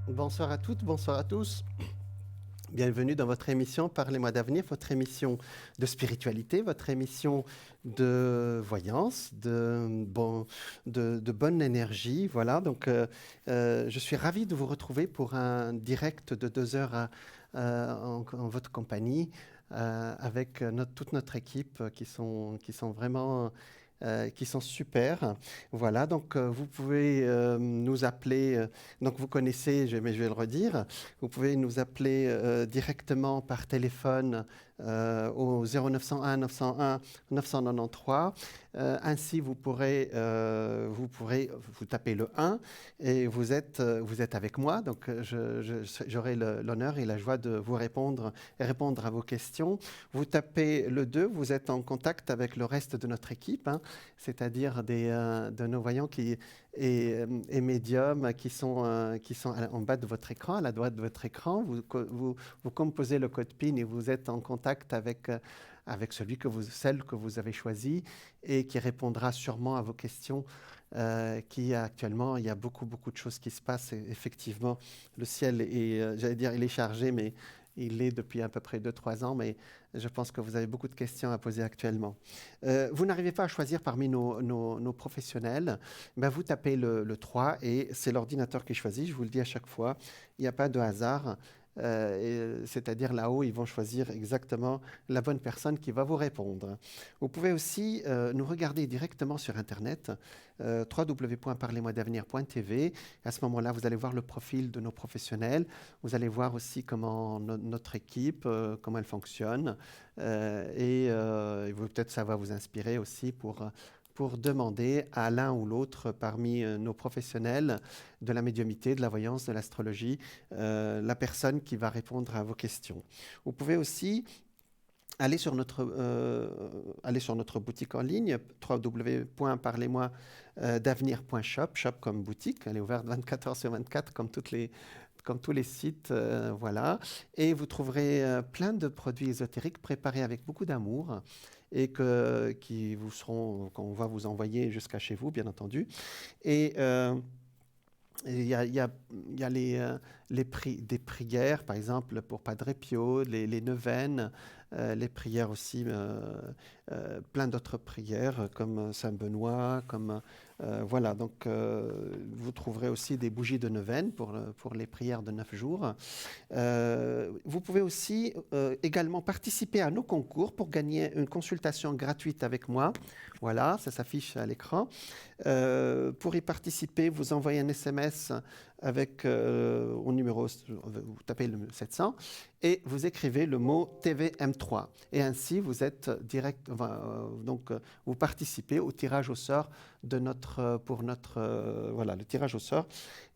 Bonsoir à toutes, bonsoir à tous. Bienvenue dans votre émission Parlez-moi d'avenir, votre émission de spiritualité, votre émission de voyance, de bonne énergie. Voilà, donc je suis ravi de vous retrouver pour un direct de 2 heures en votre compagnie avec toute notre équipe qui sont vraiment qui sont super. Voilà, donc vous pouvez nous appeler, donc vous connaissez, mais je vais le redire, vous pouvez nous appeler directement par téléphone au 0901 901 993. Ainsi, vous tapez le 1 et vous êtes avec moi. Donc, j'aurai l'honneur et la joie de vous répondre et répondre à vos questions. Vous tapez le 2, vous êtes en contact avec le reste de notre équipe, hein, c'est-à-dire de nos voyants et médiums qui sont en bas de votre écran, à la droite de votre écran. Vous composez le code PIN et vous êtes en contact avec celle que vous avez choisi et qui répondra sûrement à vos questions. Actuellement, il y a beaucoup de choses qui se passent. Et effectivement, le ciel est, j'allais dire, il est chargé, mais il l'est depuis à peu près 2-3 ans, mais je pense que vous avez beaucoup de questions à poser actuellement. Vous n'arrivez pas à choisir parmi nos professionnels, ben vous tapez le 3 et c'est l'ordinateur qui choisit, je vous le dis à chaque fois, il n'y a pas de hasard. C'est-à-dire là-haut, ils vont choisir exactement la bonne personne qui va vous répondre. Vous pouvez aussi nous regarder directement sur Internet, www.parlez-moi-d'avenir.tv. À ce moment-là, vous allez voir le profil de nos professionnels. Vous allez voir aussi comment notre équipe, comment elle fonctionne. Et peut-être ça va vous inspirer aussi pour demander à l'un ou l'autre parmi nos professionnels de la médiumnité, de la voyance, de l'astrologie, la personne qui va répondre à vos questions. Vous pouvez aussi aller sur notre boutique en ligne, www.parlez-moi-d'avenir.shop, shop comme boutique, elle est ouverte 24 heures sur 24 comme tous les sites, voilà. Et vous trouverez plein de produits ésotériques préparés avec beaucoup d'amour et qu'on va vous envoyer jusqu'à chez vous, bien entendu. Et il y a des prières, par exemple, pour Padre Pio, les neuvaines, les prières aussi, plein d'autres prières, comme Saint Benoît, voilà. Donc, vous trouverez aussi des bougies de neuvaine pour les prières de 9 jours. Vous pouvez aussi également participer à nos concours pour gagner une consultation gratuite avec moi. Voilà, ça s'affiche à l'écran. Pour y participer, vous envoyez un SMS avec au numéro, vous tapez le 700 et vous écrivez le mot TVM3. Et ainsi, vous êtes vous participez au tirage au sort voilà, le tirage au sort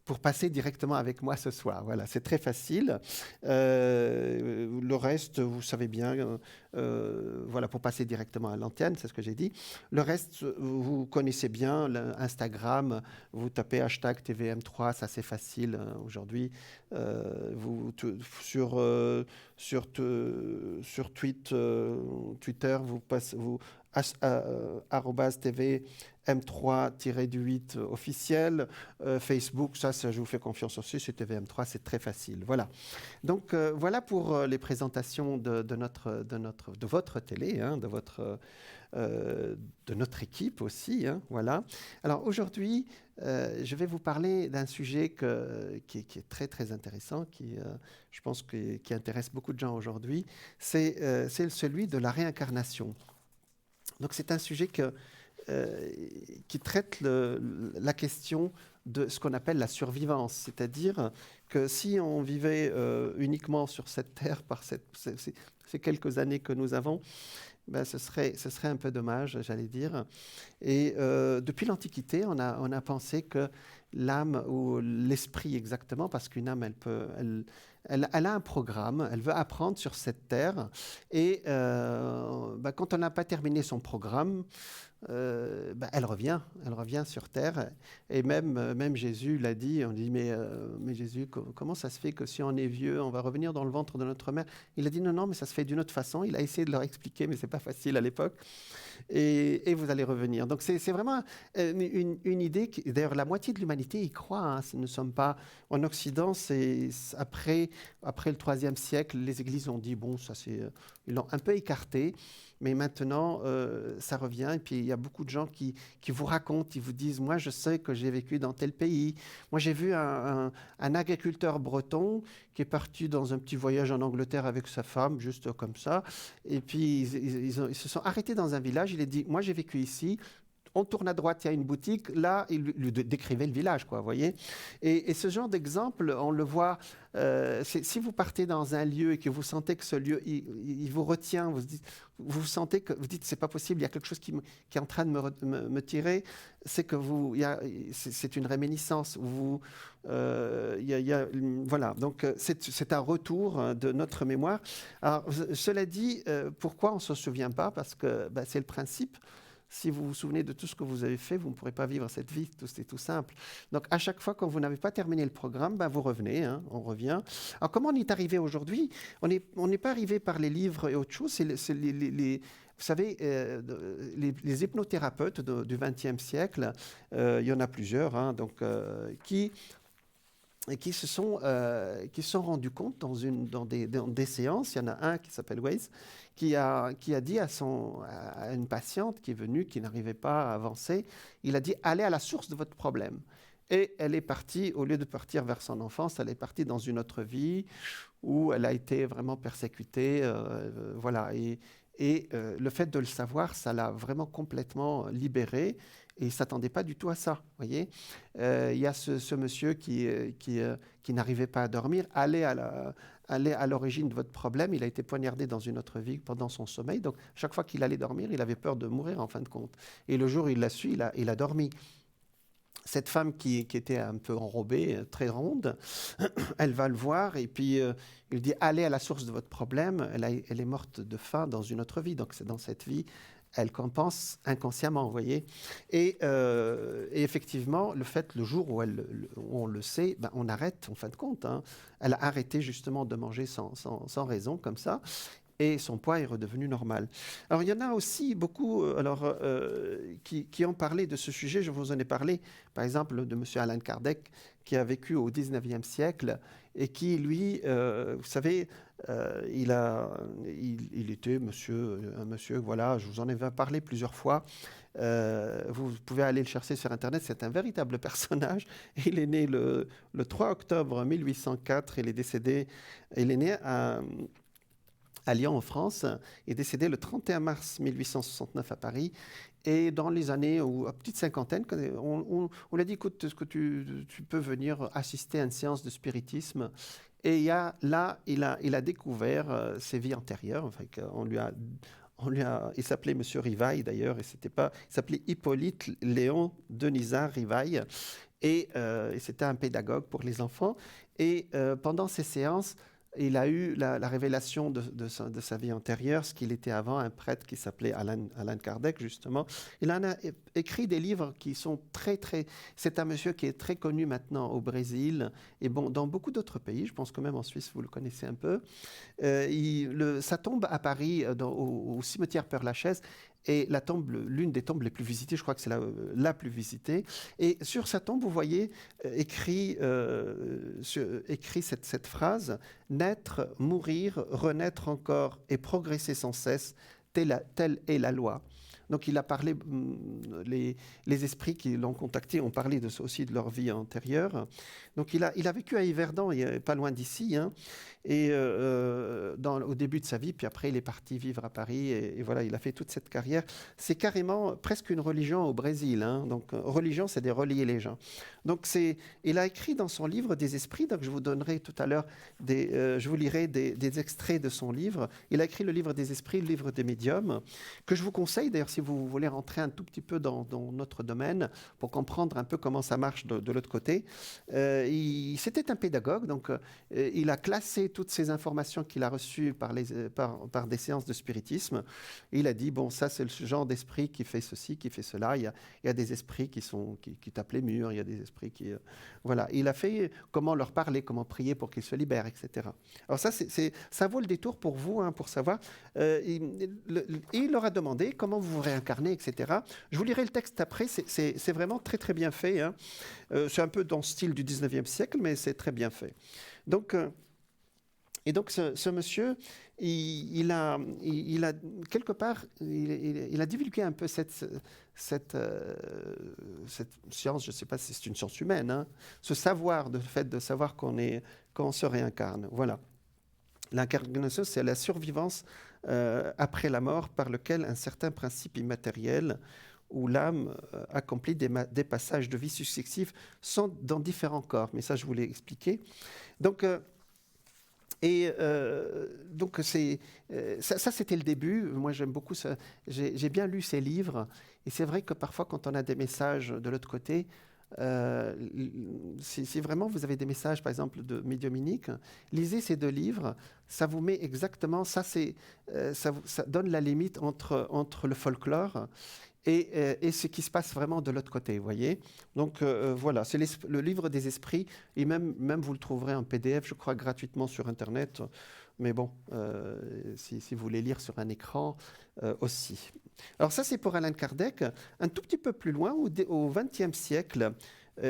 pour passer directement avec moi ce soir. Voilà, c'est très facile. Le reste, vous savez bien, voilà, pour passer directement à l'antenne, c'est ce que j'ai dit. Le reste, vous connaissez bien Instagram, vous tapez hashtag TVM3, ça c'est facile aujourd'hui. Sur Twitter, @TV M3-8 officiel. Facebook, ça, je vous fais confiance aussi, c'est TVM3, c'est très facile. Voilà. Donc, voilà pour les présentations de votre télé, hein, de notre équipe aussi. Hein, voilà. Alors, aujourd'hui, je vais vous parler d'un sujet qui est très, très intéressant, je pense, qui intéresse beaucoup de gens aujourd'hui. C'est celui de la réincarnation. Donc, c'est un sujet qui traite la question de ce qu'on appelle la survivance, c'est-à-dire que si on vivait uniquement sur cette terre par ces quelques années que nous avons, ben, ce serait un peu dommage, j'allais dire. Et depuis l'Antiquité, on a pensé que l'âme ou l'esprit exactement, parce qu'une âme, elle a un programme, elle veut apprendre sur cette terre, et ben, quand on n'a pas terminé son programme, elle revient sur terre. Et même Jésus l'a dit, on dit, mais Jésus, comment ça se fait que si on est vieux, on va revenir dans le ventre de notre mère? Il a dit, non, mais ça se fait d'une autre façon. Il a essayé de leur expliquer, mais ce n'est pas facile à l'époque. Et vous allez revenir. Donc c'est vraiment une idée, d'ailleurs la moitié de l'humanité y croit. Hein. Nous ne sommes pas en Occident, c'est après le IIIe siècle, les églises ont dit, bon, ça c'est, ils l'ont un peu écarté. Mais maintenant, ça revient. Et puis, il y a beaucoup de gens qui vous racontent, ils vous disent, moi, je sais que j'ai vécu dans tel pays. Moi, j'ai vu un agriculteur breton qui est parti dans un petit voyage en Angleterre avec sa femme, juste comme ça. Et puis, ils se sont arrêtés dans un village. Il a dit, moi, j'ai vécu ici. On tourne à droite, il y a une boutique. Là, il lui décrivait le village, quoi, vous voyez. Et ce genre d'exemple, on le voit. Si vous partez dans un lieu et que vous sentez que ce lieu, il vous retient, vous sentez que vous dites, c'est pas possible, il y a quelque chose qui est en train de me tirer, c'est que c'est une réminiscence. Voilà. Donc, c'est un retour de notre mémoire. Alors, cela dit, pourquoi on ne se souvient pas? Parce que c'est le principe. Si vous vous souvenez de tout ce que vous avez fait, vous ne pourrez pas vivre cette vie, c'est tout simple. Donc, à chaque fois, quand vous n'avez pas terminé le programme, vous revenez, hein, on revient. Alors, comment on y est arrivé aujourd'hui? On n'est pas arrivé par les livres et autre chose. Vous savez, les hypnothérapeutes du XXe siècle, il y en a plusieurs, hein, donc, qui se sont rendus compte dans des séances. Il y en a un qui s'appelle Weiss, qui a dit à une patiente qui est venue, qui n'arrivait pas à avancer, il a dit « Allez à la source de votre problème ». Et elle est partie, au lieu de partir vers son enfance, elle est partie dans une autre vie où elle a été vraiment persécutée. Voilà. Et le fait de le savoir, ça l'a vraiment complètement libérée. Et il ne s'attendait pas du tout à ça, voyez. Il y a ce monsieur qui n'arrivait pas à dormir, allez à l'origine de votre problème. Il a été poignardé dans une autre vie pendant son sommeil. Donc, chaque fois qu'il allait dormir, il avait peur de mourir en fin de compte. Et le jour où il l'a su, il a dormi. Cette femme qui était un peu enrobée, très ronde, elle va le voir et puis il dit « Allez à la source de votre problème. Elle est morte de faim dans une autre vie. Donc, c'est dans cette vie. » Elle compense inconsciemment, vous voyez. Et effectivement, le jour où on le sait, on arrête, en fin de compte. Hein. Elle a arrêté justement de manger sans raison, comme ça, et son poids est redevenu normal. Alors, il y en a aussi beaucoup qui ont parlé de ce sujet. Je vous en ai parlé, par exemple, de M. Allan Kardec, qui a vécu au XIXe siècle et qui, lui, vous savez, il était un monsieur, voilà, je vous en ai parlé plusieurs fois. Vous pouvez aller le chercher sur Internet, c'est un véritable personnage. Il est né le 3 octobre 1804, il est né à Lyon, en France, est décédé le 31 mars 1869 à Paris. Et dans les années, à petite cinquantaine, on lui a dit, écoute, est-ce que tu peux venir assister à une séance de spiritisme? Et il a découvert ses vies antérieures. Enfin, il s'appelait Monsieur Rivaille d'ailleurs, il s'appelait Hippolyte Léon Denisard Rivaille. Et c'était un pédagogue pour les enfants. Et pendant ces séances, il a eu la révélation de sa vie antérieure, ce qu'il était avant, un prêtre qui s'appelait Allan Kardec, justement. Il en a écrit des livres qui sont très... C'est un monsieur qui est très connu maintenant au Brésil et dans beaucoup d'autres pays. Je pense que même en Suisse, vous le connaissez un peu. Sa tombe à Paris, au cimetière Père-Lachaise, et l'une des tombes les plus visitées, je crois que c'est la plus visitée. Et sur sa tombe, vous voyez écrit cette phrase « Naître, mourir, renaître encore et progresser sans cesse, telle est la loi ». Donc il a parlé, les esprits qui l'ont contacté ont parlé aussi de leur vie antérieure. Donc il a vécu à Yverdon, pas loin d'ici, hein, et au début de sa vie, puis après il est parti vivre à Paris, et voilà, il a fait toute cette carrière. C'est carrément presque une religion au Brésil. Hein. Donc religion, c'est de relier les gens. Donc il a écrit dans son livre des esprits, donc je vous donnerai tout à l'heure, je vous lirai des extraits de son livre. Il a écrit le livre des esprits, le livre des médiums, que je vous conseille d'ailleurs, si si vous voulez rentrer un tout petit peu dans notre domaine pour comprendre un peu comment ça marche de l'autre côté. C'était un pédagogue, donc il a classé toutes ces informations qu'il a reçues par des séances de spiritisme. Et il a dit, bon, ça c'est le genre d'esprit qui fait ceci, qui fait cela. Il y a des esprits qui tapent les murs, il y a des esprits qui... voilà, il a fait comment leur parler, comment prier pour qu'ils se libèrent, etc. Alors ça vaut le détour pour vous, hein, pour savoir. Il leur a demandé comment vous vous réincarnez, etc. Je vous lirai le texte après, c'est vraiment très très bien fait. Hein. C'est un peu dans le style du 19e siècle, mais c'est très bien fait. Donc, ce monsieur, il a quelque part, il a divulgué un peu cette science, je ne sais pas si c'est une science humaine, hein, ce savoir, le fait de savoir quand on se réincarne. Voilà. L'incarnation, c'est la survivance après la mort par lequel un certain principe immatériel où l'âme accomplit des passages de vie successifs sont dans différents corps. Mais ça, je vous l'ai expliqué. Donc, ça, c'était le début. Moi, j'aime beaucoup ça. J'ai bien lu ces livres. Et c'est vrai que parfois, quand on a des messages de l'autre côté, si vraiment vous avez des messages, par exemple, de médiumnique, lisez ces deux livres. Ça vous met exactement... Ça donne la limite entre le folklore et ce qui se passe vraiment de l'autre côté, vous voyez. Donc voilà, c'est le livre des esprits, et même vous le trouverez en PDF, je crois, gratuitement sur Internet. Mais bon, si vous voulez lire sur un écran aussi. Alors ça, c'est pour Allan Kardec. Un tout petit peu plus loin, au XXe siècle,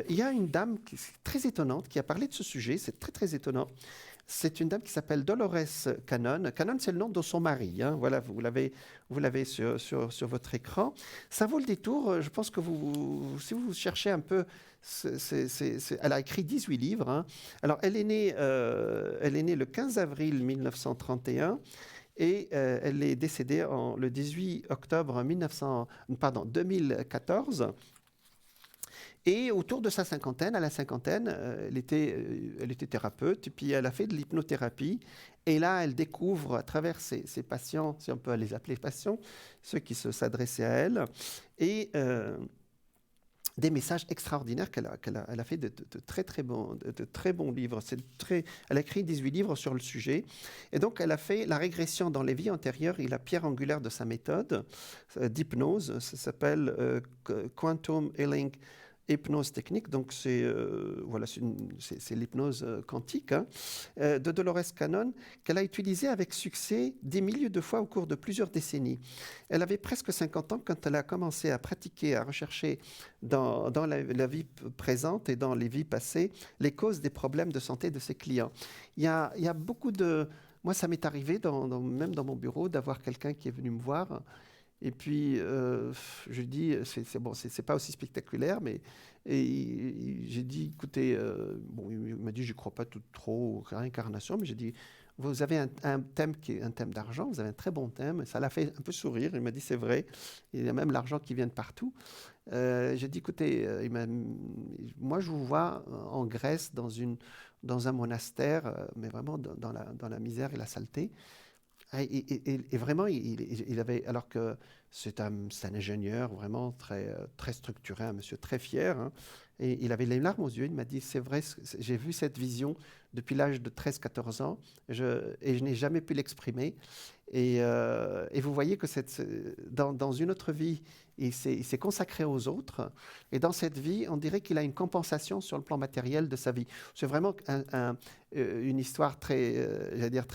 il y a une dame très étonnante qui a parlé de ce sujet, c'est très très étonnant. C'est une dame qui s'appelle Dolores Cannon. Cannon, c'est le nom de son mari. Hein. Voilà, vous l'avez sur votre écran. Ça vaut le détour. Je pense que si vous cherchez un peu, elle a écrit 18 livres. Hein. Alors, elle est née le 15 avril 1931 et elle est décédée le 18 octobre 2014. Et autour de sa cinquantaine, à la cinquantaine, elle était thérapeute, et puis elle a fait de l'hypnothérapie. Et là, elle découvre à travers ses patients, si on peut les appeler patients, ceux qui s'adressaient à elle, et des messages extraordinaires qu'elle a fait de très bons livres. Elle a écrit 18 livres sur le sujet. Et donc, elle a fait la régression dans les vies antérieures et la pierre angulaire de sa méthode d'hypnose. Ça s'appelle Quantum Healing Hypnose technique, donc c'est l'hypnose quantique, hein, de Dolores Cannon, qu'elle a utilisée avec succès des milliers de fois au cours de plusieurs décennies. Elle avait presque 50 ans quand elle a commencé à pratiquer, à rechercher dans la vie présente et dans les vies passées les causes des problèmes de santé de ses clients. Il y a beaucoup de... Moi, ça m'est arrivé, même dans mon bureau, d'avoir quelqu'un qui est venu me voir. Et puis, je dis, c'est pas aussi spectaculaire, mais j'ai dit, écoutez, il m'a dit, je ne crois pas trop aux réincarnations, mais j'ai dit, vous avez un thème qui est un thème d'argent, vous avez un très bon thème, ça l'a fait un peu sourire, il m'a dit, c'est vrai, il y a même l'argent qui vient de partout. J'ai dit, écoutez, moi je vous vois en Grèce, dans un monastère, mais vraiment dans la misère et la saleté. Et vraiment, il avait, alors que c'est un ingénieur vraiment très structuré, un monsieur très fier, hein, et il avait les larmes aux yeux. Il m'a dit, c'est vrai, j'ai vu cette vision depuis l'âge de 13-14 ans, et je n'ai jamais pu l'exprimer. Et vous voyez que dans une autre vie, il s'est consacré aux autres. Et dans cette vie, on dirait qu'il a une compensation sur le plan matériel de sa vie. C'est vraiment une histoire très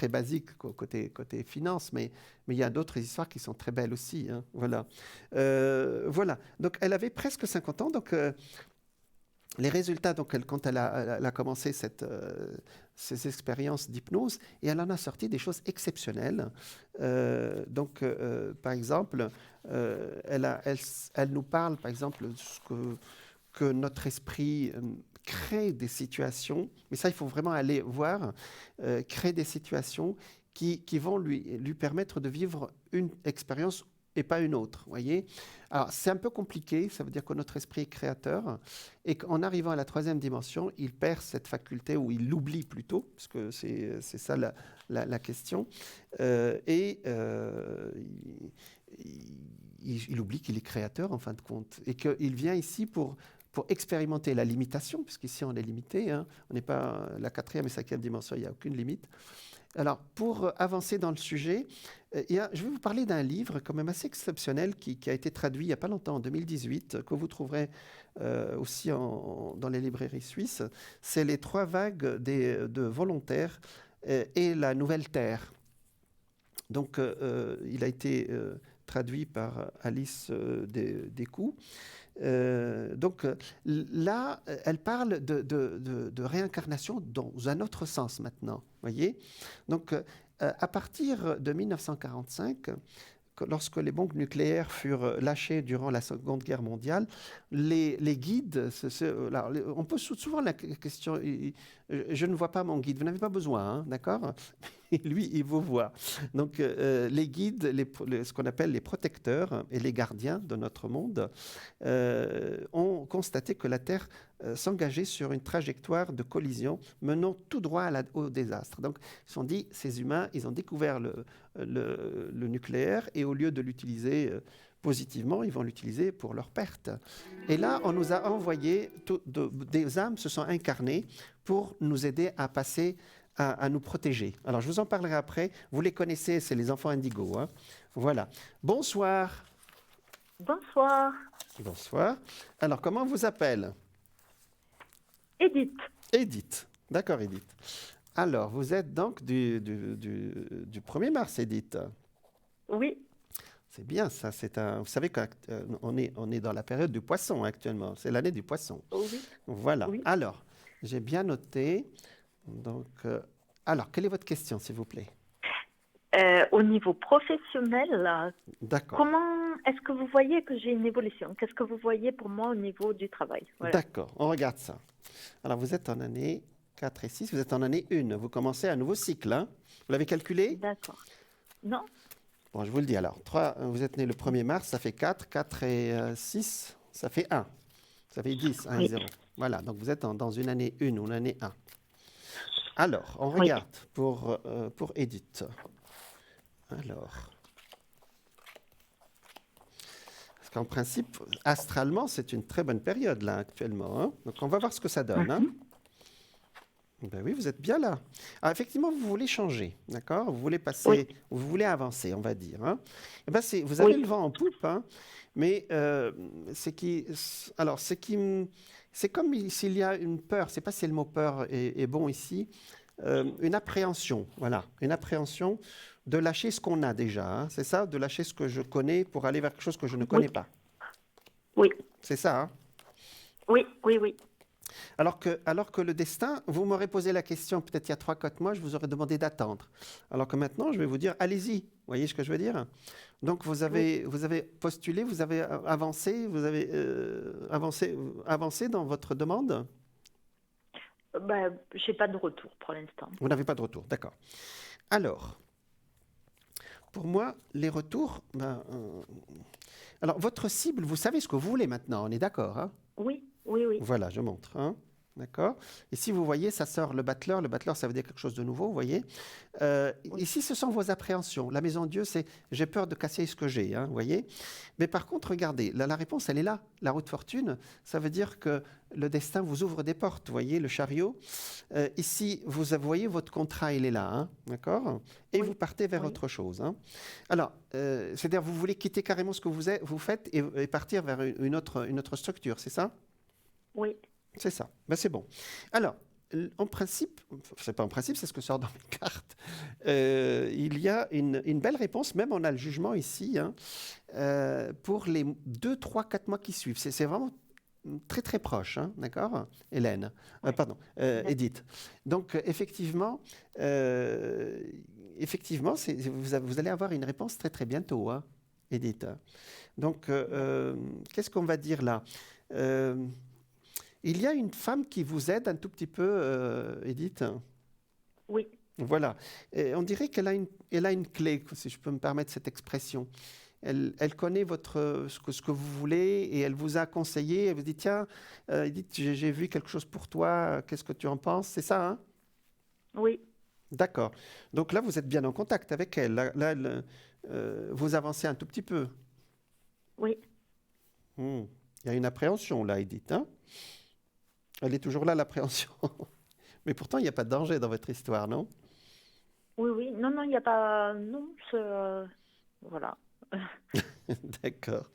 basique côté finance, mais il y a d'autres histoires qui sont très belles aussi. Hein, voilà. Voilà. Donc, elle avait presque 50 ans. Donc, les résultats, donc, quand elle a commencé ces expériences d'hypnose, et elle en a sorti des choses exceptionnelles. Par exemple, elle nous parle, par exemple, que notre esprit crée des situations, mais ça, il faut vraiment aller voir, crée des situations qui vont lui permettre de vivre une expérience et pas une autre, voyez. Alors, c'est un peu compliqué, ça veut dire que notre esprit est créateur, et qu'en arrivant à la troisième dimension, il perd cette faculté, ou il l'oublie plutôt, parce que c'est ça la question, il oublie qu'il est créateur en fin de compte et qu'il vient ici pour expérimenter la limitation, puisqu'ici on est limité, hein, on n'est pas la 4e et 5e dimension, il n'y a aucune limite. Alors, pour avancer dans le sujet, je vais vous parler d'un livre quand même assez exceptionnel qui a été traduit il n'y a pas longtemps, en 2018, que vous trouverez aussi dans les librairies suisses. C'est Les 3 vagues de volontaires et la Nouvelle Terre. Donc, il a été traduit par Alice Descoux. Donc là, elle parle de réincarnation dans un autre sens maintenant, voyez. Donc à partir de 1945, lorsque les bombes nucléaires furent lâchées durant la Seconde Guerre mondiale, les guides, là, on pose souvent la question, je ne vois pas mon guide, vous n'avez pas besoin, hein, d'accord? Lui, il vous voit. Donc, les guides, ce qu'on appelle les protecteurs et les gardiens de notre monde, ont constaté que la Terre s'engageait sur une trajectoire de collision menant tout droit au désastre. Donc, ils se sont dit, ces humains, ils ont découvert le nucléaire et au lieu de l'utiliser positivement, ils vont l'utiliser pour leur perte. Et là, on nous a envoyé, des âmes se sont incarnées pour nous aider à passer à nous protéger. Alors, je vous en parlerai après. Vous les connaissez, c'est les enfants indigo. Hein. Voilà. Bonsoir. Bonsoir. Bonsoir. Alors, comment on vous appelle? Edith. Edith. D'accord, Edith. Alors, vous êtes donc du 1er mars, Edith. Oui. C'est bien, ça. Vous savez qu'on est dans la période du poisson actuellement. C'est l'année du poisson. Oui. Voilà. Oui. Alors, j'ai bien noté. Donc, alors, quelle est votre question, s'il vous plaît? Au niveau professionnel, D'accord. comment est-ce que vous voyez que j'ai une évolution? Qu'est-ce que vous voyez pour moi au niveau du travail? Voilà. D'accord, on regarde ça. Alors, vous êtes en année 4 et 6, vous êtes en année 1. Vous commencez un nouveau cycle. Hein? Vous l'avez calculé? D'accord. Non? Bon, je vous le dis alors. 3, vous êtes né le 1er mars, ça fait 4. 4 et 6, ça fait 1. Ça fait 10, 1 et 0. Voilà, donc vous êtes dans une année 1 ou une année 1. Alors, on regarde pour Edith. Alors, parce qu'en principe, astralement, c'est une très bonne période là actuellement. Hein. Donc, on va voir ce que ça donne. Hein. Ben oui, vous êtes bien là. Alors, effectivement, vous voulez changer, d'accord? Vous voulez passer, vous voulez avancer, on va dire. Hein. Et ben vous avez le vent en poupe, hein, mais c'est comme s'il y a une peur. C'est pas si le mot peur est bon ici. Une appréhension, voilà, une appréhension de lâcher ce qu'on a déjà, hein, c'est ça, de lâcher ce que je connais pour aller vers quelque chose que je ne connais pas. Oui. C'est ça, hein? Oui, oui, oui. Alors que le destin, vous m'aurez posé la question peut-être il y a 3-4 mois, je vous aurais demandé d'attendre. Alors que maintenant, je vais vous dire, allez-y. Vous voyez ce que je veux dire? Donc, vous avez postulé, vous avez avancé, vous avez avancé dans votre demande? Ben, je n'ai pas de retour pour l'instant. Vous n'avez pas de retour, d'accord. Alors, pour moi, les retours... alors, votre cible, vous savez ce que vous voulez maintenant, on est d'accord, hein? Oui, oui, oui. Voilà, je montre. Hein? D'accord. Ici, vous voyez, ça sort le battleur. Le battleur, ça veut dire quelque chose de nouveau, vous voyez. Ici, ce sont vos appréhensions. La maison de Dieu, c'est j'ai peur de casser ce que j'ai, hein, vous voyez. Mais par contre, regardez, la réponse, elle est là. La roue de fortune, ça veut dire que le destin vous ouvre des portes, vous voyez, le chariot. Ici, vous voyez, votre contrat, il est là, hein, d'accord. Et vous partez vers autre chose. Hein. Alors, c'est-à-dire, vous voulez quitter carrément ce que vous faites et partir vers une autre structure, c'est ça? Oui. C'est ça. Ben, c'est bon. Alors, en principe, c'est pas en principe, c'est ce que sort dans mes cartes. Il y a une belle réponse, même on a le jugement ici, hein, pour les 2, 3, 4 mois qui suivent. C'est vraiment très très proche, hein, d'accord, Hélène, pardon, Edith. Donc effectivement, vous allez avoir une réponse très très bientôt, hein, Edith. Donc qu'est-ce qu'on va dire là? Il y a une femme qui vous aide un tout petit peu, Edith. Oui. Voilà. Et on dirait qu'elle a une clé, si je peux me permettre cette expression. Elle connaît ce que vous voulez et elle vous a conseillé. Elle vous dit, tiens, Edith, j'ai vu quelque chose pour toi. Qu'est-ce que tu en penses? C'est ça, hein? Oui. D'accord. Donc là, vous êtes bien en contact avec elle. Là, vous avancez un tout petit peu. Oui. Hmm. Il y a une appréhension là, Edith, hein? Elle est toujours là, l'appréhension. Mais pourtant, il n'y a pas de danger dans votre histoire, non? Oui, oui. Non, non, il n'y a pas. Non, voilà. D'accord.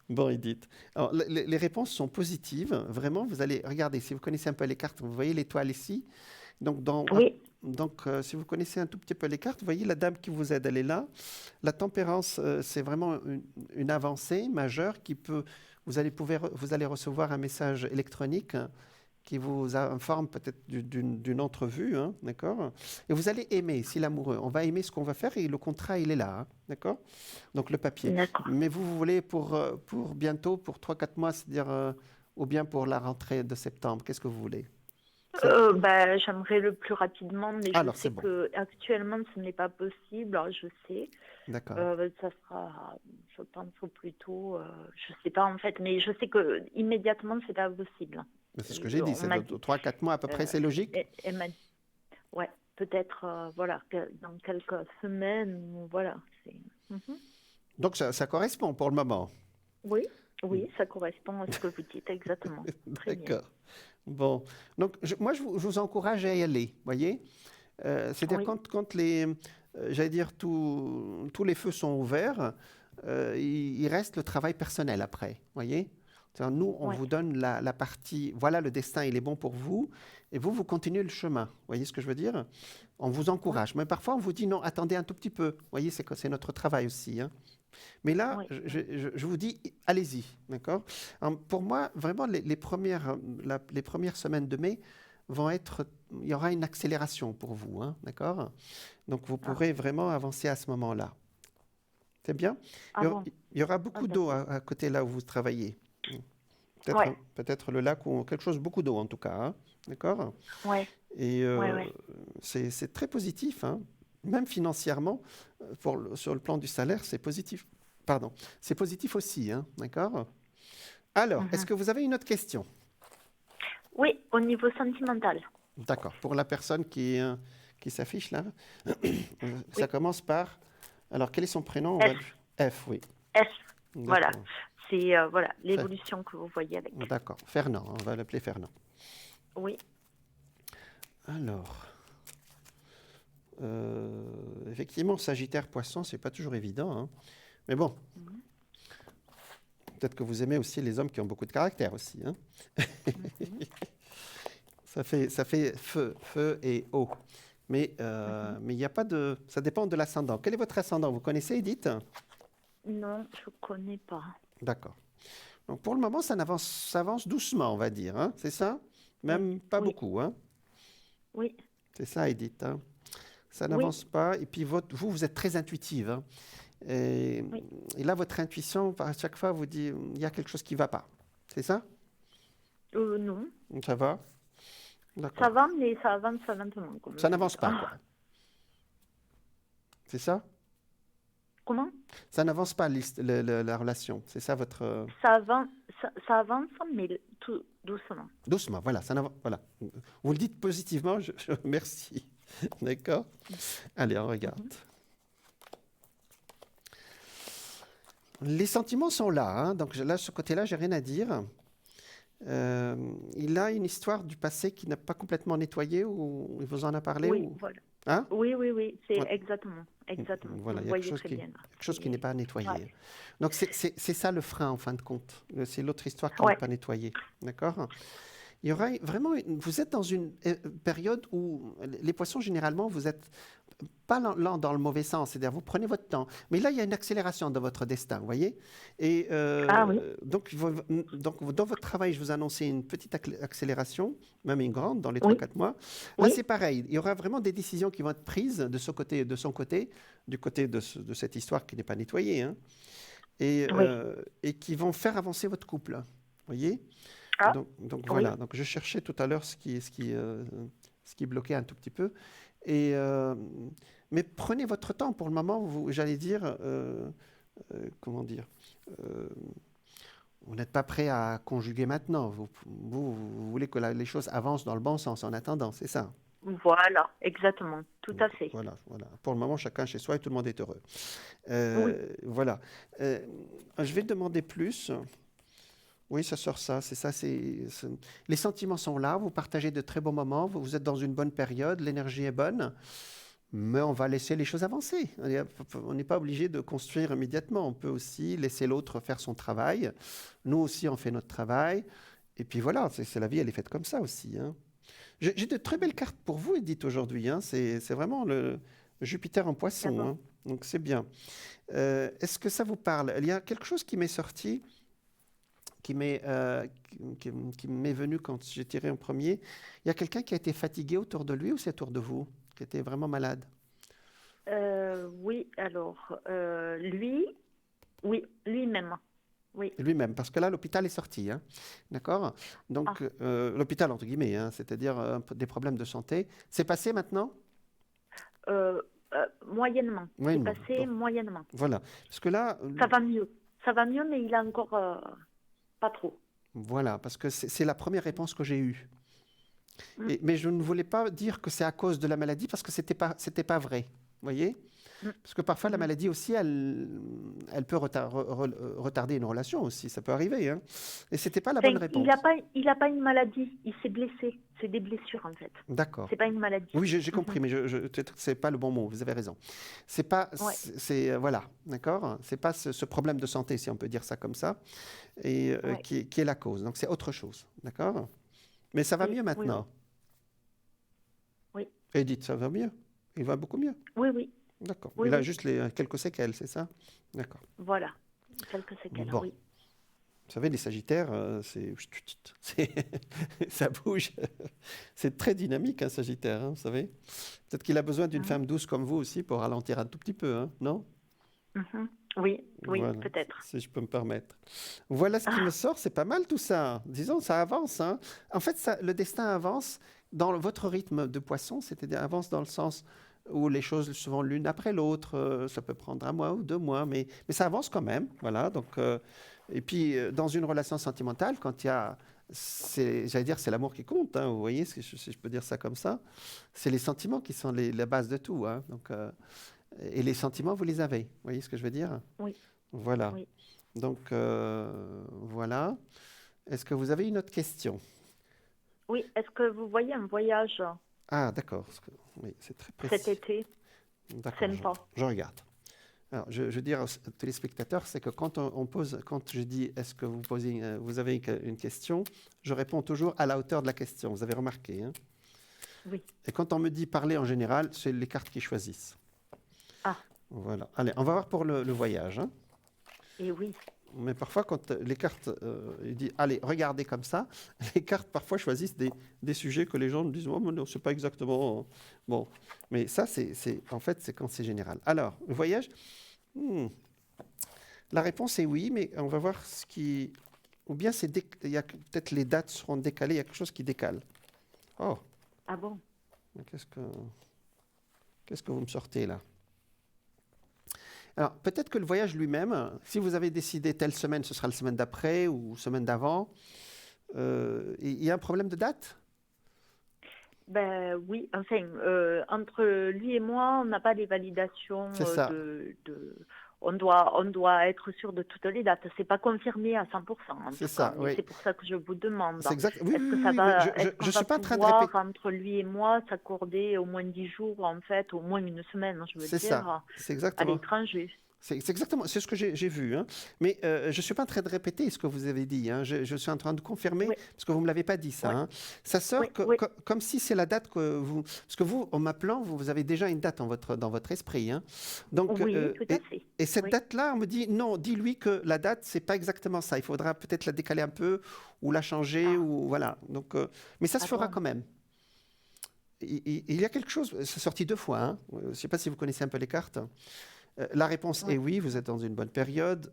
Bon, Edith. Alors, les réponses sont positives. Vraiment, vous allez regarder. Si vous connaissez un peu les cartes, vous voyez l'étoile ici. Donc, Oui. si vous connaissez un tout petit peu les cartes, vous voyez la dame qui vous aide, elle est là. La tempérance, c'est vraiment une avancée majeure qui peut. Vous allez recevoir un message électronique, hein, qui vous informe peut-être d'une entrevue, hein, d'accord? Et vous allez aimer, si l'amoureux, on va aimer ce qu'on va faire et le contrat, il est là, hein, d'accord? Donc le papier. D'accord. Mais vous voulez pour bientôt, pour 3 4 mois, c'est-à-dire, ou bien pour la rentrée de septembre, qu'est-ce que vous voulez? Bah, j'aimerais le plus rapidement, mais je Alors, c'est sais bon, que actuellement ce n'est pas possible. Alors, je sais. d'accord. Ça sera, je pense, au plus tôt. Je sais pas en fait, mais je sais que immédiatement c'est pas possible. C'est ce que j'ai dit, On c'est m'a de dit. 3 4 mois à peu près, Euh, c'est logique? elle m'a dit. Ouais, peut-être, voilà, dans quelques semaines, ou voilà. Mhm. Donc ça correspond pour le moment. Oui, oui, ça correspond à ce que vous dites exactement. Très bien. D'accord. Bon. Donc, moi, je vous encourage à y aller, voyez? C'est-à-dire Oui, quand j'allais dire, tous les feux sont ouverts, il reste le travail personnel après, voyez? C'est-à-dire, nous, on ouais. vous donne la partie, voilà, le destin, il est bon pour vous, et vous continuez le chemin. Voyez ce que je veux dire? On vous Oui, encourage. Mais parfois, on vous dit non, attendez un tout petit peu. Voyez, c'est notre travail aussi, hein. Mais là, oui, oui. je vous dis, allez-y, d'accord? Pour moi, vraiment, les premières semaines de mai vont être, il y aura une accélération pour vous, hein, d'accord? Donc, vous Ah, pourrez vraiment avancer à ce moment-là. C'est bien? ah bon, Il y aura ah beaucoup d'eau d'accord. à côté là où vous travaillez. Ouais, Peut-être le lac ou quelque chose, beaucoup d'eau en tout cas, hein, d'accord? ouais, Et ouais, ouais. c'est très positif, hein. Même financièrement, sur le plan du salaire, c'est positif. Pardon, c'est positif aussi, hein, d'accord? Alors, est-ce Mhm. que vous avez une autre question? Oui, au niveau sentimental. D'accord. Pour la personne qui s'affiche là, ça Oui, commence par. Alors, quel est son prénom? S, F, oui. S. Voilà, D'accord. c'est voilà Fer- l'évolution que vous voyez avec. D'accord. Fernand, on va l'appeler Fernand. Oui, Alors, effectivement, Sagittaire Poisson, c'est pas toujours évident, hein. Mais bon, mhm, peut-être que vous aimez aussi les hommes qui ont beaucoup de caractère aussi, hein. mhm, Ça fait feu et eau. mhm. Mais il n'y a pas de. Ça dépend de l'ascendant. Quel est votre ascendant? Vous connaissez, Edith? Non, je connais pas. D'accord. Donc pour le moment, ça avance doucement, on va dire, hein, c'est ça? Oui, Même pas oui, beaucoup, hein? oui, C'est ça, Edith, hein? Ça oui, n'avance pas. Et puis vous êtes très intuitive, hein. Et, oui. et là, votre intuition, à chaque fois, vous dit, il y a quelque chose qui ne va pas. C'est ça? Non, Ça va? ça D'accord. va, mais ça avance lentement, comme Ça vous n'avance dites. pas, quoi. C'est ça? Comment? Ça n'avance pas, la relation. C'est ça votre. Ça avance, ça avance, mais tout doucement. Doucement, voilà, voilà. Vous le dites positivement, merci. D'accord? Allez, on regarde. Mhm. Les sentiments sont là, hein, donc là, ce côté-là, j'ai rien à dire. Il a une histoire du passé qui n'a pas complètement nettoyé, ou il vous en a parlé, Oui, ou. voilà. Hein? Oui, oui, oui, c'est Ouais. exactement, exactement. Voilà, Vous il y a voyez très bien là. quelque chose qui n'est pas Ouais, nettoyé. Donc c'est ça le frein en fin de compte. C'est l'autre histoire qui n'est ouais, pas nettoyée. D'accord? Il y aura vraiment, vous êtes dans une période où les poissons, généralement, vous êtes pas lent dans le mauvais sens, c'est-à-dire vous prenez votre temps. Mais là, il y a une accélération dans votre destin, vous voyez? Et ah oui, donc, dans votre travail, je vous annonçais une petite accélération, même une grande, dans les trois oui, quatre mois. Là, oui, c'est pareil. Il y aura vraiment des décisions qui vont être prises de ce côté et de son côté, du côté de cette histoire qui n'est pas nettoyée, hein, oui. et qui vont faire avancer votre couple. Vous voyez? Ah, Donc oui, voilà, donc je cherchais tout à l'heure ce qui bloquait un tout petit peu. Et, mais prenez votre temps pour le moment, j'allais dire, comment dire, euh, vous n'êtes pas prêt à conjuguer maintenant. Vous voulez que les choses avancent dans le bon sens en attendant, c'est ça? Voilà, exactement, tout à fait. Voilà, voilà. Pour le moment, chacun chez soi et tout le monde est heureux. Oui, Voilà. Euh, je vais demander plus. Oui, ça sort ça, c'est ça. Les sentiments sont là, vous partagez de très bons moments, vous êtes dans une bonne période, l'énergie est bonne, mais on va laisser les choses avancer. On n'est pas obligé de construire immédiatement, on peut aussi laisser l'autre faire son travail. Nous aussi, on fait notre travail. Et puis voilà, c'est la vie, elle est faite comme ça aussi, hein. J'ai de très belles cartes pour vous, Edith, aujourd'hui, hein. C'est vraiment le Jupiter en poisson, d'accord. hein. Donc c'est bien. Est-ce que ça vous parle? Il y a quelque chose qui m'est sorti, qui m'est venu quand j'ai tiré en premier. Il y a quelqu'un qui a été fatigué autour de lui ou c'est autour de vous, qui était vraiment malade? Oui, alors, lui, oui, lui-même, oui. Lui-même, parce que là, l'hôpital est sorti, hein. D'accord? Ah, Donc, l'hôpital, entre guillemets, hein, c'est-à-dire des problèmes de santé. C'est passé maintenant? euh, moyennement, c'est Moyennement. passé Bon, moyennement. voilà. Parce que là, Ça va mieux, mais il a encore pas trop. voilà, parce que c'est la première réponse que j'ai eue. Mm, Mais je ne voulais pas dire que c'est à cause de la maladie parce que c'était pas vrai. Vous voyez? mm, Parce que parfois la mhm. maladie aussi, elle peut retarder une relation aussi, ça peut arriver, hein. Et c'était pas la bonne Enfin, réponse. il a pas une maladie, il s'est blessé. C'est des blessures, en fait. D'accord. C'est pas une maladie. Oui, j'ai Mhm. compris, mais peut-être que c'est pas le bon mot. Vous avez raison. C'est pas, Ouais, voilà, d'accord. C'est pas ce problème de santé, si on peut dire ça comme ça, et ouais. qui est la cause. Donc c'est autre chose, d'accord. Mais ça va Oui, mieux oui, oui. maintenant. Oui, Edith, ça va mieux. Il va beaucoup mieux. oui, oui, D'accord. oui, Il a oui. juste quelques séquelles, c'est ça? D'accord. Voilà. Quelques séquelles, Bon. oui. Vous savez, les Sagittaires, ça bouge. C'est très dynamique, un Sagittaire, hein, vous savez. Peut-être qu'il a besoin d'une Mhm, femme douce comme vous aussi pour ralentir un tout petit peu, hein, non? mhm. Oui, oui, Voilà, peut-être. si je peux me permettre. Voilà ce qui me Ah, sort, c'est pas mal tout ça. Disons, ça avance, hein. En fait, le destin avance dans votre rythme de poisson, c'est-à-dire avance dans le sens où les choses se vont l'une après l'autre. Ça peut prendre un mois ou 2 mois, mais ça avance quand même. Voilà. Donc, et puis, dans une relation sentimentale, quand il y a, j'allais dire, c'est l'amour qui compte, hein, vous voyez, si je peux dire ça comme ça, c'est les sentiments qui sont la base de tout, hein. Donc, et les sentiments, vous les avez. Vous voyez ce que je veux dire? oui, Voilà. oui. Donc, voilà. Est-ce que vous avez une autre question? Oui, est-ce que vous voyez un voyage Ah, d'accord. Oui, c'est très cet précis. été D'accord, sympa? je regarde. Alors, je veux dire aux téléspectateurs, c'est que quand quand je dis est-ce que vous posez, vous avez une question, je réponds toujours à la hauteur de la question. Vous avez remarqué, hein? Oui. Et quand on me dit parler en général, c'est les cartes qui choisissent. Ah, Voilà. Allez, on va voir pour le voyage, hein. et oui. Mais parfois, quand les cartes, il dit, allez, regardez comme ça, les cartes parfois choisissent des sujets que les gens me disent, oh, mais non, c'est pas exactement. Bon, mais ça, en fait, c'est quand c'est général. Alors, le voyage, hmm, la réponse est oui, mais on va voir ce qui. Ou bien il y a peut-être les dates seront décalées, il y a quelque chose qui décale. Oh, Ah bon? mais qu'est-ce que vous me sortez là? Alors, peut-être que le voyage lui-même, si vous avez décidé telle semaine, ce sera la semaine d'après ou semaine d'avant. Il y a un problème de date? Ben oui, enfin, entre lui et moi, on n'a pas les validations C'est ça, on doit être sûr de toutes les dates. C'est pas confirmé à 100% en c'est tout cas, ça, mais oui. c'est pour ça que je vous demande. C'est exact. Oui, Est-ce oui, que oui, oui, oui. est-ce Je qu'on va suis pas en train de pouvoir, répéter. entre lui et moi, s'accorder au moins 10 jours, en fait, au moins une semaine, je veux C'est ça, dire, c'est à exactement. l'étranger? C'est exactement, c'est ce que j'ai vu, hein. Mais je ne suis pas en train de répéter ce que vous avez dit, hein. Je suis en train de confirmer, Oui, parce que vous ne me l'avez pas dit ça, oui, hein. Ça oui, sort oui. comme si c'est la date que vous. Parce que vous, en m'appelant, vous avez déjà une date dans votre esprit, hein. Donc, Oui, tout à fait. et cette Oui. date-là, on me dit non, dis-lui que la date, c'est pas exactement ça. Il faudra peut-être la décaler un peu, ou la changer, Ah, ou voilà. Donc, mais ça se ah fera bon. quand même. Il y a quelque chose, c'est sorti 2 fois, hein. Je ne sais pas si vous connaissez un peu les cartes. La réponse est Oui. oui, vous êtes dans une bonne période,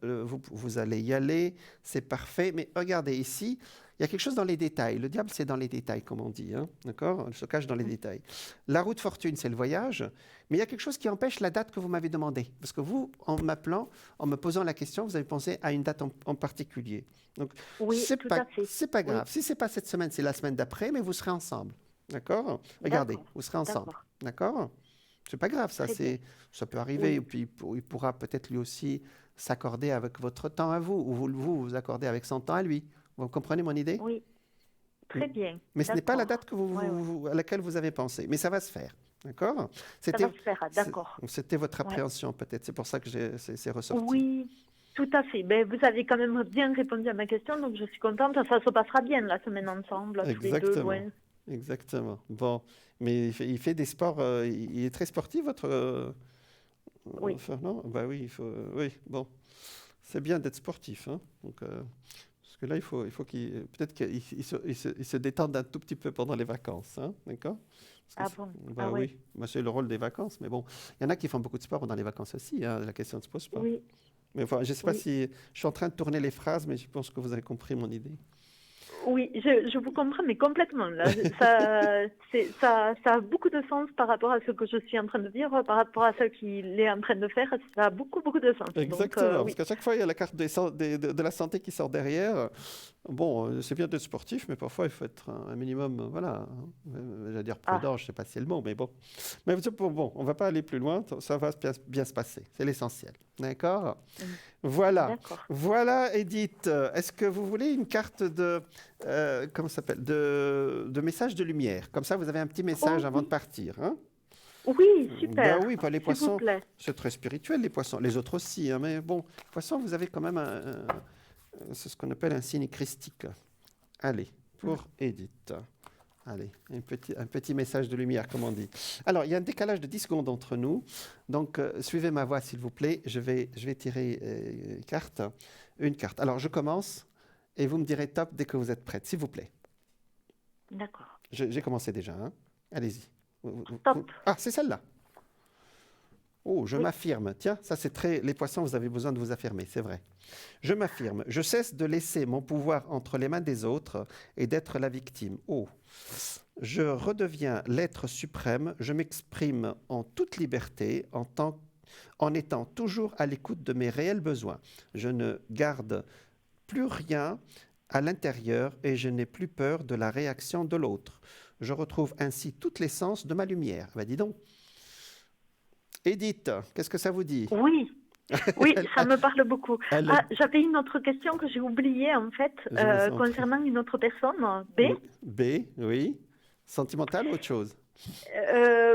vous allez y aller, c'est parfait. Mais regardez ici, il y a quelque chose dans les détails. Le diable, c'est dans les détails, comme on dit, hein, d'accord? Il se cache dans les Mm. détails. La roue de fortune, c'est le voyage, mais il y a quelque chose qui empêche la date que vous m'avez demandée. Parce que vous, en m'appelant, en me posant la question, vous avez pensé à une date en particulier. Donc, Oui, tout à fait. c'est pas Oui. grave. Si c'est pas cette semaine, c'est la semaine d'après, mais vous serez ensemble. D'accord? Regardez, D'accord. vous serez ensemble. D'accord. D'accord? C'est pas grave, ça, Très bien. ça peut arriver. Et Oui. puis, il pourra peut-être lui aussi s'accorder avec votre temps à vous, ou vous accordez avec son temps à lui. Vous comprenez mon idée? Oui. Mm. Très bien. Mais ce n'est pas la date D'accord. que Ouais, ouais. à laquelle vous avez pensé, mais ça va se faire. D'accord? Ça va se faire. D'accord. C'était votre Ouais. appréhension, peut-être. C'est pour ça que c'est ressorti. Oui, tout à fait. Ben, vous avez quand même bien répondu à ma question, donc je suis contente. Ça se passera bien la semaine ensemble, tous les deux, Exactement. loin. Exactement. Bon, mais il fait des sports. Il est très sportif, votre Oui. Fernand? Bah oui, oui, bon. C'est bien d'être sportif, hein. Donc, parce que là, il faut qu'il peut-être qu'il se détende un tout petit peu pendant les vacances, hein, d'accord? Ah bon? Ah Bah ouais. oui, bah, c'est le rôle des vacances, mais bon, il y en a qui font beaucoup de sport pendant les vacances aussi, hein, la question ne se pose pas. Oui, Mais enfin, je ne sais pas oui. si je suis en train de tourner les phrases, mais je pense que vous avez compris mon idée. Oui, je vous comprends, mais complètement. Là, ça a beaucoup de sens par rapport à ce que je suis en train de dire, par rapport à ce qu'il est en train de faire. Ça a beaucoup, beaucoup de sens. Donc, Exactement, parce oui. qu'à chaque fois, il y a la carte de la santé qui sort derrière. Bon, c'est bien d'être sportif, mais parfois, il faut être un minimum, voilà, j'allais dire Ah, prudent, je ne sais pas si c'est le mot, mais bon. Mais bon, on ne va pas aller plus loin, ça va bien se passer, c'est l'essentiel. D'accord? mm, Voilà. d'accord. Voilà, Edith. Est-ce que vous voulez une carte comment ça s'appelle, de message de lumière? Comme ça, vous avez un petit message Oh avant de oui, partir, hein? oui, Ben super. oui, pas les S'il vous poissons, plaît. c'est très spirituel, les poissons. Les autres aussi, hein, mais bon, les poissons, vous avez quand même c'est ce qu'on appelle un signe christique. Allez, Mm, pour Edith. Allez, un petit message de lumière, comme on dit. Alors, il y a un décalage de 10 secondes entre nous. Donc, suivez ma voix, s'il vous plaît. Je vais tirer une carte. Alors, je commence et vous me direz top dès que vous êtes prête, s'il vous plaît. d'accord. J'ai commencé déjà, hein. Allez-y. Stop. Ah, c'est celle-là. Oh, je Oui. m'affirme. Tiens, ça c'est très... Les poissons, vous avez besoin de vous affirmer, c'est vrai. Je m'affirme. Je cesse de laisser mon pouvoir entre les mains des autres et d'être la victime. Oh. Je redeviens l'être suprême. Je m'exprime en toute liberté, en étant toujours à l'écoute de mes réels besoins. Je ne garde plus rien à l'intérieur et je n'ai plus peur de la réaction de l'autre. Je retrouve ainsi toute l'essence de ma lumière. Ben dis donc. Edith, qu'est-ce que ça vous dit? Oui. Oui, Elle- ça me parle beaucoup. elle- Ah, j'avais une autre question que j'ai oubliée en fait, je vous en prie. concernant une autre personne, B. Oui. B, oui. Sentimental ou autre chose?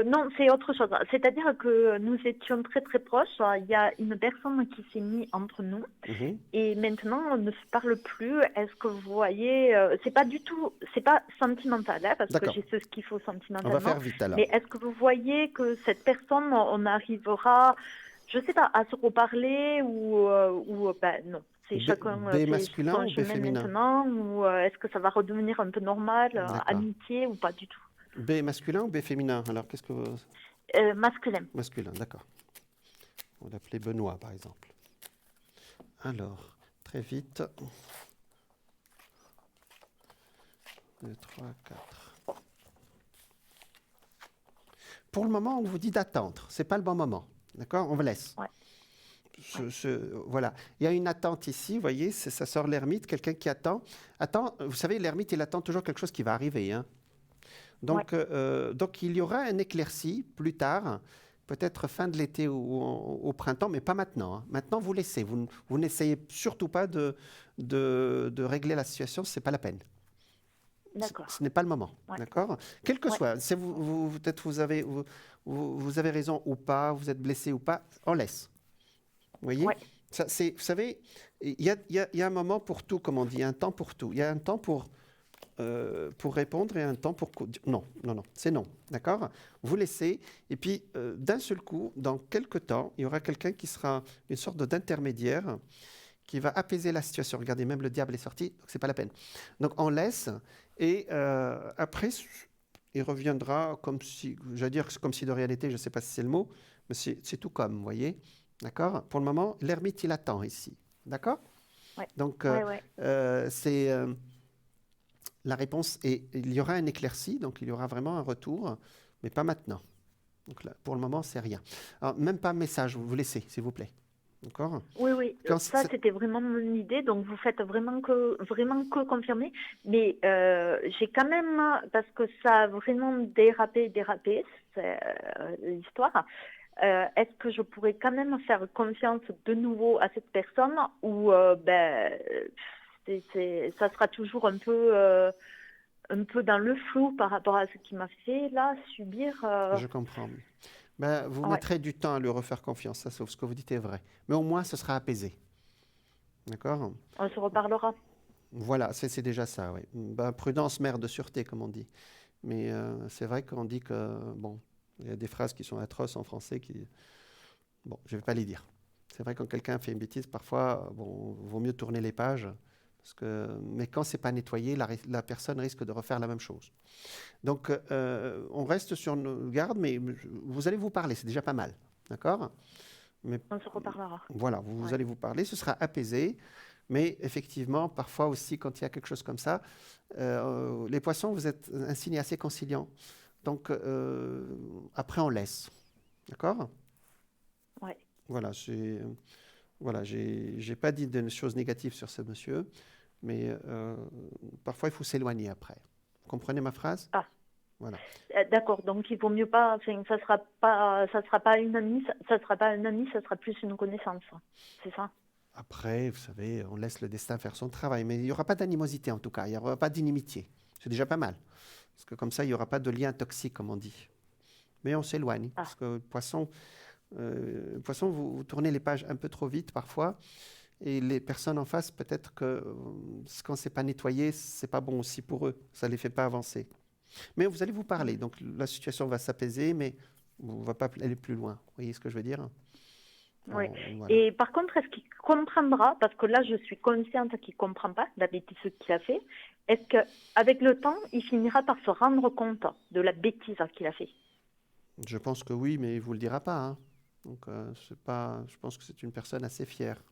Non, c'est autre chose. C'est-à-dire que nous étions très très proches. Il y a une personne qui s'est mise entre nous Mhm. et maintenant on ne se parle plus. Est-ce que vous voyez, c'est pas du tout, c'est pas sentimental, hein, parce que D'accord. j'ai ce qu'il faut On va sentimentalement. faire vite alors. Mais est-ce que vous voyez que cette personne, on arrivera, je sais pas, à se reparler ou ben non. C'est chacun B fait masculin son ou B chemin féminin? maintenant, ou est-ce que ça va redevenir un peu normal, D'accord. amitié ou pas du tout? B masculin ou B féminin? Alors, qu'est-ce que vous... Masculin. Masculin, d'accord. On va l'appeler Benoît, par exemple. Alors, très vite. 2, 3, 4. Pour le moment, on vous dit d'attendre. C'est pas le bon moment. D'accord? On vous laisse. Ouais. Voilà. Il y a une attente ici, vous voyez, ça sort l'ermite, quelqu'un qui attend. Attends, vous savez, l'ermite, il attend toujours quelque chose qui va arriver, hein. Ouais. Donc, il y aura un éclairci plus tard, peut-être fin de l'été ou au printemps, mais pas maintenant, hein. Maintenant, vous laissez. Vous n'essayez surtout pas de régler la situation, ce n'est pas la peine. D'accord. Ce n'est pas le moment, Ouais. d'accord? Quel que Ouais. soit, si peut-être vous avez raison ou pas, vous êtes blessé ou pas, on laisse. Vous voyez? Ouais. Vous savez, il y a un moment pour tout, comme on dit, un temps pour tout. Il y a un temps pour répondre et un temps pour... Non, non, non, c'est non, d'accord? Vous laissez, et puis d'un seul coup, dans quelques temps, il y aura quelqu'un qui sera une sorte d'intermédiaire qui va apaiser la situation. Regardez, même le diable est sorti, donc c'est pas la peine. Donc on laisse, et après, il reviendra comme si, j'allais dire comme si de réalité, je ne sais pas si c'est le mot, mais c'est tout comme, vous voyez? D'accord? Pour le moment, l'ermite, il attend ici. D'accord? Ouais. Donc, Ouais. Ouais. c'est... la réponse est, il y aura un éclairci, donc il y aura vraiment un retour, mais pas maintenant. Donc là, pour le moment, c'est rien. Alors, même pas message, vous laissez, s'il vous plaît. D'accord? Oui, oui, Quand ça c'était vraiment mon idée, donc vous faites vraiment que confirmer. Mais j'ai quand même, parce que ça a vraiment dérapé, c'est l'histoire. Est-ce que je pourrais quand même faire confiance de nouveau à cette personne ou ça sera toujours un peu dans le flou par rapport à ce qu'il m'a fait là subir. Je comprends. Ben, vous Ouais, mettrez du temps à lui refaire confiance, ça, sauf ce que vous dites est vrai. Mais au moins, ce sera apaisé. D'accord? on se reparlera. Voilà, c'est déjà ça, oui. Ben, prudence, mère de sûreté, comme on dit. Mais c'est vrai qu'on dit que, bon, il y a des phrases qui sont atroces en français qui, bon, je ne vais pas les dire. C'est vrai que quand quelqu'un fait une bêtise, parfois, bon, vaut mieux tourner les pages. Mais quand c'est pas nettoyé, la personne risque de refaire la même chose. Donc, on reste sur nos gardes, mais vous allez vous parler, c'est déjà pas mal. D'accord? Mais On se reparlera. voilà, vous Ouais. allez vous parler, ce sera apaisé. Mais effectivement, parfois aussi, quand il y a quelque chose comme ça, les poissons, vous êtes un signe assez conciliant. Donc, après, on laisse. D'accord? Ouais. Voilà, voilà, j'ai pas dit de choses négatives sur ce monsieur, mais parfois, il faut s'éloigner après. Vous comprenez ma phrase? Ah. Voilà. D'accord, donc il vaut mieux pas, enfin, ça sera pas une amie, ça sera pas un ami, ça sera plus une connaissance. C'est ça? Après, vous savez, on laisse le destin faire son travail, mais il n'y aura pas d'animosité en tout cas, il n'y aura pas d'inimitié. C'est déjà pas mal, parce que comme ça, il n'y aura pas de lien toxique, comme on dit. Mais on s'éloigne, Ah, parce que poisson, vous tournez les pages un peu trop vite parfois, et les personnes en face, peut-être que quand c'est pas nettoyé, c'est pas bon aussi pour eux, ça les fait pas avancer. Mais vous allez vous parler, donc la situation va s'apaiser, mais on va pas aller plus loin. Vous voyez ce que je veux dire? oui. Voilà. Et par contre, est-ce qu'il comprendra, parce que là, je suis consciente qu'il comprend pas la bêtise qu'il a fait, est-ce que avec le temps, il finira par se rendre compte de la bêtise qu'il a fait? Je pense que oui, mais il vous le dira pas, hein. Donc, c'est pas, je pense que c'est une personne assez fière.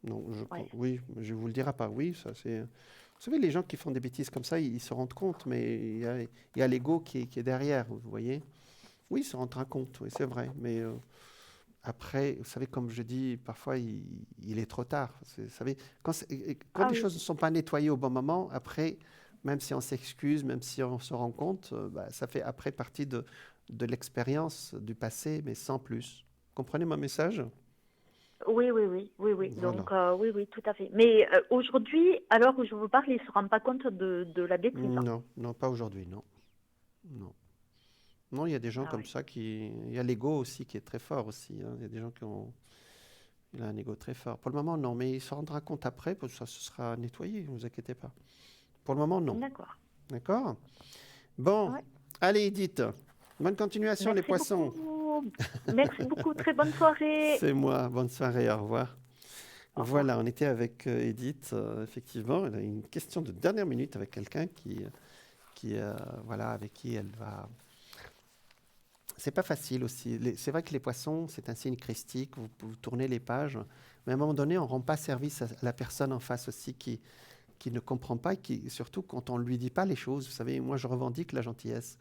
Non, Ouais. oui, je vous le dira pas. Oui, ça c'est. Vous savez, les gens qui font des bêtises comme ça, ils se rendent compte, mais il y a l'ego qui est derrière, vous voyez. Oui, il se rendra compte, oui, c'est vrai. Mais après, vous savez, comme je dis, parfois il est trop tard. Vous savez, quand Ah les oui. choses ne sont pas nettoyées au bon moment, après, même si on s'excuse, même si on se rend compte, bah, ça fait après partie de l'expérience du passé, mais sans plus. Comprenez mon message? Oui. Voilà. Donc, oui, tout à fait. Mais aujourd'hui, à l'heure où je vous parle, il ne se rend pas compte de la bêtise. Non, non, pas aujourd'hui, non. Non. Non, il y a des gens Ah comme ouais. ça qui. Il y a l'ego aussi qui est très fort aussi, hein. Il y a des gens qui ont. Il a un ego très fort. Pour le moment, non, mais il se rendra compte après, parce que ça se sera nettoyé, ne vous inquiétez pas. Pour le moment, non. D'accord. D'accord? Bon, Ouais. allez, Edith. Bonne continuation, les Merci poissons. beaucoup. Merci beaucoup. Très bonne soirée. C'est moi. Bonne soirée, au revoir. Au revoir. Voilà, on était avec Edith. Effectivement, elle a une question de dernière minute avec quelqu'un voilà, avec qui elle va. C'est pas facile aussi. C'est vrai que les poissons, c'est un signe christique. Vous tournez les pages, mais à un moment donné, on rend pas service à la personne en face aussi qui ne comprend pas, surtout quand on ne lui dit pas les choses. Vous savez, moi, je revendique la gentillesse.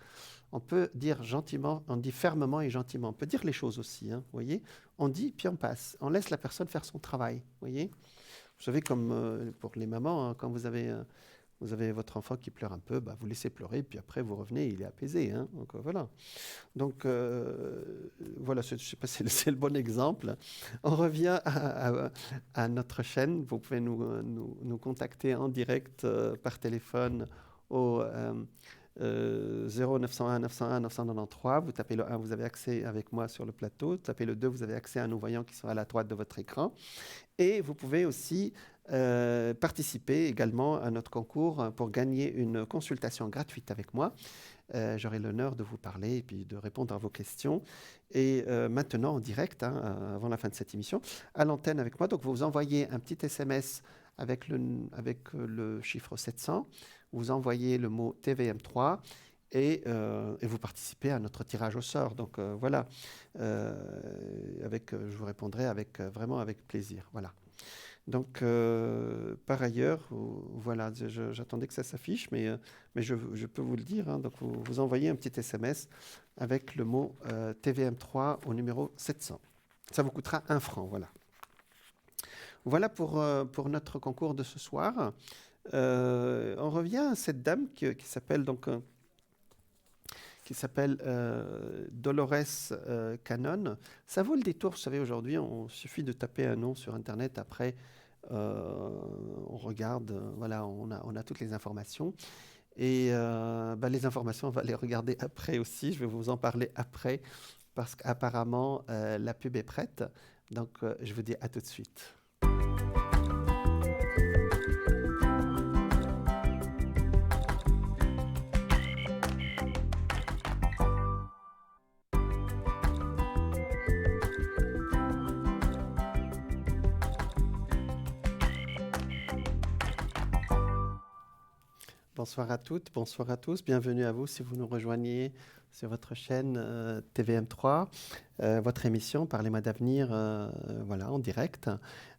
On peut dire gentiment, on dit fermement et gentiment. On peut dire les choses aussi, hein, vous voyez. On dit, puis on passe. On laisse la personne faire son travail, vous voyez. Vous savez, comme pour les mamans, hein, quand vous avez votre enfant qui pleure un peu, bah, vous laissez pleurer, puis après vous revenez, il est apaisé. Hein, donc voilà. Donc voilà, je sais pas si c'est le bon exemple. On revient à notre chaîne. Vous pouvez nous contacter en direct par téléphone au 0901 901 993. Vous tapez le 1, vous avez accès avec moi sur le plateau. Vous tapez le 2, vous avez accès à nos voyants qui sont à la droite de votre écran. Et vous pouvez aussi participer également à notre concours pour gagner une consultation gratuite avec moi. J'aurai l'honneur de vous parler et puis de répondre à vos questions. Et maintenant, en direct, hein, avant la fin de cette émission, à l'antenne avec moi. Donc, vous envoyez un petit SMS avec le chiffre 700. Vous envoyez le mot TVM3 et vous participez à notre tirage au sort. Donc, voilà. Je vous répondrai vraiment avec plaisir. Voilà. Donc, par ailleurs, voilà, j'attendais que ça s'affiche, mais je peux vous le dire. Hein, donc, vous envoyez un petit SMS avec le mot TVM3 au numéro 700. Ça vous coûtera 1 franc, voilà. Voilà pour notre concours de ce soir. On revient à cette dame qui s'appelle donc Dolores Cannon. Ça vaut le détour, vous savez, aujourd'hui, il suffit de taper un nom sur Internet. Après, on regarde, voilà, on a toutes les informations. Et les informations, on va les regarder après aussi. Je vais vous en parler après, parce qu'apparemment, la pub est prête. Donc, je vous dis à tout de suite. Bonsoir à toutes, bonsoir à tous. Bienvenue à vous si vous nous rejoignez sur votre chaîne TVM3, votre émission Parlez-moi d'avenir, voilà, en direct.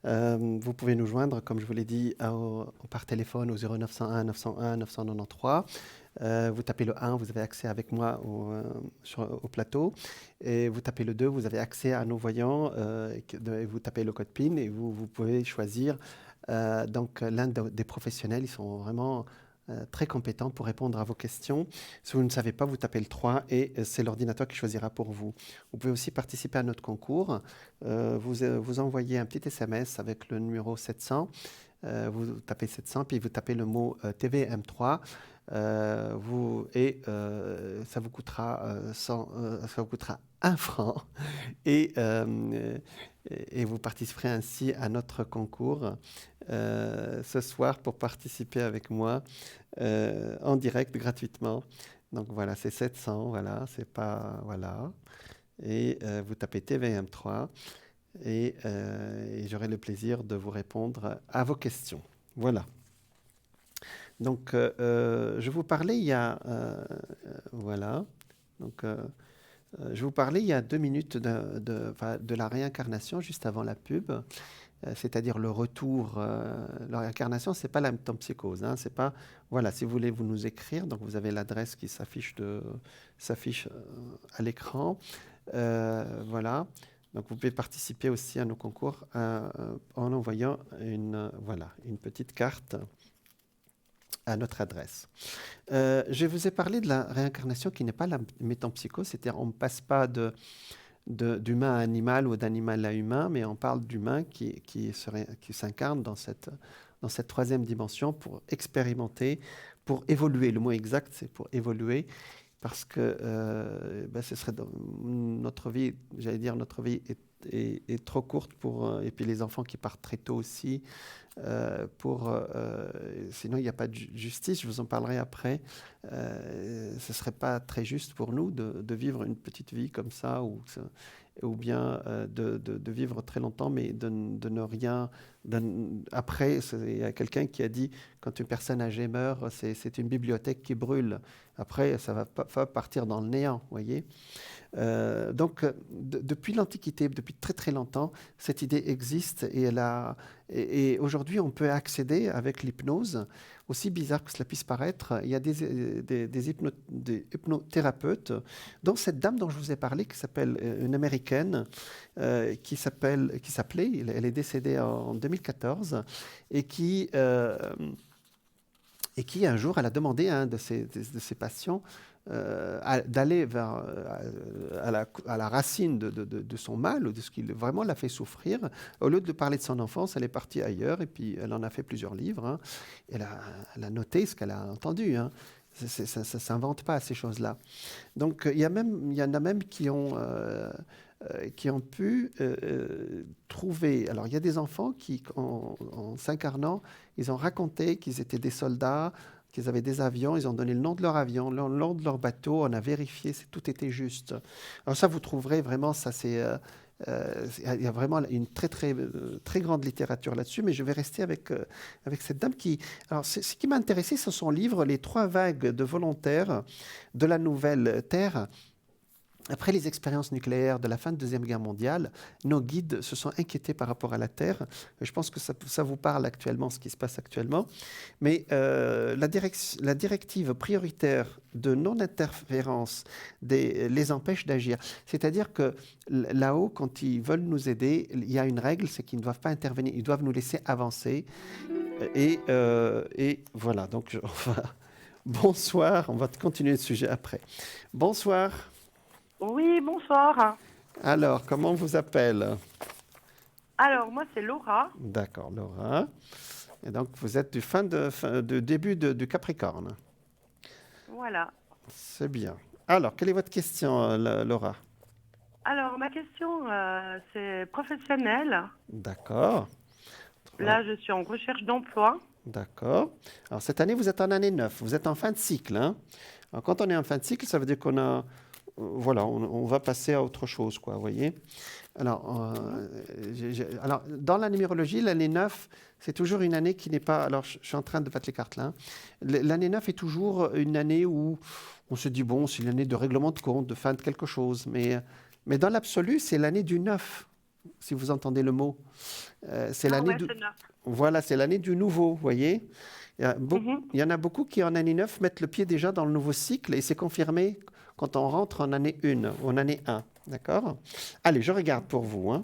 Vous pouvez nous joindre, comme je vous l'ai dit, par téléphone au 0901 901 993. Vous tapez le 1, vous avez accès avec moi au plateau. Et vous tapez le 2, vous avez accès à nos voyants. Vous tapez le code PIN et vous pouvez choisir donc l'un des professionnels. Ils sont vraiment très compétent pour répondre à vos questions. Si vous ne savez pas, vous tapez le 3 et c'est l'ordinateur qui choisira pour vous. Vous pouvez aussi participer à notre concours. Vous envoyez un petit SMS avec le numéro 700. Vous tapez 700, puis vous tapez le mot TVM3. Ça vous coûtera 1 franc et vous participerez ainsi à notre concours ce soir pour participer avec moi en direct gratuitement. Donc voilà, c'est 700, voilà, c'est pas, voilà. Et vous tapez TVM3 et j'aurai le plaisir de vous répondre à vos questions. Voilà. Donc, je vous parlais il y a, voilà. Donc, je vous parlais il y a 2 minutes de la réincarnation juste avant la pub, c'est-à-dire le retour. La réincarnation, c'est pas la métempsychose, hein, c'est pas. Voilà, si vous voulez vous nous écrire, donc vous avez l'adresse qui s'affiche à l'écran. Voilà. Donc, vous pouvez participer aussi à nos concours en envoyant une petite carte à notre adresse. Je vous ai parlé de la réincarnation qui n'est pas la métempsychose, c'est-à-dire on ne passe pas d'humain à animal ou d'animal à humain, mais on parle d'humain qui s'incarne dans cette troisième dimension pour expérimenter, pour évoluer. Le mot exact, c'est pour évoluer, parce que ce serait notre vie, j'allais dire, notre vie est trop courte et puis les enfants qui partent très tôt aussi, sinon il n'y a pas de justice, je vous en parlerai après. Ce ne serait pas très juste pour nous de vivre une petite vie comme ça, ou bien de vivre très longtemps, mais de ne rien... Après, il y a quelqu'un qui a dit, quand une personne âgée meurt, c'est une bibliothèque qui brûle. Après, ça va pas partir dans le néant, vous voyez. Donc, depuis l'Antiquité, depuis très très longtemps, cette idée existe et aujourd'hui, on peut accéder avec l'hypnose. Aussi bizarre que cela puisse paraître, il y a des hypnothérapeutes, dont cette dame dont je vous ai parlé, qui s'appelle une Américaine, qui s'appelait, elle est décédée en 2014, et qui un jour, elle a demandé à un de ses patients d'aller à la racine de son mal, ou de ce qui vraiment l'a fait souffrir. Au lieu de parler de son enfance, elle est partie ailleurs, et puis elle en a fait plusieurs livres. Hein. Elle a noté ce qu'elle a entendu. Hein. Ça ne s'invente pas, ces choses-là. Donc, il y en a même qui ont pu trouver... Alors, il y a des enfants qui, en s'incarnant, ils ont raconté qu'ils étaient des soldats, qu'ils avaient des avions, ils ont donné le nom de leur avion, le nom de leur bateau, on a vérifié si tout était juste. Alors ça, vous trouverez vraiment, ça c'est... il y a vraiment une très, très, très grande littérature là-dessus, mais je vais rester avec cette dame qui... Alors, ce qui m'a intéressé, c'est son livre « Les 3 vagues de volontaires de la nouvelle Terre ». Après les expériences nucléaires de la fin de la Deuxième Guerre mondiale, nos guides se sont inquiétés par rapport à la Terre. Je pense que ça vous parle actuellement, ce qui se passe actuellement. Mais la directive prioritaire de non-interférence les empêche d'agir. C'est-à-dire que là-haut, quand ils veulent nous aider, il y a une règle, c'est qu'ils ne doivent pas intervenir, ils doivent nous laisser avancer. Et voilà, donc bonsoir, on va continuer le sujet après. Bonsoir. Oui, bonsoir. Alors, comment on vous appelle? Alors, moi, c'est Laura. D'accord, Laura. Et donc, vous êtes du début du Capricorne. Voilà. C'est bien. Alors, quelle est votre question, Laura? Alors, ma question, c'est professionnelle. D'accord. Là, je suis en recherche d'emploi. D'accord. Alors, cette année, vous êtes en année 9. Vous êtes en fin de cycle, hein? Alors, quand on est en fin de cycle, ça veut dire qu'on a... Voilà, on va passer à autre chose, quoi, vous voyez. Alors, alors, dans la numérologie, l'année 9, c'est toujours une année qui n'est pas... Alors, je suis en train de battre les cartes là. Hein. L'année 9 est toujours une année où on se dit, bon, c'est l'année de règlement de compte, de fin de quelque chose. Mais dans l'absolu, c'est l'année du 9, si vous entendez le mot. C'est l'année du... c'est 9. Voilà, c'est l'année du nouveau, vous voyez. Il y en a beaucoup qui, en année 9, mettent le pied déjà dans le nouveau cycle et c'est confirmé quand on rentre en année 1 ou en année 1. D'accord? Allez, je regarde pour vous. Hein.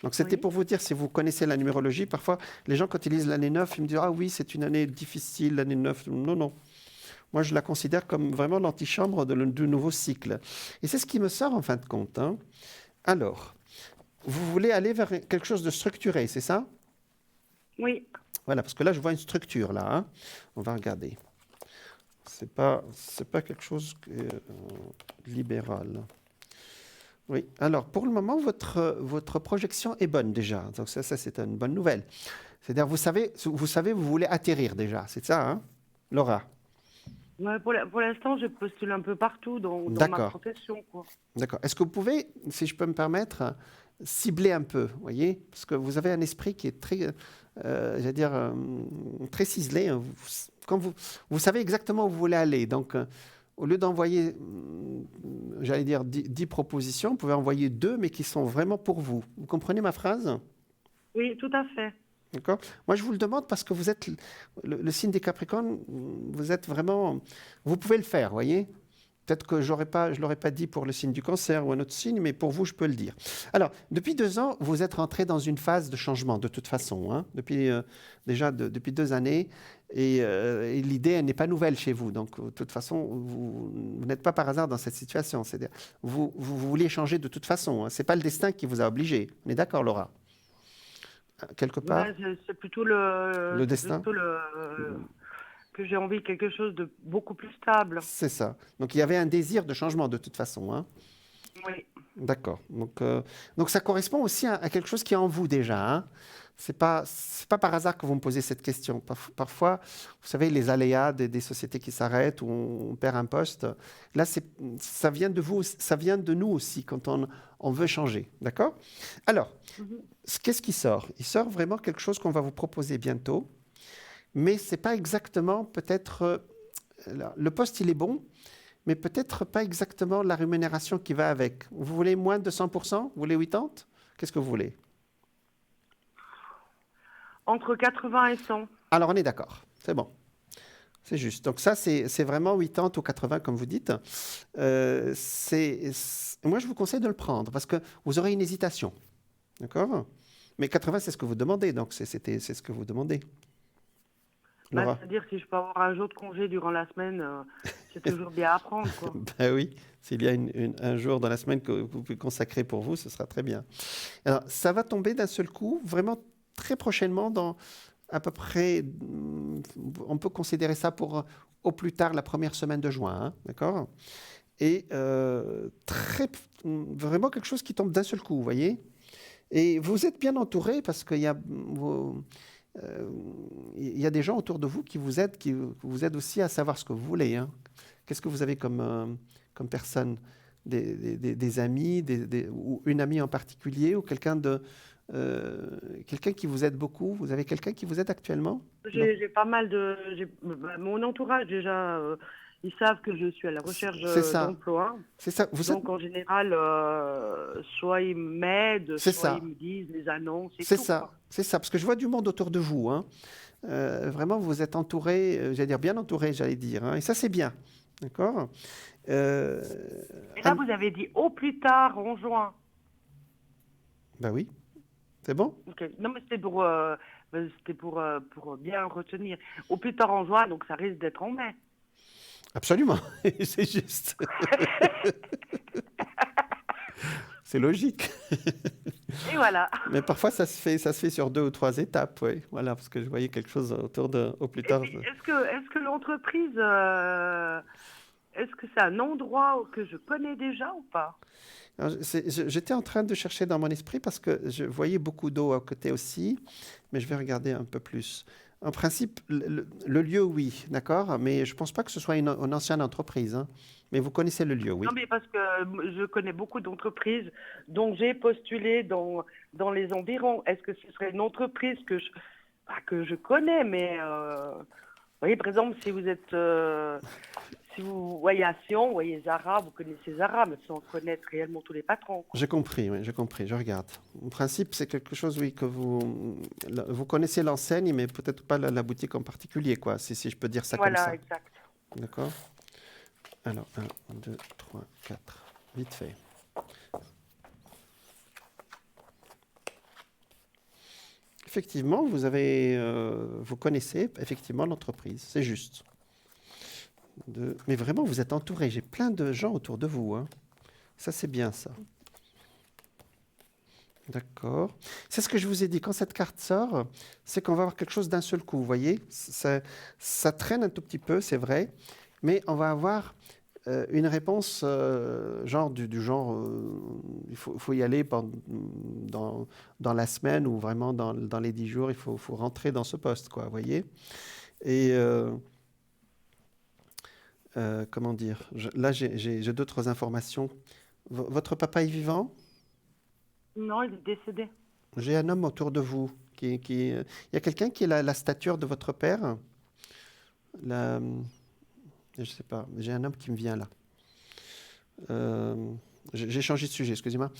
Donc, c'était pour vous dire, si vous connaissez la numérologie, parfois, les gens, quand ils lisent l'année 9, ils me disent « Ah oui, c'est une année difficile, l'année 9. » Non, non. Moi, je la considère comme vraiment l'antichambre du nouveau cycle. Et c'est ce qui me sort, en fin de compte. Hein. Alors, vous voulez aller vers quelque chose de structuré, c'est ça? Oui. Voilà, parce que là, je vois une structure, là. Hein. On va regarder. C'est pas quelque chose libéral. Oui. Alors, pour le moment, votre projection est bonne déjà. Donc, ça c'est une bonne nouvelle. C'est-à-dire, vous savez, vous voulez atterrir déjà. C'est ça, hein, Laura? Ouais, pour l'instant, je postule un peu partout dans ma profession, quoi. D'accord. Est-ce que vous pouvez, si je peux me permettre, cibler un peu, vous voyez? Parce que vous avez un esprit qui est très, j'allais dire, très ciselé. Hein. Quand vous savez exactement où vous voulez aller. Donc, au lieu d'envoyer, j'allais dire, 10 propositions, vous pouvez envoyer 2, mais qui sont vraiment pour vous. Vous comprenez ma phrase? Oui, tout à fait. D'accord. Moi, je vous le demande parce que vous êtes le signe des Capricornes, vous êtes vraiment... Vous pouvez le faire, vous voyez? Peut-être que je ne l'aurais pas dit pour le signe du Cancer ou un autre signe, mais pour vous, je peux le dire. Alors, depuis 2 ans, vous êtes rentré dans une phase de changement, de toute façon. Hein, depuis 2 années. Et l'idée, elle n'est pas nouvelle chez vous. Donc, de toute façon, vous n'êtes pas par hasard dans cette situation. C'est-à-dire, vous vouliez changer de toute façon. Hein. Ce n'est pas le destin qui vous a obligé. On est d'accord, Laura? Quelque part, c'est plutôt le destin. Que j'ai envie de quelque chose de beaucoup plus stable. C'est ça. Donc, il y avait un désir de changement de toute façon. Hein. Oui. D'accord. Donc, ça correspond aussi à quelque chose qui est en vous déjà. Hein. C'est pas par hasard que vous me posez cette question. Parfois, vous savez, les aléas des sociétés qui s'arrêtent ou on perd un poste, là, ça vient de vous, ça vient de nous aussi quand on veut changer. D'accord? Alors, qu'est-ce qui sort? Il sort vraiment quelque chose qu'on va vous proposer bientôt, mais ce n'est pas exactement peut-être... le poste, il est bon, mais peut-être pas exactement la rémunération qui va avec. Vous voulez moins de 100%? Vous voulez 80? Qu'est-ce que vous voulez? Entre 80 et 100. Alors, on est d'accord. C'est bon. C'est juste. Donc ça, c'est vraiment 80 ou 80, comme vous dites. Moi, je vous conseille de le prendre parce que vous aurez une hésitation. D'accord? Mais 80, c'est ce que vous demandez. Donc, c'est ce que vous demandez. C'est-à-dire si je peux avoir un jour de congé durant la semaine, c'est toujours bien à prendre. Ben oui, s'il y a un jour dans la semaine que vous pouvez consacrer pour vous, ce sera très bien. Alors, ça va tomber d'un seul coup, vraiment très prochainement, dans à peu près, on peut considérer ça pour au plus tard la première semaine de juin, hein, d'accord? Et vraiment quelque chose qui tombe d'un seul coup, vous voyez? Et vous êtes bien entouré parce qu'il y a... il y a des gens autour de vous qui vous aident aussi à savoir ce que vous voulez. Hein. Qu'est-ce que vous avez comme personne? Des amis, ou une amie en particulier, ou quelqu'un qui vous aide beaucoup? Vous avez quelqu'un qui vous aide actuellement? J'ai pas mal de... Mon entourage déjà, ils savent que je suis à la recherche C'est ça. d'emploi. C'est ça. Donc, en général, soit ils m'aident, C'est soit ça. ils me disent les annonces et C'est tout, ça. quoi. C'est ça. Parce que je vois du monde autour de vous, hein. Vraiment, vous êtes entouré, j'allais dire bien entouré, j'allais dire, hein. Et ça, c'est bien. D'accord. Euh, Et là, vous avez dit au plus tard en juin. Ben oui. C'est bon? Ok. Non, mais c'était pour bien retenir. Au plus tard en juin, donc ça risque d'être en mai. Absolument. C'est juste. C'est logique. Et voilà. Mais parfois, ça se fait sur 2 ou 3 étapes, oui. Voilà, parce que je voyais quelque chose autour de, au plus Et tard. puis, est-ce que l'entreprise, est-ce que c'est un endroit que je connais déjà ou pas? Alors, j'étais en train de chercher dans mon esprit parce que je voyais beaucoup d'eau à côté aussi, mais je vais regarder un peu plus. En principe, le lieu, oui, d'accord, mais je ne pense pas que ce soit une ancienne entreprise, hein. Mais vous connaissez le lieu, oui. Non, mais parce que je connais beaucoup d'entreprises, donc j'ai postulé dans les environs. Est-ce que ce serait une entreprise que je connais, mais vous voyez, par exemple, si vous êtes, si vous voyez à Sion, vous voyez Zara, vous connaissez Zara, mais sans connaître réellement tous les patrons, quoi. J'ai compris, oui, j'ai compris, je regarde. En principe, c'est quelque chose, oui, que vous connaissez l'enseigne, mais peut-être pas la boutique en particulier, quoi, si je peux dire ça comme Voilà, ça. exact. D'accord? Alors, 1, 2, 3, 4. Vite fait. Effectivement, vous connaissez effectivement l'entreprise, c'est juste. Mais vraiment, vous êtes entouré. J'ai plein de gens autour de vous, hein. Ça, c'est bien, ça. D'accord. C'est ce que je vous ai dit. Quand cette carte sort, c'est qu'on va avoir quelque chose d'un seul coup. Vous voyez, ça traîne un tout petit peu, c'est vrai, mais on va avoir une réponse genre du genre, il faut y aller dans la semaine ou vraiment dans les 10 jours, il faut rentrer dans ce poste, quoi, vous voyez. Et comment dire, là, j'ai d'autres informations. Votre papa est vivant? Non, il est décédé. J'ai un homme autour de vous. Il y a quelqu'un qui a la stature de votre père? La, je ne sais pas, j'ai un homme qui me vient là. J'ai changé de sujet, excusez-moi.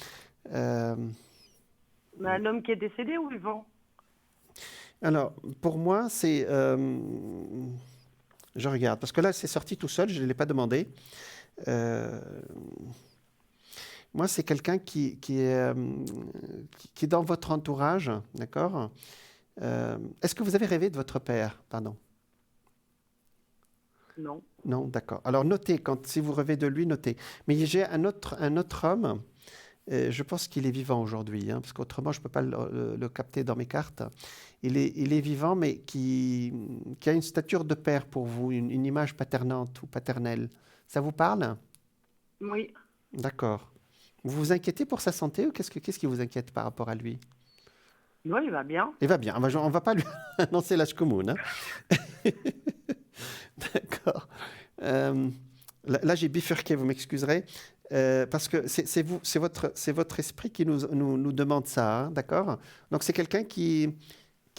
Mais un homme qui est décédé ou vivant? Alors, pour moi, c'est... je regarde, parce que là, c'est sorti tout seul, je ne l'ai pas demandé. Moi, c'est quelqu'un qui est dans votre entourage, d'accord? Est-ce que vous avez rêvé de votre père? Pardon. Non. Non, d'accord. Alors, notez, si vous rêvez de lui, notez. Mais j'ai un autre homme, je pense qu'il est vivant aujourd'hui, hein, parce qu'autrement, je ne peux pas le capter dans mes cartes. Il est vivant, mais qui a une stature de père pour vous, une image paternante ou paternelle. Ça vous parle? Oui. D'accord. Vous vous inquiétez pour sa santé ou qu'est-ce qui vous inquiète par rapport à lui? Oui, il va bien. Il va bien. On va pas lui annoncer l'âge commun, hein. D'accord. Là, j'ai bifurqué, vous m'excuserez, parce que c'est votre esprit qui nous demande ça, hein, d'accord? Donc, c'est quelqu'un qui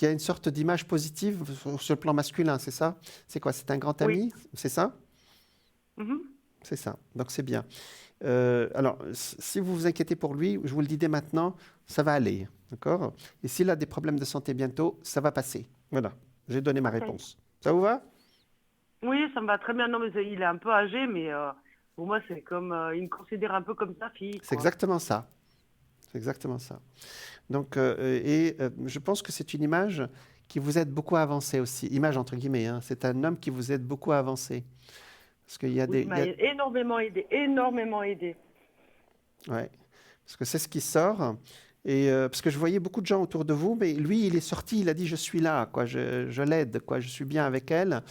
a une sorte d'image positive sur le plan masculin, c'est ça? C'est quoi? C'est un grand ami? Oui. C'est ça? Mhm. C'est ça. Donc, c'est bien. Alors, si vous vous inquiétez pour lui, je vous le dis dès maintenant, ça va aller, d'accord? Et s'il a des problèmes de santé bientôt, ça va passer. Voilà, j'ai donné ma réponse. Ça vous va? Oui, ça me va très bien. Non, mais il est un peu âgé, mais pour moi, c'est comme... il me considère un peu comme sa fille, C'est quoi. exactement ça. C'est exactement ça. Donc, je pense que c'est une image qui vous aide beaucoup à avancer aussi. Image entre guillemets, hein. C'est un homme qui vous aide beaucoup à avancer. Parce qu'il y a Oui, il m'a énormément aidé, énormément aidé. Ouais, parce que c'est ce qui sort. Et parce que je voyais beaucoup de gens autour de vous, mais lui, il est sorti, il a dit, je suis là, quoi, je l'aide, quoi, je suis bien avec elle.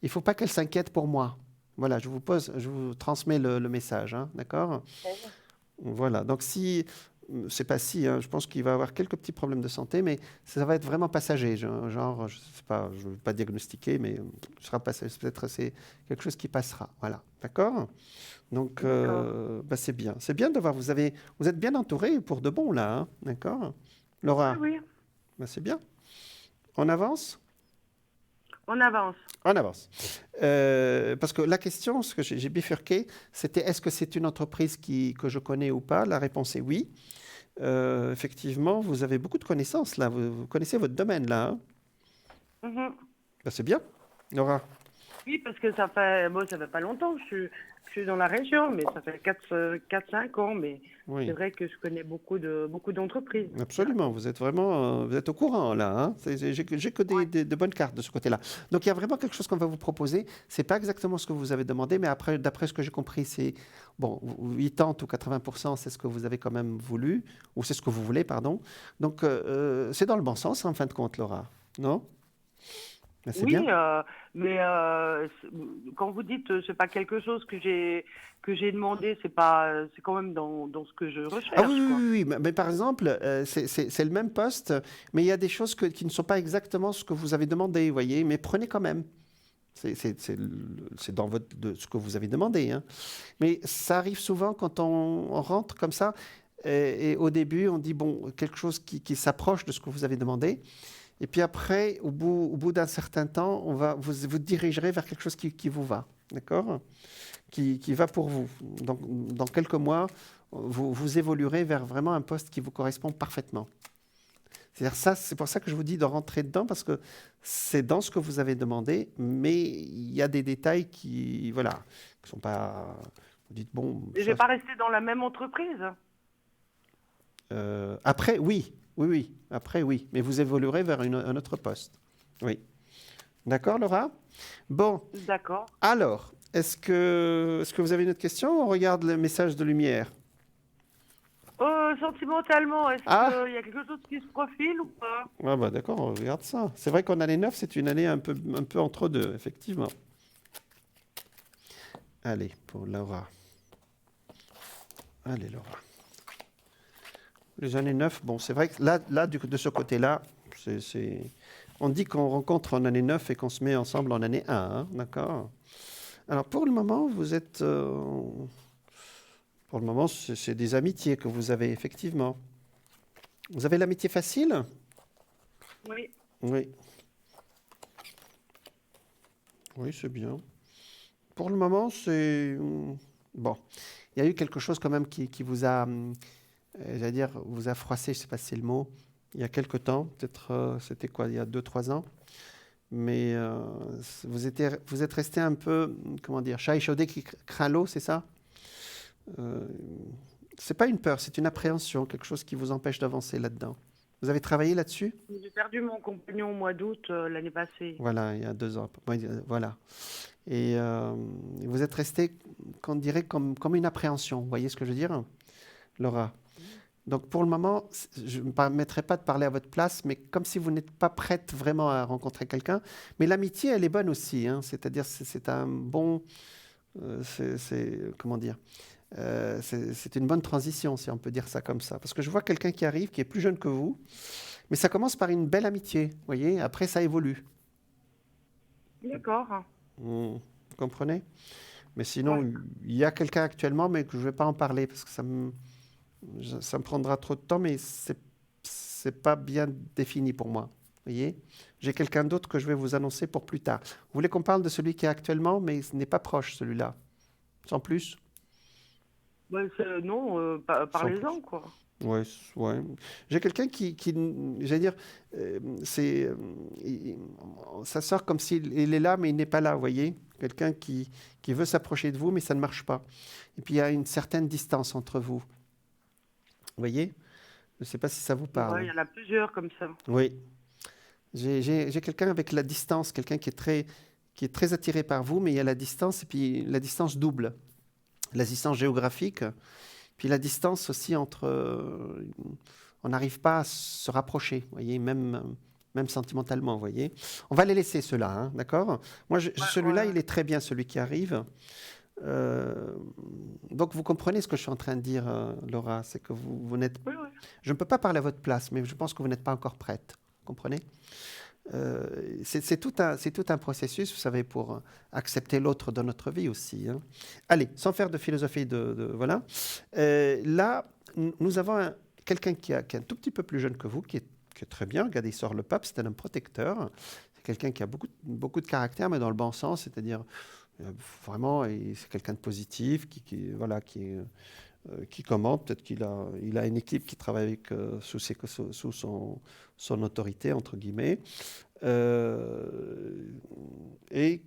Il ne faut pas qu'elle s'inquiète pour moi. Voilà, je vous transmets le message, hein, d'accord? Voilà, donc c'est pas si, hein, je pense qu'il va avoir quelques petits problèmes de santé, mais ça va être vraiment passager, genre, je sais pas, je ne veux pas diagnostiquer, mais ce sera passager, peut-être c'est quelque chose qui passera, voilà, d'accord? Donc, c'est bien. C'est bien de voir. Vous êtes bien entouré pour de bon, là, hein, d'accord? Laura, Oui, oui. c'est bien. On avance? On avance. On avance. Parce que la question, ce que j'ai bifurqué, c'était est-ce que c'est une entreprise que je connais ou pas? La réponse est oui. Effectivement, vous avez beaucoup de connaissances là. Vous connaissez votre domaine là, hein. Mhm. Ben, c'est bien, Laura. Oui, parce que ça fait pas longtemps que je suis dans la région, mais ça fait 4-5 ans. Mais Oui, c'est vrai que je connais beaucoup d'entreprises. absolument. Vous êtes vraiment, vous êtes au courant là, hein. J'ai que Ouais. de bonnes cartes de ce côté-là. Donc il y a vraiment quelque chose qu'on va vous proposer. C'est pas exactement ce que vous avez demandé, mais après, d'après ce que j'ai compris, c'est bon, 80 ou 80%, c'est ce que vous avez quand même voulu, ou c'est ce que vous voulez, pardon. Donc c'est dans le bon sens en fin de compte, Laura. Non? Ben, c'est Oui, bien. mais quand vous dites c'est pas quelque chose que j'ai demandé, c'est quand même dans ce que je Ah oui, recherche, oui, quoi. oui, oui. Mais par exemple, c'est le même poste, mais il y a des choses qui ne sont pas exactement ce que vous avez demandé, vous voyez, mais prenez quand même. C'est dans ce que vous avez demandé, hein. Mais ça arrive souvent quand on rentre comme ça, et au début, on dit, bon, quelque chose qui s'approche de ce que vous avez demandé. Et puis après, au bout d'un certain temps, vous dirigerez vers quelque chose qui vous va, d'accord? Qui va pour vous. Donc, dans quelques mois, vous évoluerez vers vraiment un poste qui vous correspond parfaitement. C'est-à-dire ça, c'est pour ça que je vous dis de rentrer dedans, parce que c'est dans ce que vous avez demandé, mais il y a des détails qui, voilà, qui sont pas. Vous dites bon, Et je ça. vais pas rester dans la même entreprise. Après, oui, oui, oui. Après, oui, mais vous évoluerez vers un autre poste. Oui. D'accord, Laura? Bon, D'accord. alors, est-ce que vous avez une autre question? On regarde le message de lumière. Sentimentalement, est-ce Ah, qu'il y a quelque chose qui se profile ou pas? ah bah d'accord, on regarde ça. C'est vrai qu'en année 9, c'est une année un peu entre deux, effectivement. Allez, pour Laura. Allez, Laura. Les années 9, bon, c'est vrai que là de ce côté-là, on dit qu'on rencontre en année 9 et qu'on se met ensemble en année 1, hein, d'accord? Alors, pour le moment, vous êtes... pour le moment, c'est des amitiés que vous avez, effectivement. Vous avez l'amitié facile? Oui. Oui. Oui, c'est bien. Pour le moment, c'est... Bon, il y a eu quelque chose quand même qui vous a, j'allais dire, vous a froissé, je ne sais pas si c'est le mot, il y a quelque temps, peut-être, c'était quoi, il y a 2 3 ans, mais vous êtes resté un peu, comment dire, chat échaudé qui craint l'eau, c'est ça? euh, c'est pas une peur, c'est une appréhension, quelque chose qui vous empêche d'avancer là-dedans. Vous avez travaillé là-dessus? J'ai perdu mon compagnon au mois d'août l'année passée. Voilà, il y a 2 ans. Ouais, voilà. Et vous êtes resté, qu'on dirait, comme une appréhension. Vous voyez ce que je veux dire, Laura? Donc pour le moment, je ne me permettrai pas de parler à votre place, mais comme si vous n'êtes pas prête vraiment à rencontrer quelqu'un. Mais l'amitié, elle est bonne aussi, hein. C'est-à-dire, c'est un bon, comment dire, c'est une bonne transition, si on peut dire ça comme ça. Parce que je vois quelqu'un qui arrive, qui est plus jeune que vous, mais ça commence par une belle amitié, vous voyez. Après, ça évolue. D'accord. Vous comprenez? Mais sinon, Ouais. il y a quelqu'un actuellement, mais que je ne vais pas en parler parce que ça me prendra trop de temps, mais c'est pas bien défini pour moi. Vous voyez? J'ai quelqu'un d'autre que je vais vous annoncer pour plus tard. Vous voulez qu'on parle de celui qui est actuellement, mais ce n'est pas proche, celui-là. Sans plus? Ouais, non, Sans plus. parlez-en, quoi. Ouais, ouais. J'ai quelqu'un j'allais dire, c'est, ça sort comme s'il est là, mais il n'est pas là, vous voyez? Quelqu'un qui veut s'approcher de vous, mais ça ne marche pas. Et puis il y a une certaine distance entre vous. Vous voyez? Je ne sais pas si ça vous Ouais, parle. il y en a plusieurs comme ça. Oui. J'ai quelqu'un avec la distance, quelqu'un qui est très attiré par vous, mais il y a la distance, et puis la distance double. La distance géographique, puis la distance aussi entre... on n'arrive pas à se rapprocher, vous voyez, même sentimentalement, vous voyez. On va les laisser, ceux-là, hein, d'accord? Moi, Ouais, celui-là, ouais, il est très bien, celui qui arrive. Euh, donc, vous comprenez ce que je suis en train de dire, Laura, c'est que vous n'êtes... ouais. Oui, Je ne peux pas parler à votre place, mais je pense que vous n'êtes pas encore prête, vous comprenez? C'est tout un processus, vous savez, pour accepter l'autre dans notre vie aussi, hein. Allez, sans faire de philosophie voilà. Là, nous avons quelqu'un qui est un tout petit peu plus jeune que vous, qui est très bien. Regardez, il sort le pape, c'est un homme protecteur. C'est quelqu'un qui a beaucoup de caractère, mais dans le bon sens, c'est-à-dire vraiment, c'est quelqu'un de positif, voilà, qui commente. Peut-être qu'il a une équipe qui travaille avec, sous son autorité, entre guillemets. Et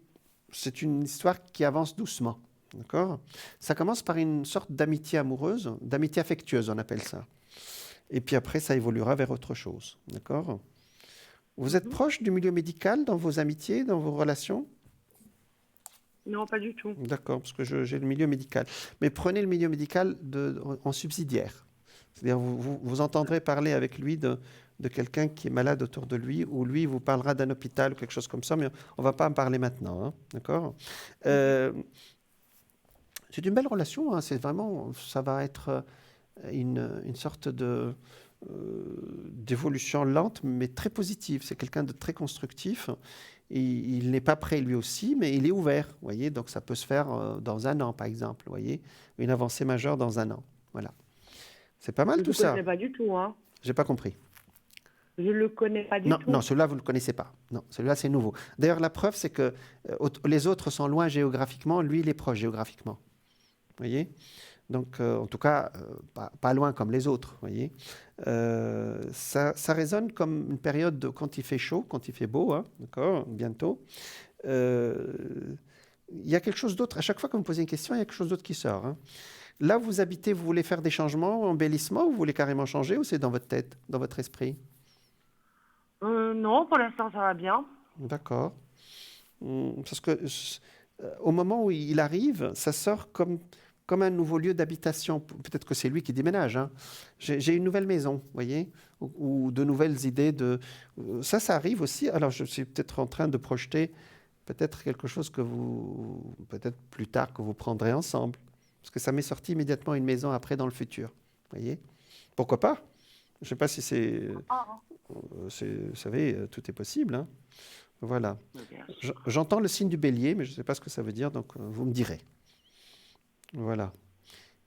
c'est une histoire qui avance doucement. D'accord ? Ça commence par une sorte d'amitié amoureuse, d'amitié affectueuse, on appelle ça. Et puis après, ça évoluera vers autre chose. D'accord ? Vous êtes proche du milieu médical dans vos amitiés, dans vos relations ? Non, pas du tout. D'accord, parce que j'ai le milieu médical. Mais prenez le milieu médical en subsidiaire. C'est-à-dire, vous entendrez parler avec lui de quelqu'un qui est malade autour de lui, ou lui vous parlera d'un hôpital ou quelque chose comme ça, mais on ne va pas en parler maintenant. Hein, d'accord ? C'est une belle relation, hein, c'est vraiment, ça va être une sorte d'évolution lente, mais très positive. C'est quelqu'un de très constructif. Il n'est pas prêt lui aussi, mais il est ouvert. Voyez, donc ça peut se faire dans 1 an, par exemple. Voyez, une avancée majeure dans 1 an. Voilà. C'est pas mal tout ça. Je ne le connais pas du tout. Hein. J'ai pas compris. Je ne le connais pas du tout. Non, celui-là, vous ne le connaissez pas. Non, celui-là, c'est nouveau. D'ailleurs, la preuve, c'est que les autres sont loin géographiquement, lui, il est proche géographiquement. Vous voyez ? Donc, en tout cas, pas loin comme les autres. Vous voyez ? Ça résonne comme une période quand il fait chaud, quand il fait beau, hein, d'accord, bientôt. Il y a quelque chose d'autre. À chaque fois que vous me posez une question, il y a quelque chose d'autre qui sort. Hein. Là, vous habitez, vous voulez faire des changements, embellissements, ou vous voulez carrément changer, ou c'est dans votre tête, dans votre esprit ? Non, pour l'instant, ça va bien. D'accord. Parce que au moment où il arrive, ça sort comme un nouveau lieu d'habitation. Peut-être que c'est lui qui déménage. Hein. J'ai une nouvelle maison, vous voyez, ou de nouvelles idées. Ça arrive aussi. Alors, je suis peut-être en train de projeter peut-être quelque chose peut-être plus tard, que vous prendrez ensemble. Parce que ça m'est sorti immédiatement une maison après dans le futur. Vous voyez ? Pourquoi pas ? Je ne sais pas si c'est... Vous savez, tout est possible. Hein. Voilà. J'entends le signe du bélier, mais je ne sais pas ce que ça veut dire, donc vous me direz. Voilà.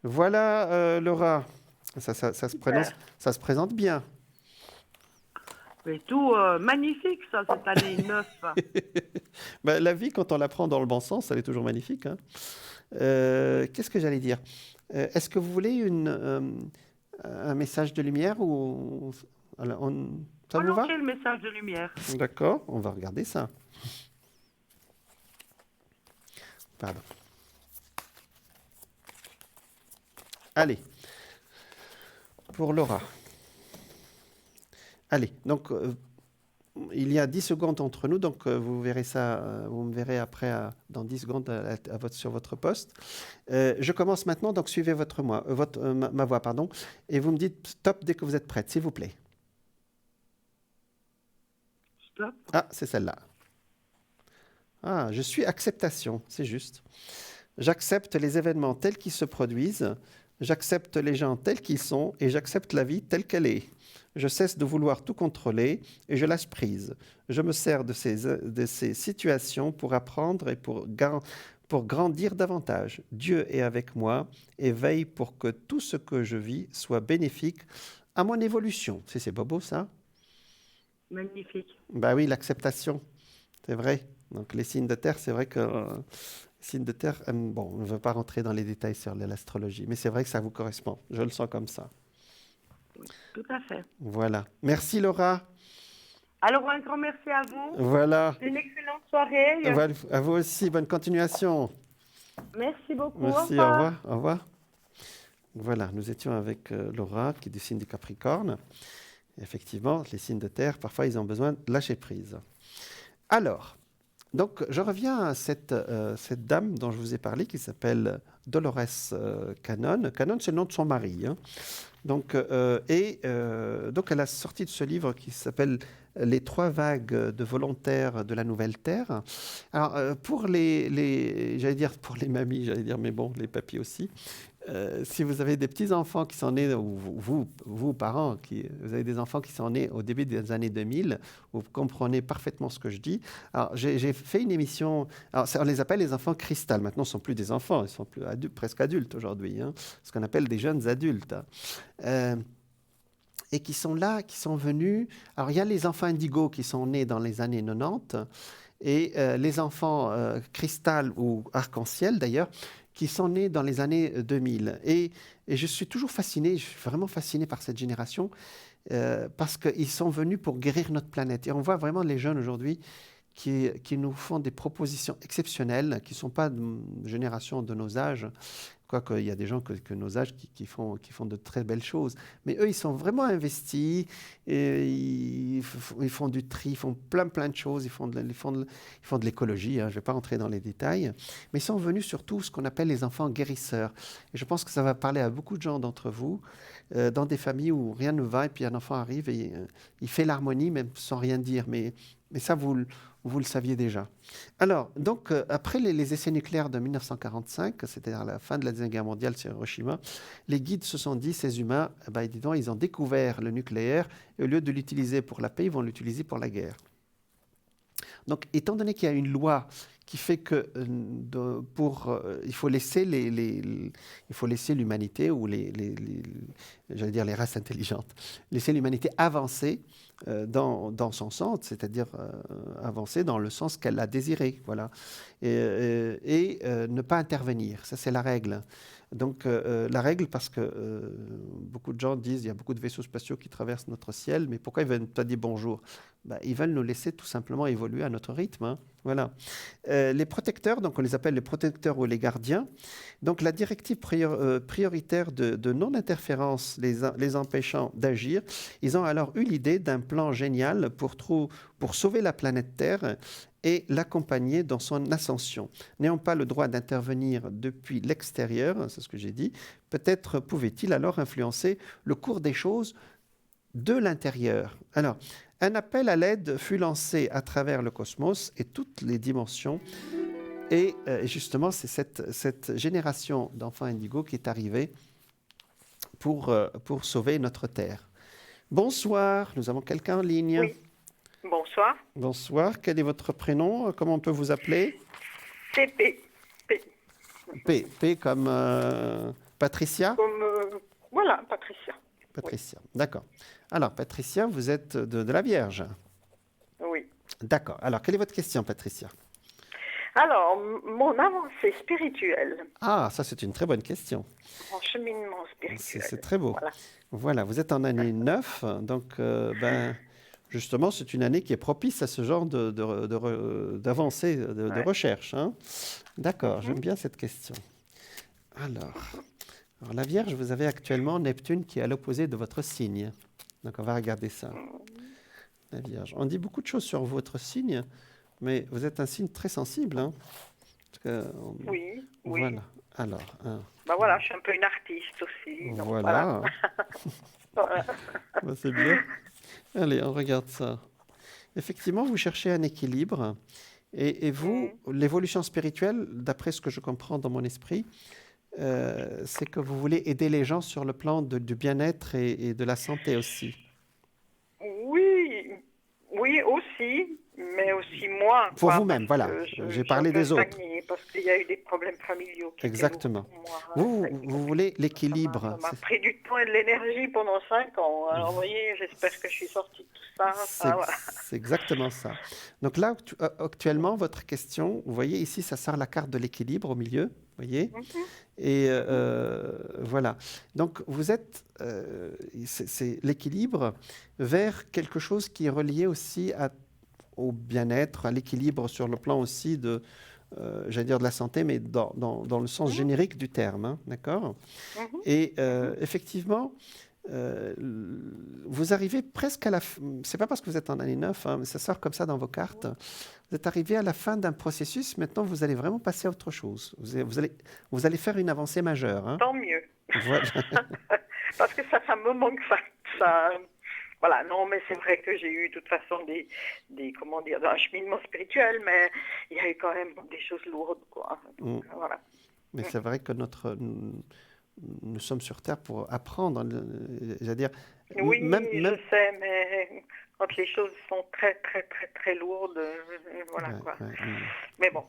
Voilà, Laura. Ça se présente bien. Mais tout magnifique, ça, cette année 9. Ben, la vie, quand on la prend dans le bon sens, elle est toujours magnifique. Hein. Qu'est-ce que j'allais dire ? Est-ce que vous voulez un message de lumière ou ça vous va ? Le message de lumière. D'accord, on va regarder ça. Pardon. Allez, pour Laura. Allez, donc il y a 10 secondes entre nous, donc vous verrez ça, vous me verrez après dans 10 secondes sur votre poste. Je commence maintenant, donc suivez ma voix, pardon, et vous me dites stop dès que vous êtes prête, s'il vous plaît. Stop. Ah, c'est celle-là. Ah, je suis acceptation, c'est juste. J'accepte les événements tels qu'ils se produisent, j'accepte les gens tels qu'ils sont et j'accepte la vie telle qu'elle est. Je cesse de vouloir tout contrôler et je lâche prise. Je me sers de ces situations pour apprendre et pour grandir davantage. Dieu est avec moi et veille pour que tout ce que je vis soit bénéfique à mon évolution. C'est pas beau ça ? Magnifique. Ben oui, l'acceptation, c'est vrai. Donc les signes de terre, c'est vrai que les signes de terre, bon, on ne veut pas rentrer dans les détails sur l'astrologie, mais c'est vrai que ça vous correspond. Je le sens comme ça. Oui, tout à fait. Voilà. Merci Laura. Alors un grand merci à vous. Voilà. Une excellente soirée. Voilà. À vous aussi, bonne continuation. Merci beaucoup. Merci, au revoir. Au revoir. Voilà, nous étions avec Laura, qui est du signe du Capricorne. Effectivement, les signes de terre, parfois, ils ont besoin de lâcher prise. Alors, donc, je reviens à cette dame dont je vous ai parlé, qui s'appelle Dolores Cannon. Cannon, c'est le nom de son mari. Hein. Donc, donc, elle a sorti de ce livre qui s'appelle Les 3 vagues de volontaires de la Nouvelle Terre. Alors, pour j'allais dire pour les mamies, mais bon, les papis aussi. Si vous avez des petits-enfants qui sont nés, ou vous parents, vous avez des enfants qui sont nés au début des années 2000, vous comprenez parfaitement ce que je dis. Alors, j'ai fait une émission, alors, on les appelle les enfants cristal. Maintenant, ce ne sont plus des enfants, ils sont presque adultes aujourd'hui, hein, ce qu'on appelle des jeunes adultes. et qui sont là, qui sont venus. Alors, il y a les enfants indigo qui sont nés dans les années 90 et les enfants cristal ou arc-en-ciel d'ailleurs, qui sont nés dans les années 2000. Et je suis toujours fasciné, je suis vraiment fasciné par cette génération parce qu'ils sont venus pour guérir notre planète. Et on voit vraiment les jeunes aujourd'hui qui nous font des propositions exceptionnelles, qui ne sont pas de génération de nos âges, quoique il y a des gens que nos âges qui font de très belles choses. Mais eux, ils sont vraiment investis, et ils font du tri, ils font plein de choses, ils font de l'écologie, hein, je ne vais pas rentrer dans les détails, mais ils sont venus surtout ce qu'on appelle les enfants guérisseurs. Et je pense que ça va parler à beaucoup de gens d'entre vous, dans des familles où rien ne va, et puis un enfant arrive et il fait l'harmonie, même sans rien dire, mais ça, vous le saviez déjà. Alors, donc, après les essais nucléaires de 1945, c'est-à-dire la fin de la Deuxième Guerre mondiale sur Hiroshima, les guides se sont dit, ces humains, dis donc, ils ont découvert le nucléaire, et au lieu de l'utiliser pour la paix, ils vont l'utiliser pour la guerre. Donc, étant donné qu'il y a une loi qui fait que il faut laisser l'humanité ou j'allais dire les races intelligentes, laisser l'humanité avancer dans son sens, c'est-à-dire avancer dans le sens qu'elle a désiré, voilà, et ne pas intervenir. Ça, c'est la règle. Donc, la règle, parce que beaucoup de gens disent il y a beaucoup de vaisseaux spatiaux qui traversent notre ciel, mais pourquoi ils ne veulent pas dire bonjour? Ils veulent nous laisser tout simplement évoluer à notre rythme. Hein. Voilà. Les protecteurs, donc on les appelle les protecteurs ou les gardiens. Donc, la directive prioritaire de non-interférence les empêchant d'agir, ils ont alors eu l'idée d'un plan génial pour sauver la planète Terre et l'accompagner dans son ascension. N'ayant pas le droit d'intervenir depuis l'extérieur, c'est ce que j'ai dit, peut-être pouvait-il alors influencer le cours des choses de l'intérieur. Alors, un appel à l'aide fut lancé à travers le cosmos et toutes les dimensions. Et justement, c'est cette génération d'enfants indigos qui est arrivée pour sauver notre Terre. Bonsoir, nous avons quelqu'un en ligne. Oui. Bonsoir. Bonsoir, quel est votre prénom? Comment on peut vous appeler? C'est P. P comme Patricia? Comme, voilà, Patricia. Patricia, oui. D'accord. Alors, Patricia, vous êtes de la Vierge? Oui. D'accord. Alors, quelle est votre question, Patricia? Alors, mon avancée spirituelle. Ah, ça, c'est une très bonne question. Mon cheminement spirituel. C'est très beau. Voilà, vous êtes en année 9, donc, justement, c'est une année qui est propice à ce genre d'avancée, de recherche. Hein. D'accord, j'aime bien cette question. Alors, la Vierge, vous avez actuellement Neptune qui est à l'opposé de votre signe. Donc, on va regarder ça. La Vierge. On dit beaucoup de choses sur votre signe, mais vous êtes un signe très sensible. Hein, oui. Voilà. Alors, voilà, je suis un peu une artiste aussi. Donc voilà. Voilà. C'est bien. Allez, on regarde ça. Effectivement, vous cherchez un équilibre. Et vous, l'évolution spirituelle, d'après ce que je comprends dans mon esprit, c'est que vous voulez aider les gens sur le plan du bien-être et de la santé aussi. Oui, aussi, mais aussi moi. Pour vous-même, voilà. J'ai parlé des autres. Parce qu'il y a eu des problèmes familiaux. Exactement. Vous voulez l'équilibre. Ça m'a pris du temps et de l'énergie pendant 5 ans. Alors, vous voyez, j'espère que je suis sortie de tout ça. C'est exactement ça. Donc là, actuellement, votre question, vous voyez ici, ça sort la carte de l'équilibre au milieu. Vous voyez? Et voilà. Donc, vous êtes, c'est l'équilibre vers quelque chose qui est relié aussi au bien-être, à l'équilibre sur le plan aussi j'allais dire de la santé, mais dans le sens générique du terme. Hein, d'accord? Et effectivement, vous arrivez presque à la fin. C'est pas parce que vous êtes en année 9, hein, mais ça sort comme ça dans vos cartes. Vous êtes arrivé à la fin d'un processus. Maintenant, vous allez vraiment passer à autre chose. Vous allez faire une avancée majeure. Hein. Tant mieux. Voilà. Parce que ça me manque. Voilà, non, mais c'est vrai que j'ai eu de toute façon un cheminement spirituel, mais il y a eu quand même des choses lourdes, quoi. Donc, voilà. Mais c'est vrai que nous sommes sur Terre pour apprendre, c'est-à-dire... Oui, je sais, mais quand les choses sont très, très, très, très lourdes, voilà, quoi. Mais bon.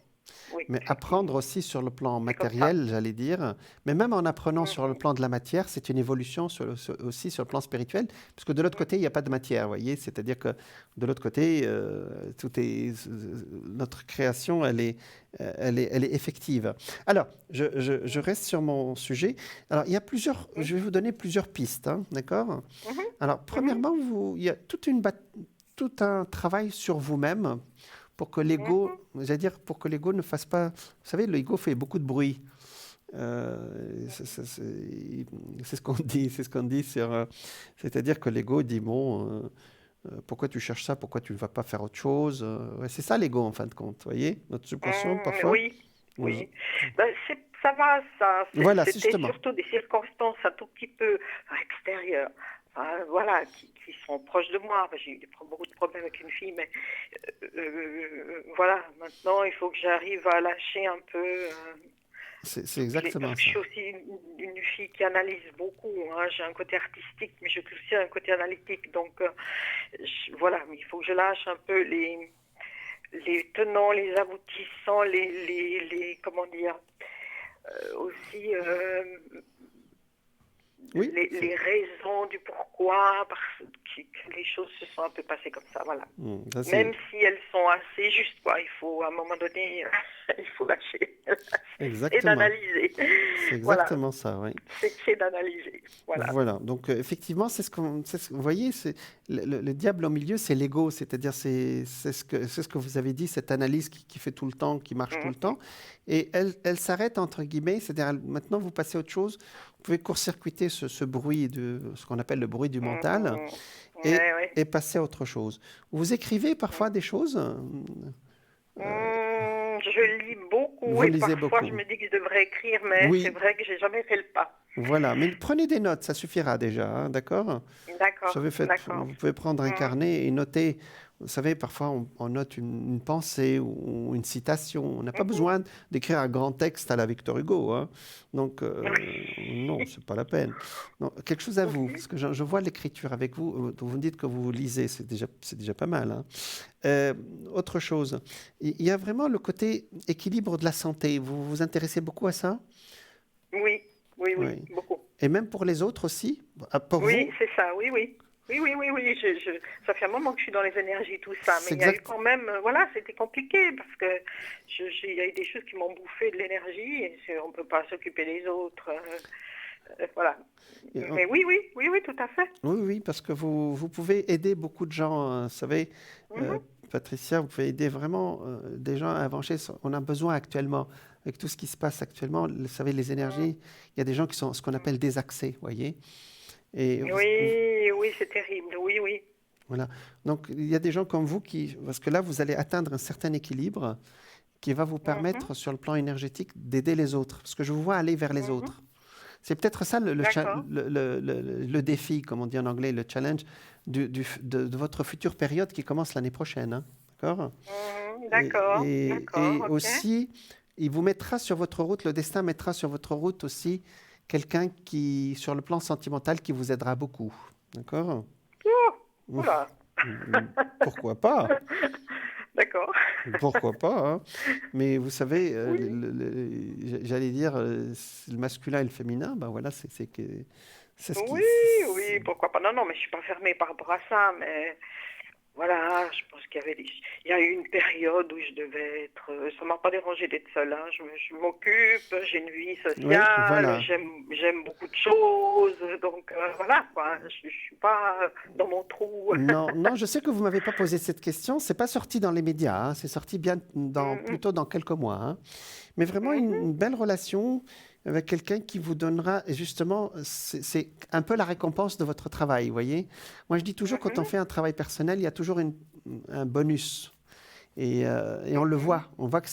Oui, Mais effectivement. apprendre aussi sur le plan C'est comme ça. matériel, j'allais dire, mais même en apprenant sur le Mhm, plan de la matière, c'est une évolution aussi sur le plan spirituel, parce que de l'autre côté, il n'y a pas de matière, vous voyez, c'est-à-dire que de l'autre côté, notre création, elle est effective. Alors, je reste sur mon sujet. Alors, mhm, je vais vous donner plusieurs pistes, hein, d'accord? mhm, Alors, mhm, premièrement, il y a tout un travail sur vous-même pour que mhm. pour que l'ego ne fasse pas. Vous savez, l'ego fait beaucoup de bruit. C'est ce qu'on dit, c'est ce qu'on dit c'est-à-dire que l'ego dit bon, pourquoi tu cherches ça, pourquoi tu ne vas pas faire autre chose. Ouais, c'est ça l'ego en fin de compte, vous voyez, notre subconscient parfois. Oui, nous- oui. Ben, ça va, ça. Voilà, c'est C'était justement. surtout des circonstances un tout petit peu extérieures. Enfin, voilà, qui sont proches de moi. Enfin, j'ai eu beaucoup de problèmes avec une fille, mais voilà, maintenant il faut que j'arrive à lâcher un peu. C'est Parce exactement que je ça. suis aussi une fille qui analyse beaucoup, hein. J'ai un côté artistique, mais j'ai aussi un côté analytique. Donc, voilà, il faut que je lâche un peu les tenants, les aboutissants, comment dire, aussi Oui, les raisons du pourquoi, que les choses se sont un peu passées comme ça, voilà. ça c'est Même si elles sont assez justes, quoi, il faut, à un moment donné, il faut lâcher et exactement. d'analyser. C'est Voilà, exactement ça, oui. c'est d'analyser, voilà. Voilà, donc effectivement, vous voyez, le diable au milieu, c'est l'ego, c'est-à-dire c'est ce que vous avez dit, cette analyse qui fait tout le temps, qui marche tout le Mhm. temps, et elle s'arrête entre guillemets, c'est-à-dire maintenant vous passez à autre chose, vous pouvez court-circuiter ce bruit ce qu'on appelle le bruit du mental, Mhm. Ouais, ouais. et passer à autre chose. Vous écrivez parfois des choses, Je lis beaucoup vous et lisez parfois je beaucoup. me dis que je devrais écrire, mais c'est Oui, vrai que j'ai jamais fait le pas. voilà, mais prenez des notes, ça suffira déjà, hein, d'accord? D'accord, d'accord. Vous pouvez prendre un Mhm. carnet et noter. Vous savez, parfois on note une pensée ou une citation. On n'a pas Mhm. besoin d'écrire un grand texte à la Victor Hugo, hein. Donc, non, Oui. c'est pas la peine. Non, quelque chose à vous, Mhm. parce que je vois l'écriture avec vous. Vous me dites que vous lisez, c'est déjà pas mal, hein. Euh, Autre chose, il y a vraiment le côté équilibre de la santé. Vous vous intéressez beaucoup à ça? Oui, oui, oui, Oui. beaucoup. Et même pour les autres aussi? Pour Oui, vous? c'est ça, oui, oui. Oui, oui, oui, oui. Ça fait un moment que je suis dans les énergies, tout ça, mais C'est il y a eu exact. quand même, voilà, c'était compliqué parce que il y a eu des choses qui m'ont bouffé de l'énergie et on ne peut pas s'occuper des autres. Voilà. Et, Mais oui, oui, oui, oui, tout à fait. oui, oui, parce que vous pouvez aider beaucoup de gens. Vous savez, euh, Mhm, Patricia, vous pouvez aider vraiment des gens à avancer. On a besoin actuellement, avec tout ce qui se passe actuellement, vous savez, les énergies, il y a des gens qui sont ce qu'on appelle désaxés, vous voyez. Et oui, oui, c'est terrible. Oui, oui. voilà. Donc, il y a des gens comme vous parce que là, vous allez atteindre un certain équilibre qui va vous Mhm, permettre, sur le plan énergétique, d'aider les autres. Parce que je vous vois aller vers les mhm. autres. C'est peut-être ça D'accord. le défi, comme on dit en anglais, le challenge de votre future période qui commence l'année prochaine, hein. D'accord? Mhm, d'accord, d'accord, Et ok. aussi, il vous mettra sur votre route, le destin mettra sur votre route aussi quelqu'un qui, sur le plan sentimental, qui vous aidera beaucoup. D'accord? Oh, oula. Pourquoi pas? D'accord. Pourquoi pas, hein. Mais vous savez, Oui, j'allais dire, le masculin et le féminin, ben voilà, c'est ce qui. oui, oui, pourquoi pas. Non, non, mais je suis pas fermée par rapport à ça, mais voilà, je pense qu'il y avait il y a eu une période où je devais être. Ça m'a pas dérangé d'être seule, hein. Je m'occupe, j'ai une vie Oui, sociale, voilà. j'aime beaucoup de choses, donc voilà, quoi. Je suis pas dans mon trou. Non, non, je sais que vous m'avez pas posé cette question. C'est pas sorti dans les médias, hein. C'est sorti Mhm, plutôt dans quelques mois, hein. Mais vraiment mhm, une belle relation avec quelqu'un qui vous donnera, et justement, c'est un peu la récompense de votre travail, vous voyez. Moi, je dis toujours, quand on mhm, fait un travail personnel, il y a toujours un bonus. Et on le mhm. voit. On voit que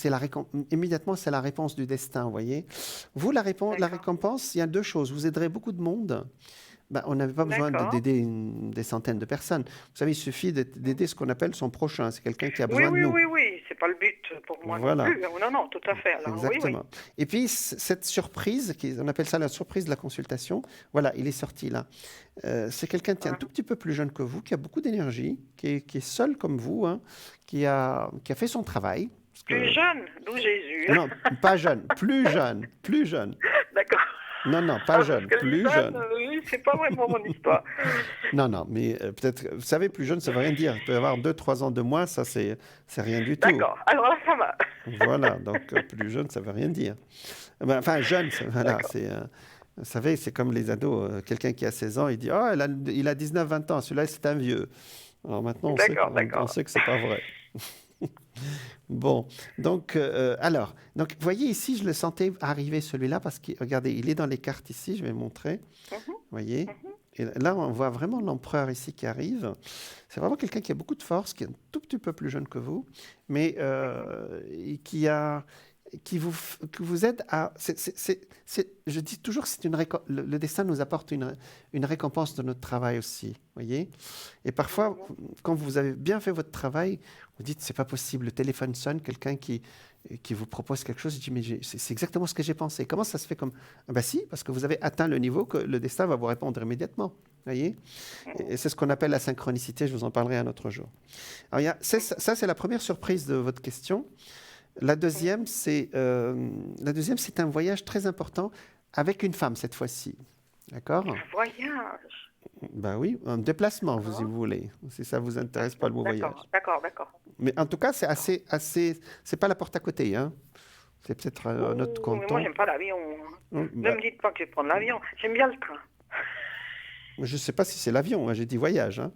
immédiatement, c'est la réponse du destin, vous voyez. Vous, la D'accord, récompense, il y a deux choses. Vous aiderez beaucoup de monde. Ben, on n'avait pas besoin d'accord. d'aider des centaines de personnes. Vous savez, il suffit d'aider ce qu'on appelle son prochain. C'est quelqu'un qui a Oui, besoin de oui, nous. oui, oui, c'est pas le but pour moi non Voilà, plus. Non, non, tout à fait. Alors, oui, oui. exactement. Et puis, cette surprise, on appelle ça la surprise de la consultation, voilà, il est sorti là. C'est quelqu'un qui est un tout Mhm, petit peu plus jeune que vous, qui a beaucoup d'énergie, qui est seul comme vous, hein, qui a fait son travail. Parce que- Plus jeune, d'où Jésus. Non, pas jeune, plus jeune, plus jeune. D'accord. Non, non, pas Ah, jeune, parce que plus jeune. oui, c'est pas vraiment mon histoire. Non, non, mais peut-être, vous savez, plus jeune, ça ne veut rien dire. Il peut y avoir 2, 3 ans de moins, ça, c'est rien du tout. D'accord. Alors là, ça va. Voilà, donc plus jeune, ça ne veut rien dire. Enfin, jeune, voilà, D'accord. vous savez, c'est comme les ados. Quelqu'un qui a 16 ans, il dit, oh, il a 19, 20 ans, celui-là, c'est un vieux. Alors maintenant, D'accord, on d'accord. sait que ce n'est pas vrai. Bon, donc, vous voyez ici, je le sentais arriver celui-là parce que, regardez, il est dans les cartes ici, je vais montrer. Vous voyez? Et là, on voit vraiment l'empereur ici qui arrive. C'est vraiment quelqu'un qui a beaucoup de force, qui est un tout petit peu plus jeune que vous, mais et qui vous aide à... je dis toujours que le destin nous apporte une récompense de notre travail aussi, voyez. Et parfois, quand vous avez bien fait votre travail, vous dites, c'est pas possible, le téléphone sonne, quelqu'un qui vous propose quelque chose, je dis, mais c'est exactement ce que j'ai pensé. Comment ça se fait comme... Ah ben si, parce que vous avez atteint le niveau que le destin va vous répondre immédiatement, voyez. Et c'est ce qu'on appelle la synchronicité, je vous en parlerai un autre jour. Alors, ça, c'est la première surprise de votre question. La deuxième, c'est un voyage très important avec une femme cette fois-ci. D'accord? Voyage. Ben oui, un déplacement, si vous voulez. Si ça vous intéresse pas le mot voyage. D'accord. Mais en tout cas, c'est c'est pas la porte à côté, hein. C'est peut-être un autre Mais canton. moi, j'aime pas l'avion. Ne me dites pas que je vais prendre l'avion. J'aime bien le train. Je ne sais pas si c'est l'avion, hein, j'ai dit voyage. Hein.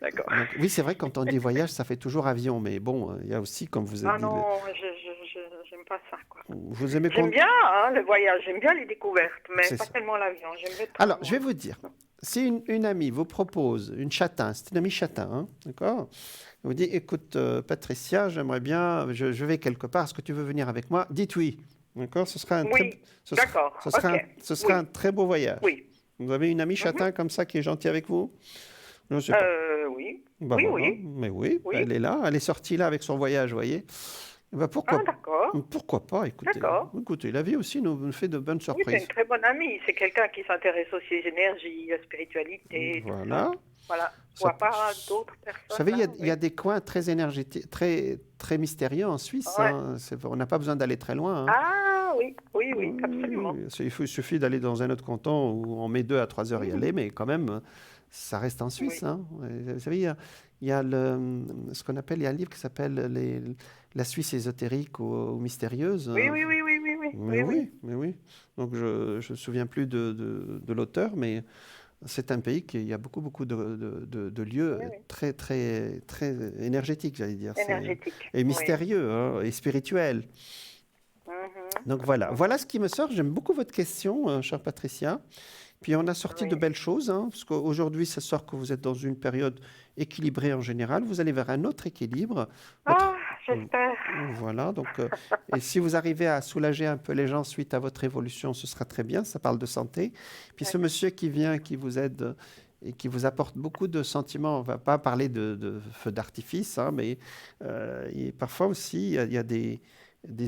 D'accord. Donc, oui, c'est vrai que quand on dit voyage, ça fait toujours avion, mais bon, il y a aussi, comme vous avez Ah dit... non, j'aime pas ça, quoi. Vous aimez J'aime bien le voyage, j'aime bien les découvertes, mais C'est pas ça. tellement l'avion. J'aime bien le train, Alors, je vais moi. vous dire, si une amie vous propose, une châtain, c'est une amie châtain, hein, d'accord? Elle vous dit, écoute, Patricia, j'aimerais bien, je vais quelque part, est-ce que tu veux venir avec moi? Dites oui, d'accord? Ce sera un Oui, d'accord, ce sera oui. un très beau voyage. Oui. Vous avez une amie châtain comme ça qui est gentille avec vous? Je ne sais pas. Oui. Bah oui, voilà. oui. Mais oui, Oui. elle est là, elle est sortie là avec son voyage, vous voyez. Bah pourquoi, Ah, d'accord. pourquoi pas, écoutez. D'accord. Écoutez, la vie aussi nous fait de bonnes Oui, c'est surprises. une très bonne amie. C'est quelqu'un qui s'intéresse aussi aux énergies, à la spiritualité. Tout Voilà. ça. Voilà. Je Ça- vois pas d'autres personnes. Vous savez, là, il y a des coins très énergétiques, très mystérieux en Suisse. Ouais. Hein. On n'a pas besoin d'aller très loin. Hein. Ah oui, absolument. Il suffit d'aller dans un autre canton où on met 2 à 3 heures y aller, mais quand même, ça reste en Suisse. Oui. Hein. Vous savez, il y a ce qu'on appelle, il y a un livre qui s'appelle La Suisse ésotérique ou mystérieuse. Oui. Mais oui. Donc, je ne me souviens plus de l'auteur, mais c'est un pays qui il y a beaucoup de lieux Oui. très énergétiques, j'allais dire. Énergétique. Et mystérieux, hein, et spirituels. Oui. Donc voilà ce qui me sort. J'aime beaucoup votre question, chère Patricia. Puis on a sorti de belles choses, hein, parce qu'aujourd'hui, ça sort que vous êtes dans une période équilibrée en général. Vous allez vers un autre équilibre. Ah, j'espère. Voilà, donc, et si vous arrivez à soulager un peu les gens suite à votre évolution, ce sera très bien, ça parle de santé. Puis ce monsieur qui vient, qui vous aide et qui vous apporte beaucoup de sentiments, on ne va pas parler de feux d'artifice, hein, mais parfois aussi, il y a des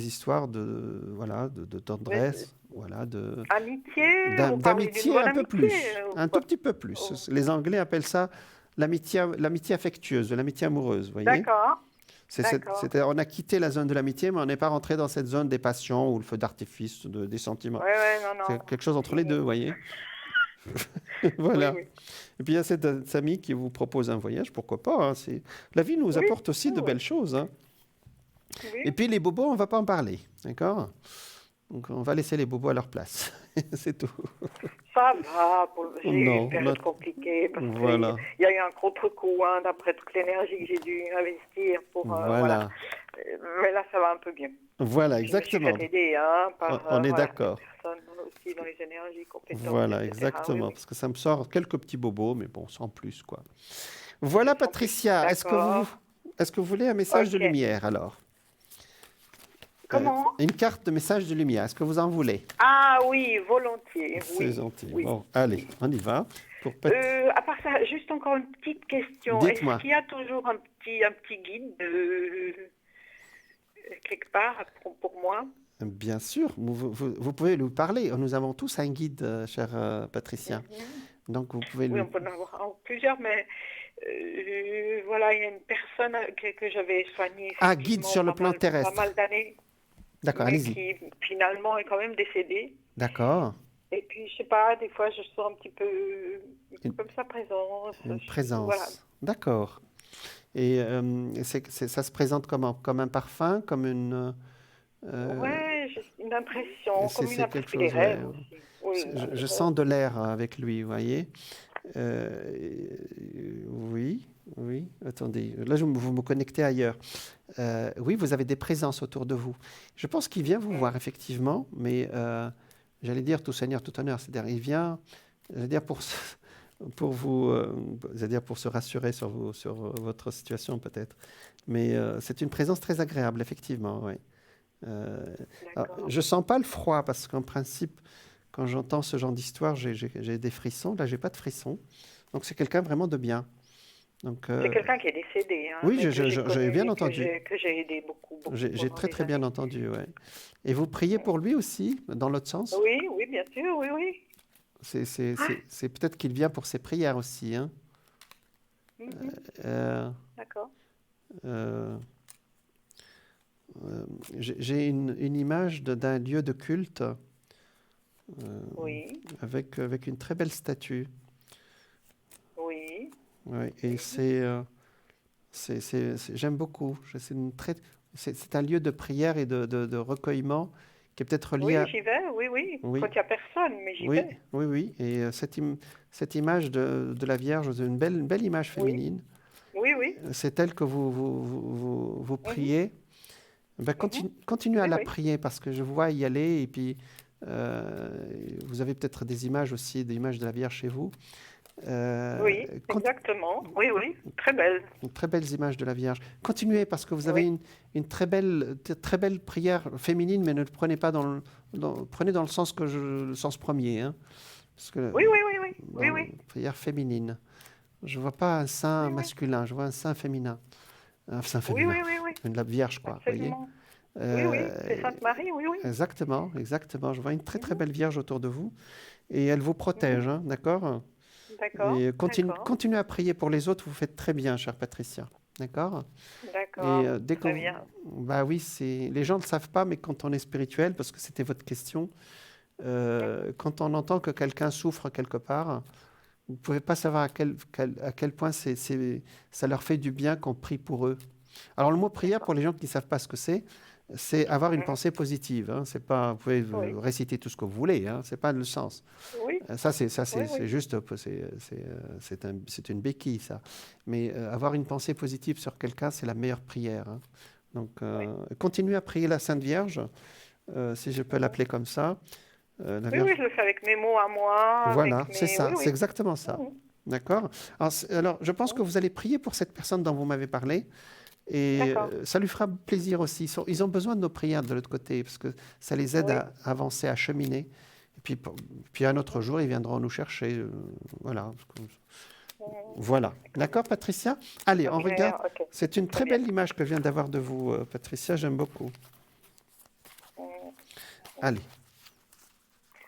histoires de tendresse, Amitié, vous parlez d'une d'amitié bonne un peu amitié, plus, un tout petit peu plus. Oh. Les Anglais appellent ça l'amitié affectueuse, l'amitié amoureuse, vous voyez. D'accord. On a quitté la zone de l'amitié, mais on n'est pas rentré dans cette zone des passions ou le feu d'artifice des sentiments. Oui, non. C'est quelque chose entre les deux, vous voyez. Voilà. Oui. Et puis il y a cette amie qui vous propose un voyage, pourquoi pas. Hein, la vie nous apporte aussi de belles choses. Hein. Oui. Et puis les bobos, on ne va pas en parler, d'accord? Donc on va laisser les bobos à leur place, c'est tout. Ça va, j'ai eu Non, une période compliquée parce voilà. qu'il y a eu un contre-coup d'après toute l'énergie que j'ai dû investir pour Voilà. Mais là, ça va un peu mieux. Voilà, Je exactement. me suis fait aider par On est voilà, d'accord. des personnes aussi dans les énergies compétentes. Voilà, etc. exactement. Oui. Parce que ça me sort quelques petits bobos, mais bon, sans plus, quoi. Voilà, Patricia. Est-ce que vous voulez un message de Ok. lumière, alors? Comment Une carte de message de lumière. Est-ce que vous en voulez? Ah oui, volontiers. C'est Oui. gentil. Oui. Bon, allez, on y va. À part ça, juste encore une petite question. Dites-moi. Est-ce qu'il y a toujours un petit guide quelque part pour moi? Bien sûr, vous pouvez lui parler. Nous avons tous un guide, chère Patricia. Donc, vous pouvez Oui, lui... on peut en avoir plusieurs, mais Voilà, il y a une personne que j'avais soignée Ah, guide effectivement sur le plan pas terrestre. mal d'années, D'accord, mais allez-y. qui finalement est quand même décédée. D'accord. Et puis, je sais pas, des fois, je sens un petit peu Une, comme sa présence. une Voilà. présence. D'accord. Et ça se présente comment? Comme un parfum, comme une... Ouais, j'ai une impression, comme une c'est quelque impression des chose, ouais. rêves aussi. Oui, Je sens de l'air avec lui, vous voyez. Euh, oui, oui. Attendez, là, vous me connectez ailleurs. Oui, vous avez des présences autour de vous. Je pense qu'il vient vous voir, effectivement, mais j'allais dire tout seigneur, tout honneur. C'est-à-dire, il vient, j'allais dire, pour vous, c'est-à-dire pour se rassurer sur votre situation, peut-être. Mais c'est une présence très agréable, effectivement, oui. d'accord. Je sens pas le froid, parce qu'en principe, quand j'entends ce genre d'histoire, j'ai des frissons. Là, j'ai pas de frissons. Donc, c'est quelqu'un vraiment de bien. Donc, C'est quelqu'un qui est décédé, hein, oui, mais que j'ai j'ai connu bien et entendu. que j'ai aidé beaucoup, beaucoup J'ai pendant très des très bien années. entendu, ouais. Et vous priez pour lui aussi, dans l'autre sens? Oui, oui, bien sûr, oui, oui. C'est peut-être qu'il vient pour ses prières aussi, hein. Mhm, Euh, d'accord. euh, j'ai une image d'un lieu de culte Oui, avec une très belle statue. oui, Ouais, et oui. j'aime beaucoup. C'est un lieu de prière et de recueillement qui est peut-être lié Oui, à... j'y vais, oui, oui. Quand Oui, il n'y a personne, mais j'y oui, vais. oui, oui. Et cette image de la Vierge, une belle image Oui, féminine. oui, oui. C'est elle que vous Mhm, priez. Ben, mhm. continuez à Oui, la oui. prier parce que je vois y aller. Et puis, euh, vous avez peut-être des images aussi, des images de la Vierge chez vous. Euh, Oui, conti- exactement. Oui, oui. Très belle. Très belles images de la Vierge. Continuez parce que vous avez Oui. une très belle prière féminine, mais ne le prenez pas prenez dans le sens le sens premier, hein, parce que Oui, oui, oui, oui. Oui, dans la oui. prière féminine. Je vois pas un saint Oui, oui. masculin, je vois un saint féminin. Un saint Oui, oui, féminin, oui, oui. la Vierge, quoi, vous voyez. Absolument. Oui, oui. Euh, C'est Sainte Marie, oui, oui. exactement, exactement. Je vois une très très Mhm, belle Vierge autour de vous et elle vous mhm. protège, hein, d'accord? D'accord, Et d'accord, continuez à prier pour les autres, vous faites très bien, chère Patricia, d'accord? Et d'accord. dès que Très bien. bah oui, les gens ne le savent pas, mais quand on est spirituel, parce que c'était votre question, Mhm. quand on entend que quelqu'un souffre quelque part, vous ne pouvez pas savoir à quel point ça leur fait du bien qu'on prie pour eux. Alors le mot prière, pour D'accord. les gens qui ne savent pas ce que c'est avoir une Mhm. pensée positive, hein. C'est pas, vous pouvez Oui, réciter tout ce que vous voulez, hein. C'est pas le sens. oui, oui, C'est oui. juste, c'est une béquille, ça. Mais avoir une pensée positive sur quelqu'un, c'est la meilleure prière, hein. Donc, Oui. continuez à prier la Sainte Vierge, si je peux Mhm. l'appeler comme ça. La Oui, oui, Vierge, je le fais avec mes mots à moi, voilà, avec c'est mes... Oui, ça, c'est oui. exactement ça. Mhm. D'accord? Alors, je pense que Mhm. vous allez prier pour cette personne dont vous m'avez parlé. Et D'accord. ça lui fera plaisir aussi. Ils ont besoin de nos prières de l'autre côté, parce que ça les aide Oui. à avancer, à cheminer. Et puis un autre Mhm. jour, ils viendront nous chercher. Voilà. Mhm. Voilà. D'accord, Patricia? Allez, on Ok, regarde. ok. C'est une Très très bien. belle image que je viens d'avoir de vous, Patricia. J'aime beaucoup. Mhm. Allez.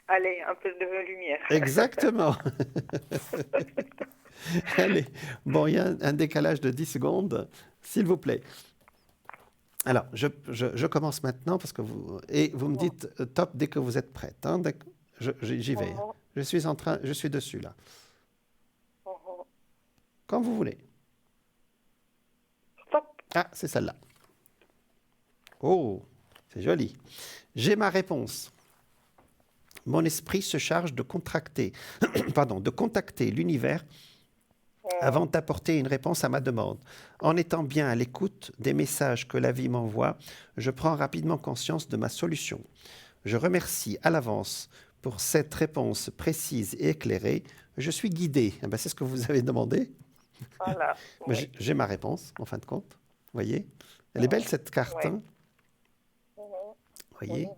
Allez, un peu de lumière. Exactement. Allez. Bon, il y a un décalage de 10 secondes, s'il vous plaît. Alors, je commence maintenant parce que vous me Mhm. dites top dès que vous êtes prête, hein. J'y vais, hein. Mhm. Je suis dessus là. Mhm. Quand vous voulez. Stop. Ah, c'est celle-là. Oh, c'est joli. J'ai ma réponse. Mon esprit se charge de de contacter l'univers Mhm. avant d'apporter une réponse à ma demande. En étant bien à l'écoute des messages que la vie m'envoie, je prends rapidement conscience de ma solution. Je remercie à l'avance pour cette réponse précise et éclairée. Je suis guidé. Eh ben, c'est ce que vous avez demandé. Voilà. Mais Oui. j'ai ma réponse, en fin de compte. Vous voyez? Elle est belle, Mhm. cette carte, Oui. hein? Mhm. Vous Mhm. voyez? Mhm.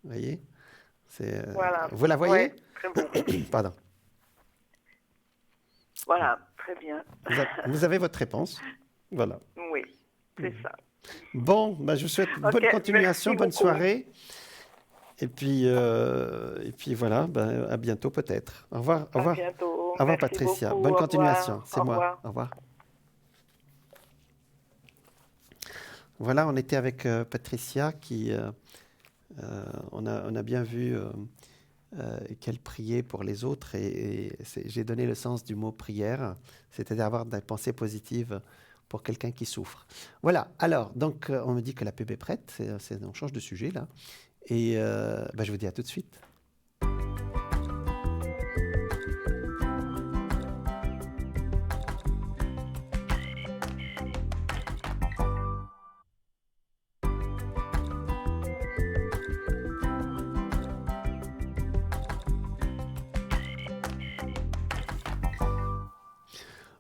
Vous voyez? Voilà. Vous la Oui, voyez? très beau. Pardon. Voilà, très bien. Vous avez votre réponse. Voilà. Oui, c'est ça. Bon, ben, je vous souhaite Ok, bonne continuation, merci bonne beaucoup. soirée. Et puis voilà, ben, à bientôt peut-être. Au revoir, au À revoir. bientôt. Au revoir Merci Patricia. beaucoup. Bonne Au continuation. revoir. C'est Au moi. revoir. Au revoir. Voilà, on était avec Patricia on a bien vu qu'elle priait pour les autres et j'ai donné le sens du mot prière, c'est-à-dire avoir des pensées positives pour quelqu'un qui souffre. Voilà, alors, donc on me dit que la pub est prête, on change de sujet là, et je vous dis à tout de suite.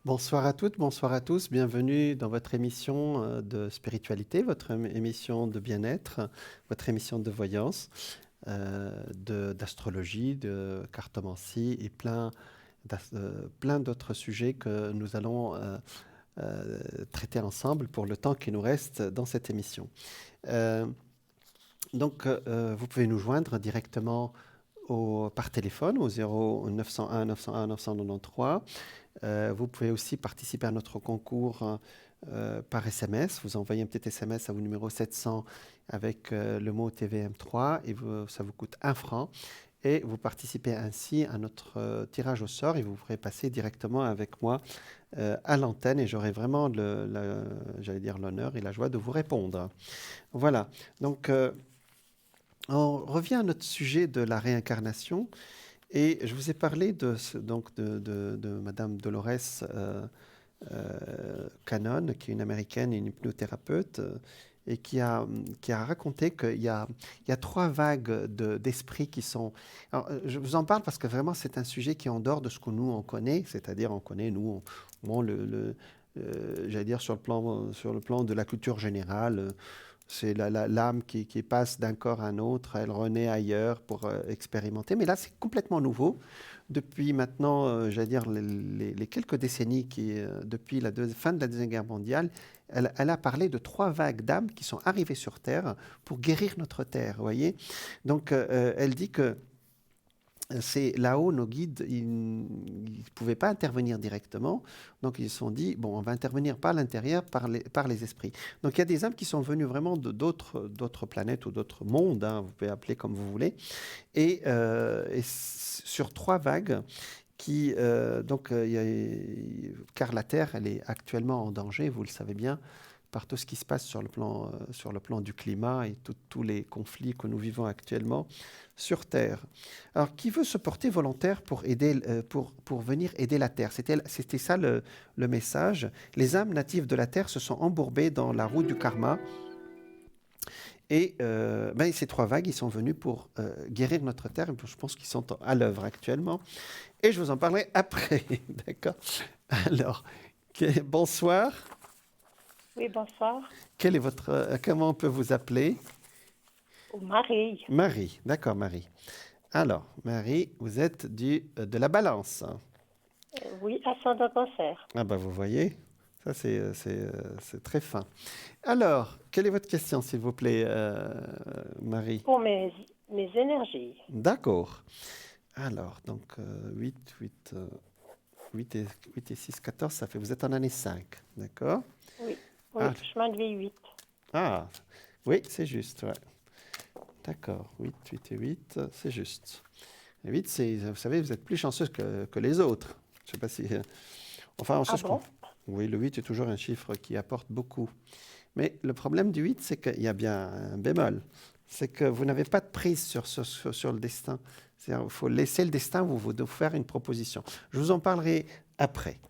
Bonsoir à toutes, bonsoir à tous, bienvenue dans votre émission de spiritualité, votre émission de bien-être, votre émission de voyance, d'astrologie, de cartomancie et plein d'autres sujets que nous allons traiter ensemble pour le temps qui nous reste dans cette émission. Vous pouvez nous joindre directement par téléphone au 0901 901 993. Vous pouvez aussi participer à notre concours par SMS. Vous envoyez un petit SMS à vos numéro 700 avec le mot TVM3 et ça vous coûte 1 franc. Et vous participez ainsi à notre tirage au sort et vous pourrez passer directement avec moi à l'antenne et j'aurai vraiment l'honneur et la joie de vous répondre. Voilà, donc on revient à notre sujet de la réincarnation. Et je vous ai parlé de Madame Dolores Cannon, qui est une américaine et une hypnothérapeute, et qui a raconté qu'il y a 3 vagues d'esprits qui sont... Alors, je vous en parle parce que vraiment c'est un sujet qui est en dehors de ce que nous on connaît, c'est-à-dire on connaît j'allais dire sur le plan de la culture générale. C'est l'âme qui passe d'un corps à un autre, elle renaît ailleurs pour expérimenter. Mais là, c'est complètement nouveau. Depuis maintenant, j'allais dire, les quelques décennies, depuis la fin de la Deuxième Guerre mondiale, elle a parlé de 3 vagues d'âmes qui sont arrivées sur Terre pour guérir notre Terre, vous voyez. Donc, elle dit que c'est là-haut, nos guides, ils ne pouvaient pas intervenir directement. Donc, ils se sont dit, bon, on va intervenir par l'intérieur, par les esprits. Donc, il y a des âmes qui sont venues vraiment d'autres planètes ou d'autres mondes, hein, vous pouvez appeler comme vous voulez. Et sur 3 vagues, car la Terre, elle est actuellement en danger, vous le savez bien, par tout ce qui se passe sur le plan du climat et tous les conflits que nous vivons actuellement sur Terre. Alors, qui veut se porter volontaire pour venir aider la Terre? C'était ça le message. Les âmes natives de la Terre se sont embourbées dans la roue du karma. Et ces 3 vagues, ils sont venus pour guérir notre Terre. Je pense qu'ils sont à l'œuvre actuellement. Et je vous en parlerai après. D'accord? Alors, bonsoir. Oui, bonsoir. Comment on peut vous appeler? Marie. Marie, d'accord, Marie. Alors, Marie, vous êtes de la Balance. Oui, ascendant Cancer. Ah vous voyez, ça c'est très fin. Alors, quelle est votre question, s'il vous plaît, Marie? Pour mes énergies. D'accord. Alors, donc 8 et 6, 14, ça fait, vous êtes en année 5, d'accord? Oui, chemin de vie 8. Ah, oui, c'est juste, ouais. D'accord, 8 et 8, c'est juste. Et 8, vous savez, vous êtes plus chanceux que les autres. Je ne sais pas si... Enfin, oui, le 8 est toujours un chiffre qui apporte beaucoup. Mais le problème du 8, c'est qu'il y a bien un bémol. C'est que vous n'avez pas de prise sur le destin. Il faut laisser le destin vous faire une proposition. Je vous en parlerai après.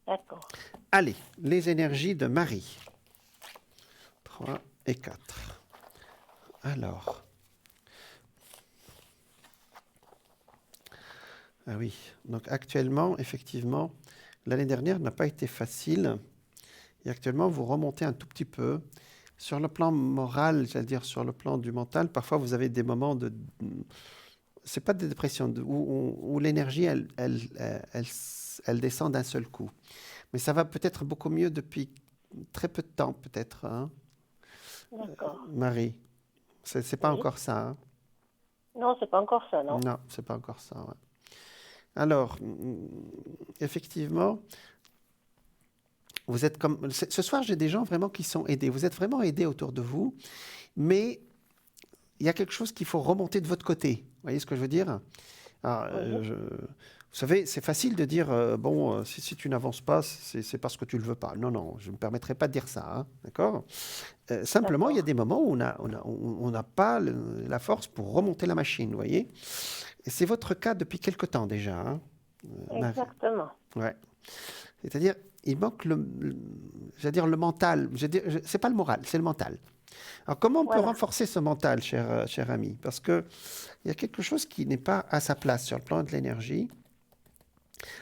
D'accord. Allez, les énergies de Marie. 3 et 4. Alors. Ah oui, donc actuellement, effectivement, l'année dernière n'a pas été facile. Et actuellement, vous remontez un tout petit peu. Sur le plan moral, j'allais dire sur le plan du mental, parfois vous avez des moments de... C'est pas de dépression, où l'énergie, elle descend d'un seul coup. Mais ça va peut-être beaucoup mieux depuis très peu de temps, peut-être. Hein, d'accord. Marie, c'est pas encore ça. Hein? Non, c'est pas encore ça, non. Non, c'est pas encore ça, ouais. Alors, effectivement, Vous êtes comme ce soir, j'ai des gens vraiment qui sont aidés. Vous êtes vraiment aidés autour de vous, mais il y a quelque chose qu'il faut remonter de votre côté. Vous voyez ce que je veux dire? Alors, Oui. vous savez, c'est facile de dire bon, si tu n'avances pas, c'est parce que tu le veux pas. Non, non, je ne me permettrai pas de dire ça, hein, d'accord? Simplement, il y a D'accord. des moments où on n'a pas la force pour remonter la machine, vous voyez? Et c'est votre cas depuis quelque temps déjà, hein, Marie. Exactement. Ouais. C'est-à-dire, il manque j'allais dire le mental. C'est pas le moral, c'est le mental. Alors, comment on peut Voilà. renforcer ce mental, cher ami? Parce que il y a quelque chose qui n'est pas à sa place sur le plan de l'énergie,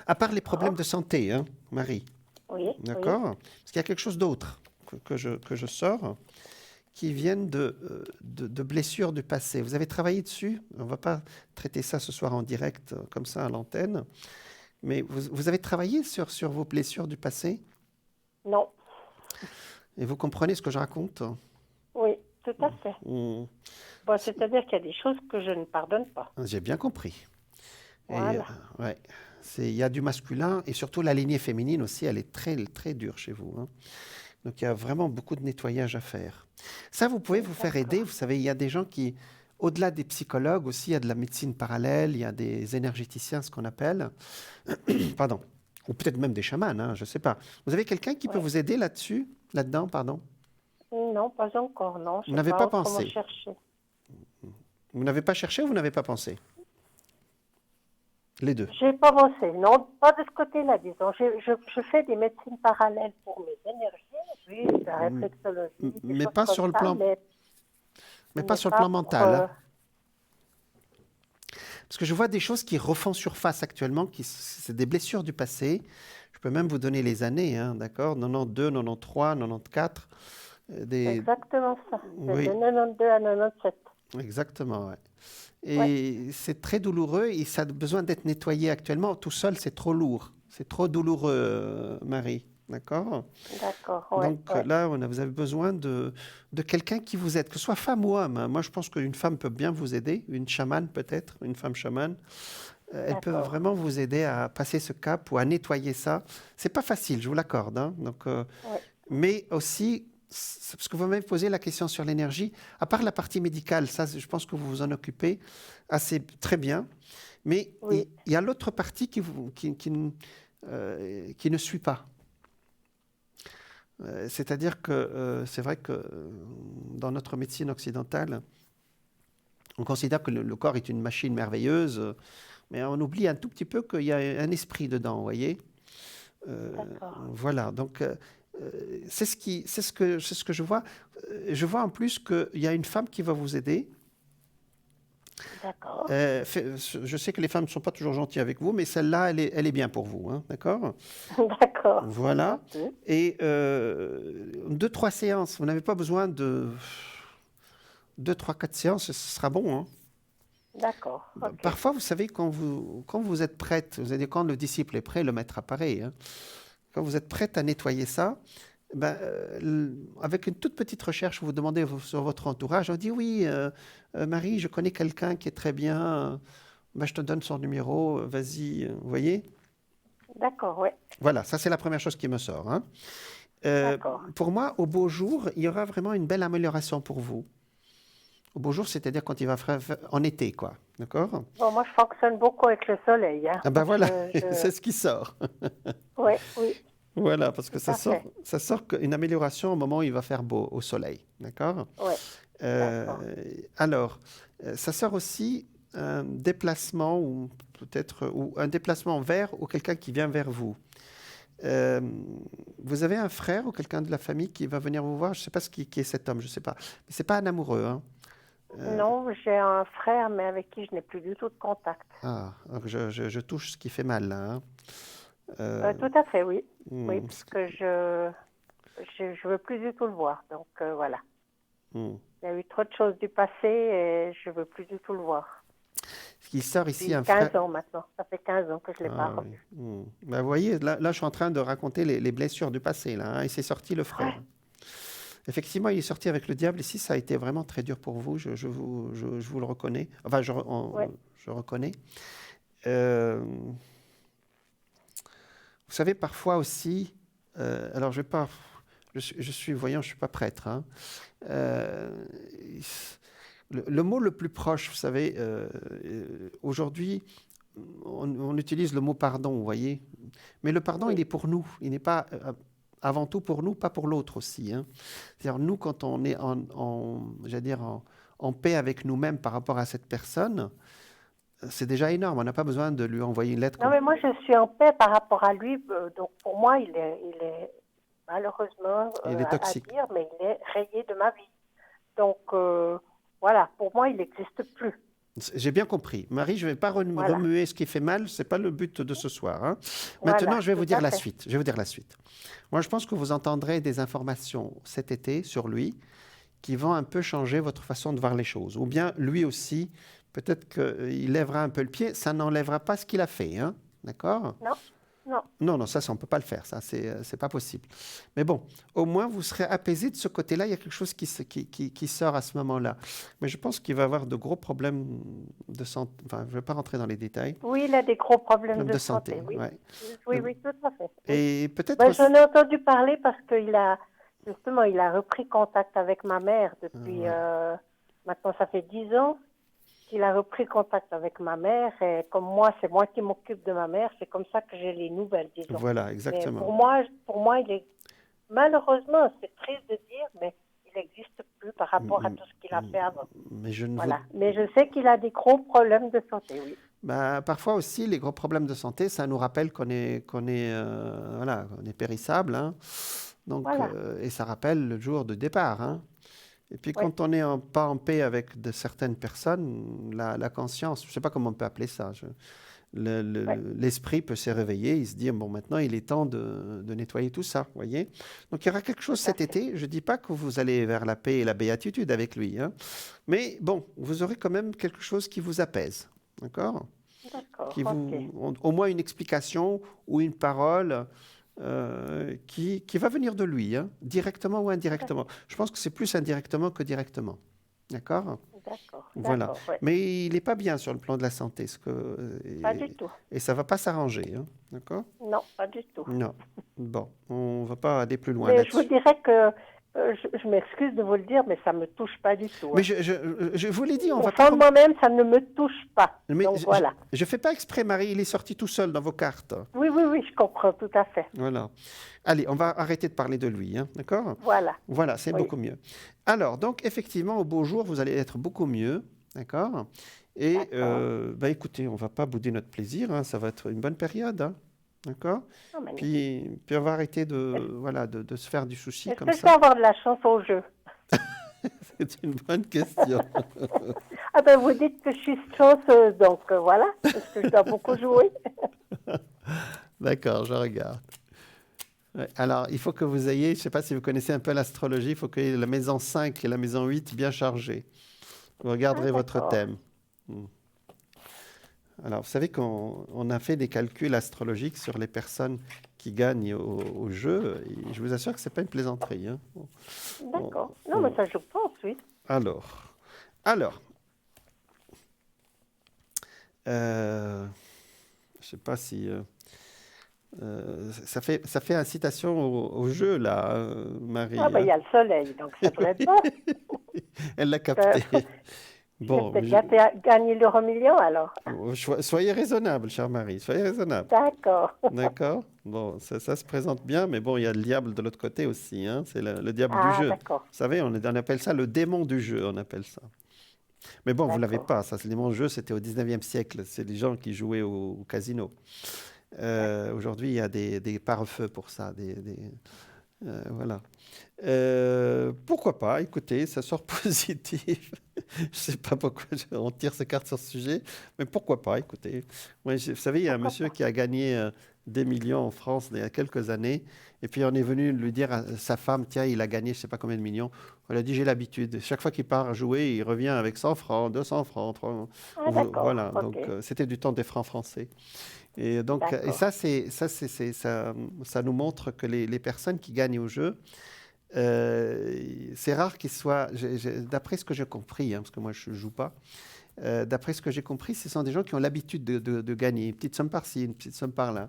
à part les problèmes de D'accord. santé, hein, Marie. Oui, oui. D'accord? Parce qu'il y a quelque chose d'autre que je sors qui viennent de blessures du passé. Vous avez travaillé dessus? On ne va pas traiter ça ce soir en direct, comme ça, à l'antenne. Mais vous avez travaillé sur vos blessures du passé? Non. Et vous comprenez ce que je raconte? Oui, tout à fait. Hmm. Bon, c'est-à-dire qu'il y a des choses que je ne pardonne pas. J'ai bien compris. Et Voilà. ouais, il y a du masculin et surtout la lignée féminine aussi, elle est très, très dure chez vous, hein. Donc il y a vraiment beaucoup de nettoyage à faire. Ça, vous pouvez vous faire aider. D'accord. Vous savez, il y a des gens qui, au-delà des psychologues aussi, il y a de la médecine parallèle, il y a des énergéticiens, ce qu'on appelle, pardon, ou peut-être même des chamans, hein, je ne sais pas. Vous avez quelqu'un qui peut Oui. vous aider là-dessus, là-dedans, pardon? Non, pas encore, non. Je Vous ne sais n'avez pas pas autrement pensé. chercher. Vous n'avez pas cherché ou vous n'avez pas pensé? Les deux. J'ai pas pensé, non, pas de ce côté-là, disons. Je fais des médecines parallèles pour mes énergies, oui, de la réflexologie, des Mais choses pas comme sur le ça, plan, mais pas mais sur le pas plan pour... mental, hein. Parce que je vois des choses qui refont surface actuellement, c'est des blessures du passé. Je peux même vous donner les années, hein, d'accord? 92, 93, 94. c'est Des... exactement ça. C'est de Oui, 92 à 97. exactement, ouais. Ouais, Et c'est très douloureux et ça a besoin d'être nettoyé actuellement. Tout seul, c'est trop lourd. C'est trop douloureux, Marie. D'accord? d'accord, ouais, Donc ouais, là, vous avez besoin de quelqu'un qui vous aide, que ce soit femme ou homme, hein. Moi, je pense qu'une femme peut bien vous aider, une chamane peut-être, une femme chamane. Elle peut d'accord, vraiment vous aider à passer ce cap ou à nettoyer ça. C'est pas facile, je vous l'accorde, hein. Donc, ouais, mais aussi, parce que vous m'avez posé la question sur l'énergie, à part la partie médicale, ça, je pense que vous vous en occupez assez très bien. Mais oui, il y a l'autre partie qui ne suit pas. C'est-à-dire que c'est vrai que dans notre médecine occidentale, on considère que le corps est une machine merveilleuse, mais on oublie un tout petit peu qu'il y a un esprit dedans, vous voyez. d'accord, Voilà, donc c'est ce que je vois. Je vois en plus qu'il y a une femme qui va vous aider. d'accord, Je sais que les femmes ne sont pas toujours gentilles avec vous, mais celle-là, elle est bien pour vous, hein, d'accord? d'accord, c'est Voilà. gentil, Et 2, 3 séances, vous n'avez pas besoin de 2, 3, 4 séances, ce sera bon, hein. d'accord, ok, Parfois, vous savez, quand vous êtes prête, vous allez quand le disciple est prêt, le maître apparaît, hein. Quand vous êtes prête à nettoyer ça, ben, avec une toute petite recherche, vous demandez sur votre entourage, on dit oui, Marie, je connais quelqu'un qui est très bien, ben, je te donne son numéro, vas-y, vous voyez? d'accord, ouais, Voilà, ça c'est la première chose qui me sort, hein. d'accord. Pour moi, au beau jour, il y aura vraiment une belle amélioration pour vous. Au beau jour, c'est-à-dire quand il va faire en été, quoi. D'accord? Bon, moi, je fonctionne beaucoup avec le soleil, hein. Ah ben voilà, Je... c'est ce qui sort. Ouais, oui, Voilà, parce que tout à fait, ça sort une amélioration au moment où il va faire beau au soleil. D'accord? ouais, Euh, d'accord, alors, ça sort aussi un déplacement ou peut-être ou un déplacement vers ou quelqu'un qui vient vers vous. Euh, vous avez un frère ou quelqu'un de la famille qui va venir vous voir? Je ne sais pas qui est cet homme, je ne sais pas. Mais c'est pas un amoureux, hein. Non, j'ai un frère, mais avec qui je n'ai plus du tout de contact. Ah, donc je touche ce qui fait mal, là, hein. Tout à fait, oui. Oui, Parce parce que je veux plus du tout le voir. Donc voilà. hmm. Il y a eu trop de choses du passé et je veux plus du tout le voir. Ce qui sort ici, Depuis un 15 frère. ans maintenant. Ça fait 15 ans que je ne l'ai pas Ah, oui. revu. Ben, vous voyez, là, je suis en train de raconter les blessures du passé, là, hein, et c'est sorti le frère. Ouais, Effectivement, il est sorti avec le diable. Ici, ça a été vraiment très dur pour vous. Je vous le reconnais. Enfin, ouais, je reconnais. Euh, vous savez, parfois aussi, Alors, je vais pas. Je suis voyant, je suis pas prêtre, hein. Euh, le mot le plus proche, vous savez, aujourd'hui, on utilise le mot pardon, vous voyez. Mais le pardon, il est pour nous. Il n'est pas avant tout pour nous, pas pour l'autre aussi, hein. C'est-à-dire, nous, quand on est j'allais dire en paix avec nous-mêmes par rapport à cette personne, c'est déjà énorme. On n'a pas besoin de lui envoyer une lettre. Non, mais moi, je suis en paix par rapport à lui. Donc, pour moi, il est malheureusement Il est à toxique. dire, mais il est rayé de ma vie. Donc, voilà, pour moi, il n'existe plus. J'ai bien compris. Marie, je ne vais pas Voilà. remuer ce qui fait mal. Ce n'est pas le but de ce soir, hein. Voilà, Maintenant, je vais vous tout dire à la fait. suite. Je vais vous dire la suite. Moi, je pense que vous entendrez des informations cet été sur lui qui vont un peu changer votre façon de voir les choses. Ou bien, lui aussi, peut-être qu'il lèvera un peu le pied. Ça n'enlèvera pas ce qu'il a fait, hein. D'accord ? Non. Non, ça, on ne peut pas le faire. Ça, c'est pas possible. Mais bon, au moins, vous serez apaisé de ce côté-là. Il y a quelque chose qui sort à ce moment-là. Mais je pense qu'il va avoir de gros problèmes de santé. Enfin, je ne vais pas rentrer dans les détails. Oui, il a des gros problèmes Problèmes de santé. Oui. ouais. Oui, tout à fait. Oui. Et peut-être Ben, aussi- j'en ai entendu parler parce qu'il a, justement, il a repris contact avec ma mère depuis, maintenant ça fait 10 ans qu'il a repris contact avec ma mère. Et comme moi, c'est moi qui m'occupe de ma mère, c'est comme ça que j'ai les nouvelles, disons. Voilà, Mais exactement. pour moi, il est, malheureusement, c'est triste de dire, mais il n'existe plus par rapport à tout ce qu'il a fait avant. Mais je ne Voilà. Mais je sais qu'il a des gros problèmes de santé, oui. Bah, parfois aussi, les gros problèmes de santé, ça nous rappelle qu'on est périssable, hein. Donc, Voilà. et ça rappelle le jour de départ, hein. Et puis, quand on n'est pas en paix avec certaines personnes, la conscience, je ne sais pas comment on peut appeler ça, l'esprit peut se réveiller, il se dit, bon, maintenant, il est temps de nettoyer tout ça, vous voyez. Donc, il y aura quelque chose cet été. Je ne dis pas que vous allez vers la paix et la béatitude avec lui, hein. Mais bon, vous aurez quand même quelque chose qui vous apaise, d'accord ? D'accord, Qui ok. au moins une explication ou une parole qui va venir de lui, hein, directement ou indirectement. Je pense que c'est plus indirectement que directement. D'accord ? D'accord, Voilà. ouais. Mais il n'est pas bien sur le plan de la santé. Pas du tout. Et ça ne va pas s'arranger. Hein, d'accord ? Non, pas du tout. Non. Bon, on ne va pas aller plus loin Mais je vous là-dessus. dirais que, je m'excuse de vous le dire, mais ça ne me touche pas du tout. Mais Hein. je vous l'ai dit, on Au va fond pas... de moi-même, ça ne me touche pas. Mais Donc voilà. je ne fais pas exprès, Marie. Il est sorti tout seul dans vos cartes. Oui, je comprends tout à fait. Voilà. Allez, on va arrêter de parler de lui, hein, d'accord ? Voilà. Voilà, c'est beaucoup mieux. Alors, donc, effectivement, au beau jour, vous allez être beaucoup mieux, d'accord ? Et, bah, écoutez, on ne va pas bouder notre plaisir, hein, ça va être une bonne période, hein, d'accord ? Oh, Puis on va arrêter de se faire du souci Est-ce comme que je ça. vais avoir de la chance au jeu? C'est une bonne question. Ah ben, vous dites que je suis chanceuse, donc voilà, parce que je dois beaucoup jouer. D'accord, je regarde. Ouais, alors, il faut que vous ayez, je ne sais pas si vous connaissez un peu l'astrologie, il faut que la maison 5 et la maison 8 bien chargées. Vous regarderez votre thème. Alors, vous savez qu'on a fait des calculs astrologiques sur les personnes qui gagnent au jeu. Et je vous assure que ce n'est pas une plaisanterie, hein. D'accord. Non, mais ça, je pense, oui. Alors, je ne sais pas si... ça fait incitation au jeu, là, Marie. Ah ben, il y a le soleil, donc ça devrait être bon. Elle l'a capté. Bon, je vais peut-être gagner l'euro-million, alors. soyez raisonnable, chère Marie, soyez raisonnable. D'accord. D'accord. Bon, ça se présente bien, mais bon, il y a le diable de l'autre côté aussi, hein. C'est le diable du jeu. D'accord. Vous savez, on appelle ça le démon du jeu, on appelle ça. Mais bon, vous ne l'avez pas, ça. Le démon du jeu, c'était au 19e siècle. C'est des gens qui jouaient au casino. Aujourd'hui, il y a des pare-feux pour ça. Voilà. Pourquoi pas? Écoutez, ça sort positif. Je ne sais pas pourquoi on tire ces cartes sur ce sujet, mais pourquoi pas? Écoutez, moi, vous savez, il y a un monsieur qui a gagné des millions en France il y a quelques années, et puis on est venu lui dire à sa femme, tiens, il a gagné je ne sais pas combien de millions. On a dit, j'ai l'habitude. Chaque fois qu'il part jouer, il revient avec 100 francs, 200 francs, 300. Voilà, okay. Donc c'était du temps des francs français. Et donc, et ça nous montre que les personnes qui gagnent au jeu, c'est rare qu'ils soient, d'après ce que j'ai compris, hein, parce que moi je ne joue pas, D'après ce que j'ai compris, ce sont des gens qui ont l'habitude de gagner une petite somme par-ci, une petite somme par-là.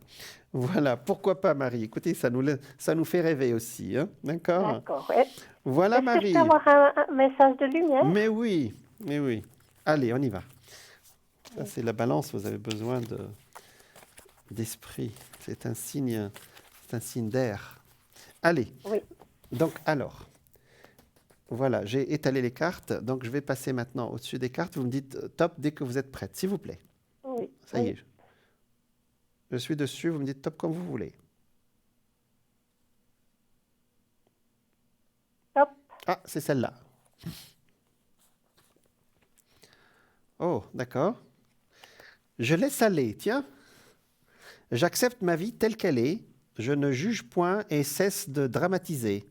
Voilà, pourquoi pas, Marie? Écoutez, ça nous fait rêver aussi, hein? D'accord? D'accord. Voilà, Est-ce que je Marie. peux avoir un message de lumière? Mais oui, mais oui. Allez, on y va. Ça, c'est la balance, vous avez besoin d'esprit. C'est un signe d'air. Allez, Oui. donc alors, voilà, j'ai étalé les cartes, donc je vais passer maintenant au-dessus des cartes. Vous me dites top dès que vous êtes prête, s'il vous plaît. Oui. Ça y est. Je suis dessus, vous me dites top comme vous voulez. Top. Ah, c'est celle-là. Oh, d'accord. Je laisse aller, tiens. J'accepte ma vie telle qu'elle est. Je ne juge point et cesse de dramatiser.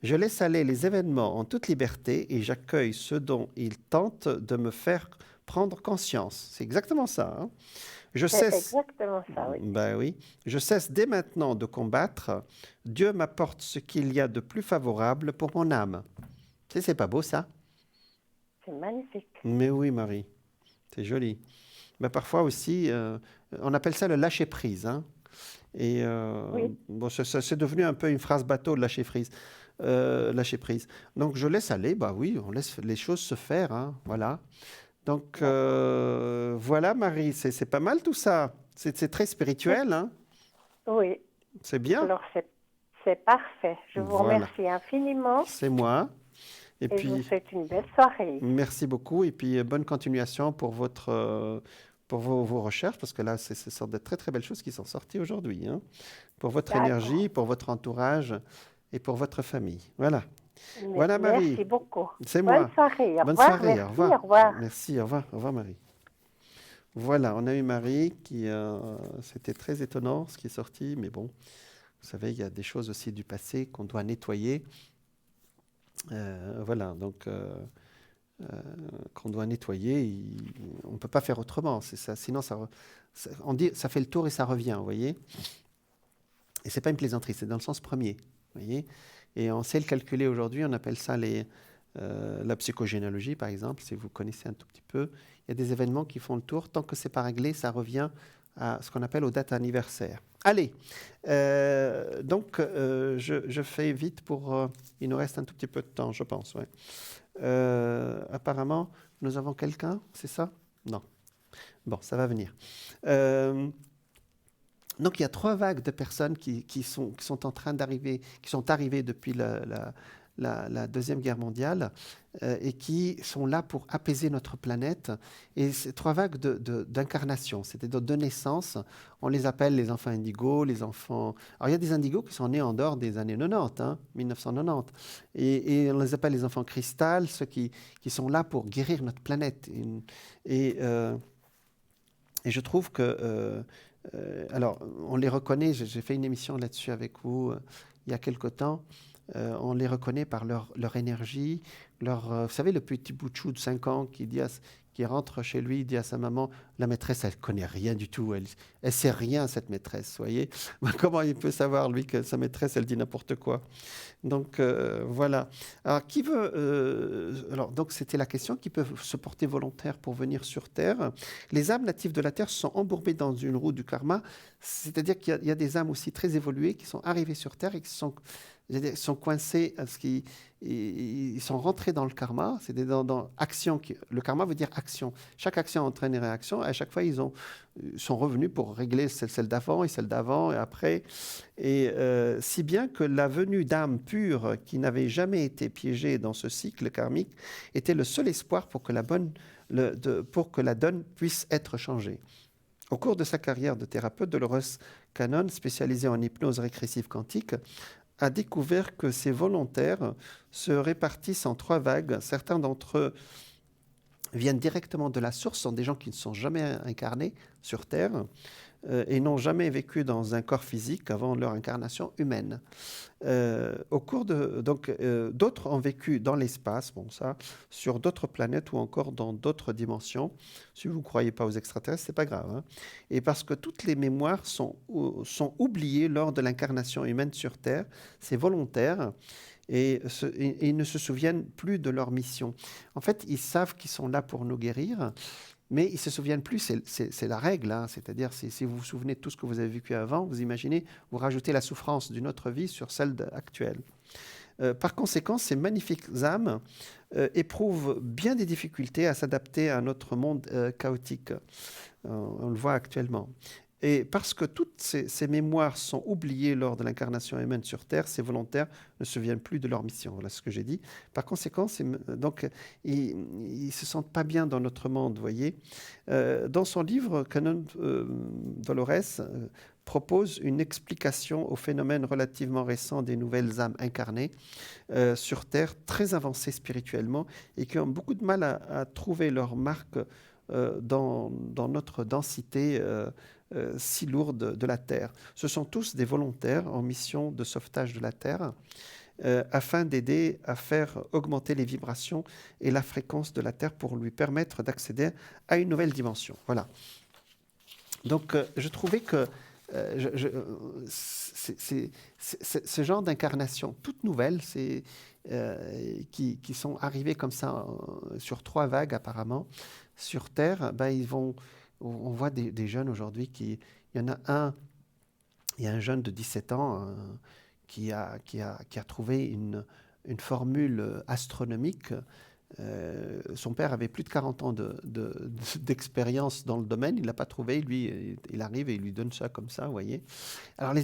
Je laisse aller les événements en toute liberté et j'accueille ce dont ils tentent de me faire prendre conscience. C'est exactement ça, hein. Je C'est cesse. exactement ça, oui. Ben oui. Je cesse dès maintenant de combattre. Dieu m'apporte ce qu'il y a de plus favorable pour mon âme. C'est pas beau ça? C'est magnifique. Mais oui, Marie. C'est joli. Mais parfois aussi, on appelle ça le lâcher-prise, hein. Et Oui. bon, c'est devenu un peu une phrase bateau, le lâcher-prise. Lâcher-prise. Donc, je laisse aller. Bah oui, on laisse les choses se faire, hein. Voilà. Donc, voilà, Marie, c'est pas mal tout ça. C'est très spirituel, hein. Oui. C'est bien. Alors, c'est parfait. Je vous Voilà. remercie infiniment C'est moi. Et et je vous puis, souhaite une belle soirée. merci beaucoup. Et puis, bonne continuation pour pour vos recherches, parce que là, ce sont de très, très belles choses qui sont sorties aujourd'hui, hein. Pour votre D'accord. énergie, pour votre entourage et pour votre famille. Voilà. Mais Voilà, Marie. merci beaucoup. C'est Bonne moi. soirée. Au Bonne revoir. soirée. Merci. Au revoir. Au revoir. Merci. Au revoir. Au revoir, Marie. Voilà, on a eu Marie qui, c'était très étonnant ce qui est sorti, mais bon, vous savez, il y a des choses aussi du passé qu'on doit nettoyer. Voilà, donc qu'on doit nettoyer, on ne peut pas faire autrement. C'est ça, sinon on dit ça fait le tour et ça revient, vous voyez. Et c'est pas une plaisanterie, c'est dans le sens premier, vous voyez. Et on sait le calculer aujourd'hui, on appelle ça la psychogénéalogie, par exemple, si vous connaissez un tout petit peu. Il y a des événements qui font le tour. Tant que c'est pas réglé, ça revient à ce qu'on appelle aux dates anniversaires. Allez, donc je fais vite pour... il nous reste un tout petit peu de temps, je pense. Ouais. Apparemment, nous avons quelqu'un, c'est ça? Non. Bon, ça va venir. Donc il y a 3 vagues de personnes qui sont en train d'arriver, qui sont arrivées depuis la Deuxième Guerre mondiale et qui sont là pour apaiser notre planète. Et ces 3 vagues d'incarnation, c'est-à-dire de naissance, on les appelle les enfants indigos, les enfants... Alors il y a des indigos qui sont nés en dehors des années 90, hein, 1990, et on les appelle les enfants cristal, ceux qui sont là pour guérir notre planète. Et je trouve que... alors, on les reconnaît, j'ai fait une émission là-dessus avec vous il y a quelque temps. On les reconnaît par leur énergie, vous savez, le petit bout de chou de 5 ans qui rentre chez lui, il dit à sa maman, la maîtresse, elle ne connaît rien du tout, elle ne sait rien, cette maîtresse, voyez. Comment il peut savoir, lui, que sa maîtresse, elle dit n'importe quoi? Donc, voilà. Alors, qui veut... alors, donc, c'était la question, qui peut se porter volontaire pour venir sur Terre? Les âmes natives de la Terre se sont embourbées dans une roue du karma, c'est-à-dire qu'il y a des âmes aussi très évoluées qui sont arrivées sur Terre et qui sont coincés, ils sont rentrés dans le karma, c'est dans action. Le karma veut dire action. Chaque action entraîne une réaction. À chaque fois, ils sont revenus pour régler celle d'avant et celle d'avant et après. Et si bien que la venue d'âmes pures qui n'avaient jamais été piégées dans ce cycle karmique était le seul espoir pour que pour que la donne puisse être changée. Au cours de sa carrière de thérapeute, Dolores Cannon, spécialisée en hypnose régressive quantique, a découvert que ces volontaires se répartissent en 3 vagues. Certains d'entre eux viennent directement de la source, sont des gens qui ne sont jamais incarnés sur Terre et n'ont jamais vécu dans un corps physique avant leur incarnation humaine. D'autres ont vécu dans l'espace, bon ça, sur d'autres planètes ou encore dans d'autres dimensions. Si vous ne croyez pas aux extraterrestres, c'est pas grave, hein. Et parce que toutes les mémoires sont oubliées lors de l'incarnation humaine sur Terre, c'est volontaire. et ils ne se souviennent plus de leur mission. En fait, ils savent qu'ils sont là pour nous guérir, mais ils ne se souviennent plus, c'est la règle, hein. C'est-à-dire si vous vous souvenez de tout ce que vous avez vécu avant, vous imaginez, vous rajoutez la souffrance d'une autre vie sur celle actuelle. Par conséquent, ces magnifiques âmes éprouvent bien des difficultés à s'adapter à notre monde chaotique. On le voit actuellement. Et parce que toutes ces mémoires sont oubliées lors de l'incarnation humaine sur Terre, ces volontaires ne se souviennent plus de leur mission. Voilà ce que j'ai dit. Par conséquent, donc, ils ne se sentent pas bien dans notre monde, vous voyez. Dans son livre, Canon Dolores propose une explication au phénomène relativement récent des nouvelles âmes incarnées sur Terre, très avancées spirituellement, et qui ont beaucoup de mal à trouver leur marque dans notre densité si lourde de la Terre. Ce sont tous des volontaires en mission de sauvetage de la Terre afin d'aider à faire augmenter les vibrations et la fréquence de la Terre pour lui permettre d'accéder à une nouvelle dimension. Voilà. Donc, je trouvais que ce genre d'incarnation toute nouvelle, qui sont arrivées comme ça sur 3 vagues apparemment sur Terre, on voit des jeunes aujourd'hui il y a un jeune de 17 ans qui a trouvé une formule astronomique. Son père avait plus de 40 ans d'expérience dans le domaine, il ne l'a pas trouvé, lui, il arrive et il lui donne ça comme ça, vous voyez. Alors,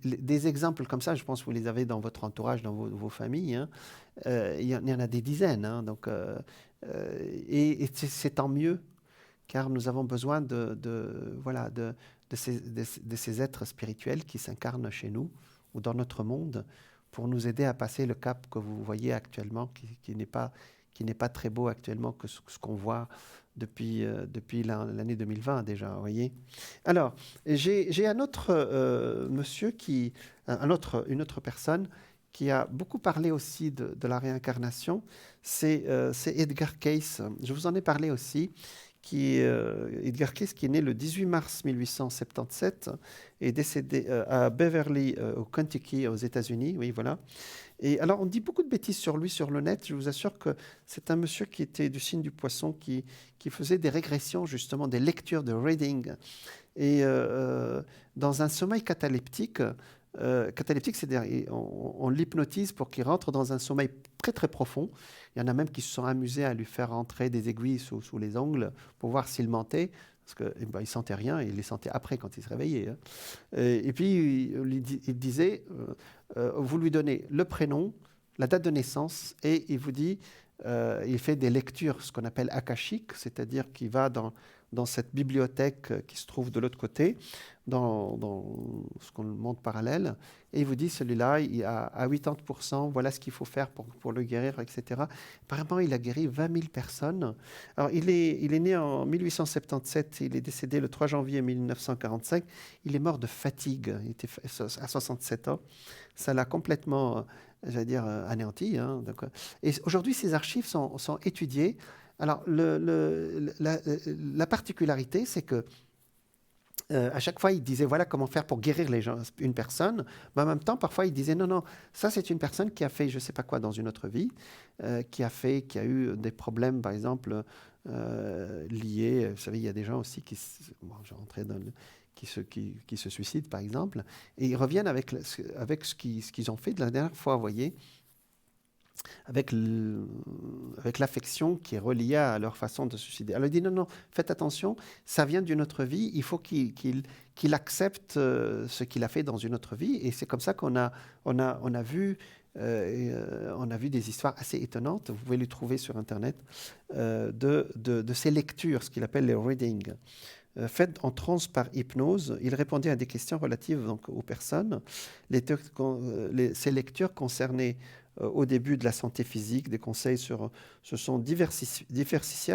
des exemples comme ça, je pense que vous les avez dans votre entourage, dans vos familles, hein. Il y en a des dizaines, hein, donc, et c'est tant mieux, car nous avons besoin de ces êtres spirituels qui s'incarnent chez nous ou dans notre monde pour nous aider à passer le cap que vous voyez actuellement, qui n'est pas très beau actuellement, que ce qu'on voit depuis l'année 2020 déjà, vous voyez. Alors, j'ai un autre monsieur, une autre personne qui a beaucoup parlé aussi de la réincarnation, c'est Edgar Cayce. Je vous en ai parlé aussi. Edgar Cayce, qui est né le 18 mars 1877 et décédé à Beverly, au Kentucky, aux États-Unis. Oui, voilà. Et alors, on dit beaucoup de bêtises sur lui sur le net. Je vous assure que c'est un monsieur qui était du signe du Poisson, qui faisait des régressions, justement, des lectures de reading. Et dans un sommeil cataleptique, c'est-à-dire on l'hypnotise pour qu'il rentre dans un sommeil très très profond. Il y en a même qui se sont amusés à lui faire rentrer des aiguilles sous les ongles pour voir s'il mentait, parce qu'il ne sentait rien, et il les sentait après quand il se réveillait, hein. Et puis il disait, vous lui donnez le prénom, la date de naissance, et il vous dit, il fait des lectures, ce qu'on appelle akashiques, c'est-à-dire qu'il va dans cette bibliothèque qui se trouve de l'autre côté, dans ce qu'on montre parallèle, et il vous dit, celui-là, il a à 80%, voilà ce qu'il faut faire pour le guérir, etc. Apparemment, il a guéri 20 000 personnes. Alors, il est né en 1877, il est décédé le 3 janvier 1945. Il est mort de fatigue, il était à 67 ans. Ça l'a complètement, j'allais dire, anéanti, hein. Donc, et aujourd'hui, ces archives sont étudiées. Alors, la particularité, c'est que à chaque fois, il disait voilà comment faire pour guérir une personne. Mais en même temps, parfois, il disait non, ça c'est une personne qui a fait je ne sais pas quoi dans une autre vie, qui a eu des problèmes, par exemple, liés. Vous savez, il y a des gens aussi qui se suicident, par exemple, et ils reviennent avec ce qu'ils ont fait de la dernière fois, vous voyez, avec l'affection qui est reliée à leur façon de se suicider. Alors il dit non, faites attention, ça vient d'une autre vie, il faut qu'il accepte ce qu'il a fait dans une autre vie, et c'est comme ça qu'on a vu des histoires assez étonnantes, vous pouvez les trouver sur Internet, de ces lectures, ce qu'il appelle les readings. Faites en transe par hypnose, il répondait à des questions relatives donc, aux personnes. Ces lectures concernaient au début de la santé physique, des conseils se sont diversifiés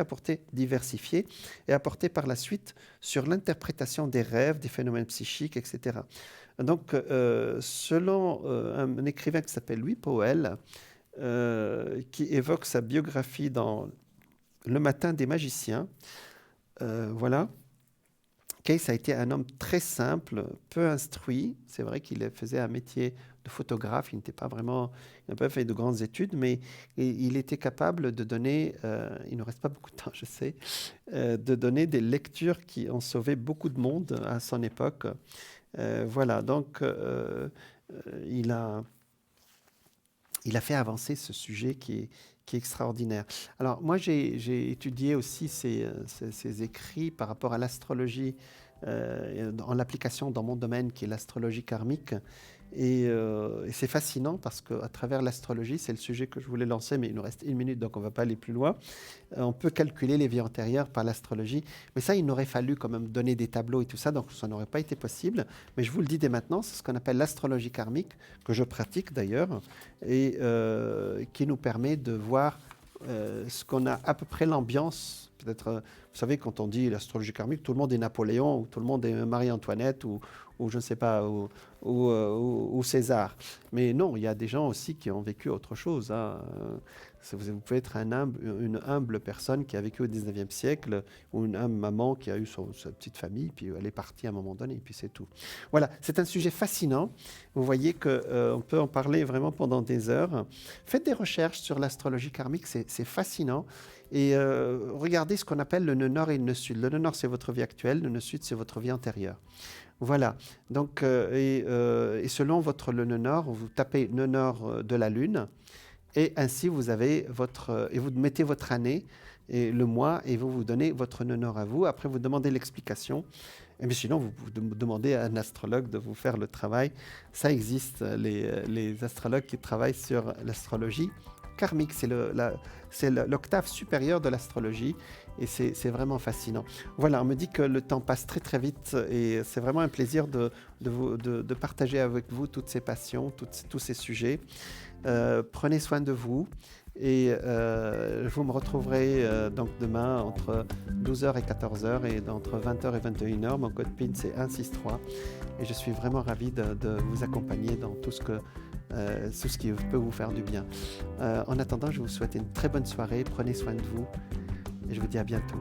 et apportés par la suite sur l'interprétation des rêves, des phénomènes psychiques, etc. Donc, selon un écrivain qui s'appelle Louis Powell, qui évoque sa biographie dans Le Matin des magiciens, voilà, Kay, ça a été un homme très simple, peu instruit. C'est vrai qu'il faisait un métier de photographe. Il n'a pas fait de grandes études, mais il était capable de donner, il ne reste pas beaucoup de temps, je sais, de donner des lectures qui ont sauvé beaucoup de monde à son époque. Voilà, donc il a fait avancer ce sujet qui est extraordinaire. Alors moi, j'ai étudié aussi ces écrits par rapport à l'astrologie, en l'application dans mon domaine qui est l'astrologie karmique. Et c'est fascinant parce qu'à travers l'astrologie, c'est le sujet que je voulais lancer, mais il nous reste 1 minute, donc on ne va pas aller plus loin. On peut calculer les vies antérieures par l'astrologie, mais ça, il n'aurait fallu quand même donner des tableaux et tout ça, donc ça n'aurait pas été possible. Mais je vous le dis dès maintenant, c'est ce qu'on appelle l'astrologie karmique, que je pratique d'ailleurs, et qui nous permet de voir ce qu'on a à peu près l'ambiance. Peut-être, vous savez, quand on dit l'astrologie karmique, tout le monde est Napoléon, ou tout le monde est Marie-Antoinette, ou je ne sais pas, ou César. Mais non, il y a des gens aussi qui ont vécu autre chose. Hein. Vous pouvez être une humble personne qui a vécu au 19e siècle, ou une humble maman qui a eu sa petite famille, puis elle est partie à un moment donné, et puis c'est tout. Voilà, c'est un sujet fascinant. Vous voyez qu'on peut en parler vraiment pendant des heures. Faites des recherches sur l'astrologie karmique, c'est fascinant. Et regardez ce qu'on appelle le nœud nord et le nœud sud. Le nœud nord, c'est votre vie actuelle, le nœud sud, c'est votre vie antérieure. Voilà. Donc, et selon le nœud nord, vous tapez nœud nord de la Lune, et ainsi vous avez et vous mettez votre année et le mois, et vous donnez votre nœud nord à vous. Après, vous demandez l'explication. Et bien sinon, vous demandez à un astrologue de vous faire le travail. Ça existe, les astrologues qui travaillent sur l'astrologie karmique. C'est l'octave supérieure de l'astrologie, et c'est vraiment fascinant. Voilà, on me dit que le temps passe très très vite, et c'est vraiment un plaisir de partager avec vous toutes ces passions, tous ces sujets. Prenez soin de vous, et vous me retrouverez donc demain entre 12h et 14h, et entre 20h et 21h. Mon code PIN, c'est 163, et je suis vraiment ravi de vous accompagner dans tout ce qui peut vous faire du bien. En attendant, je vous souhaite une très bonne soirée, prenez soin de vous, et je vous dis à bientôt.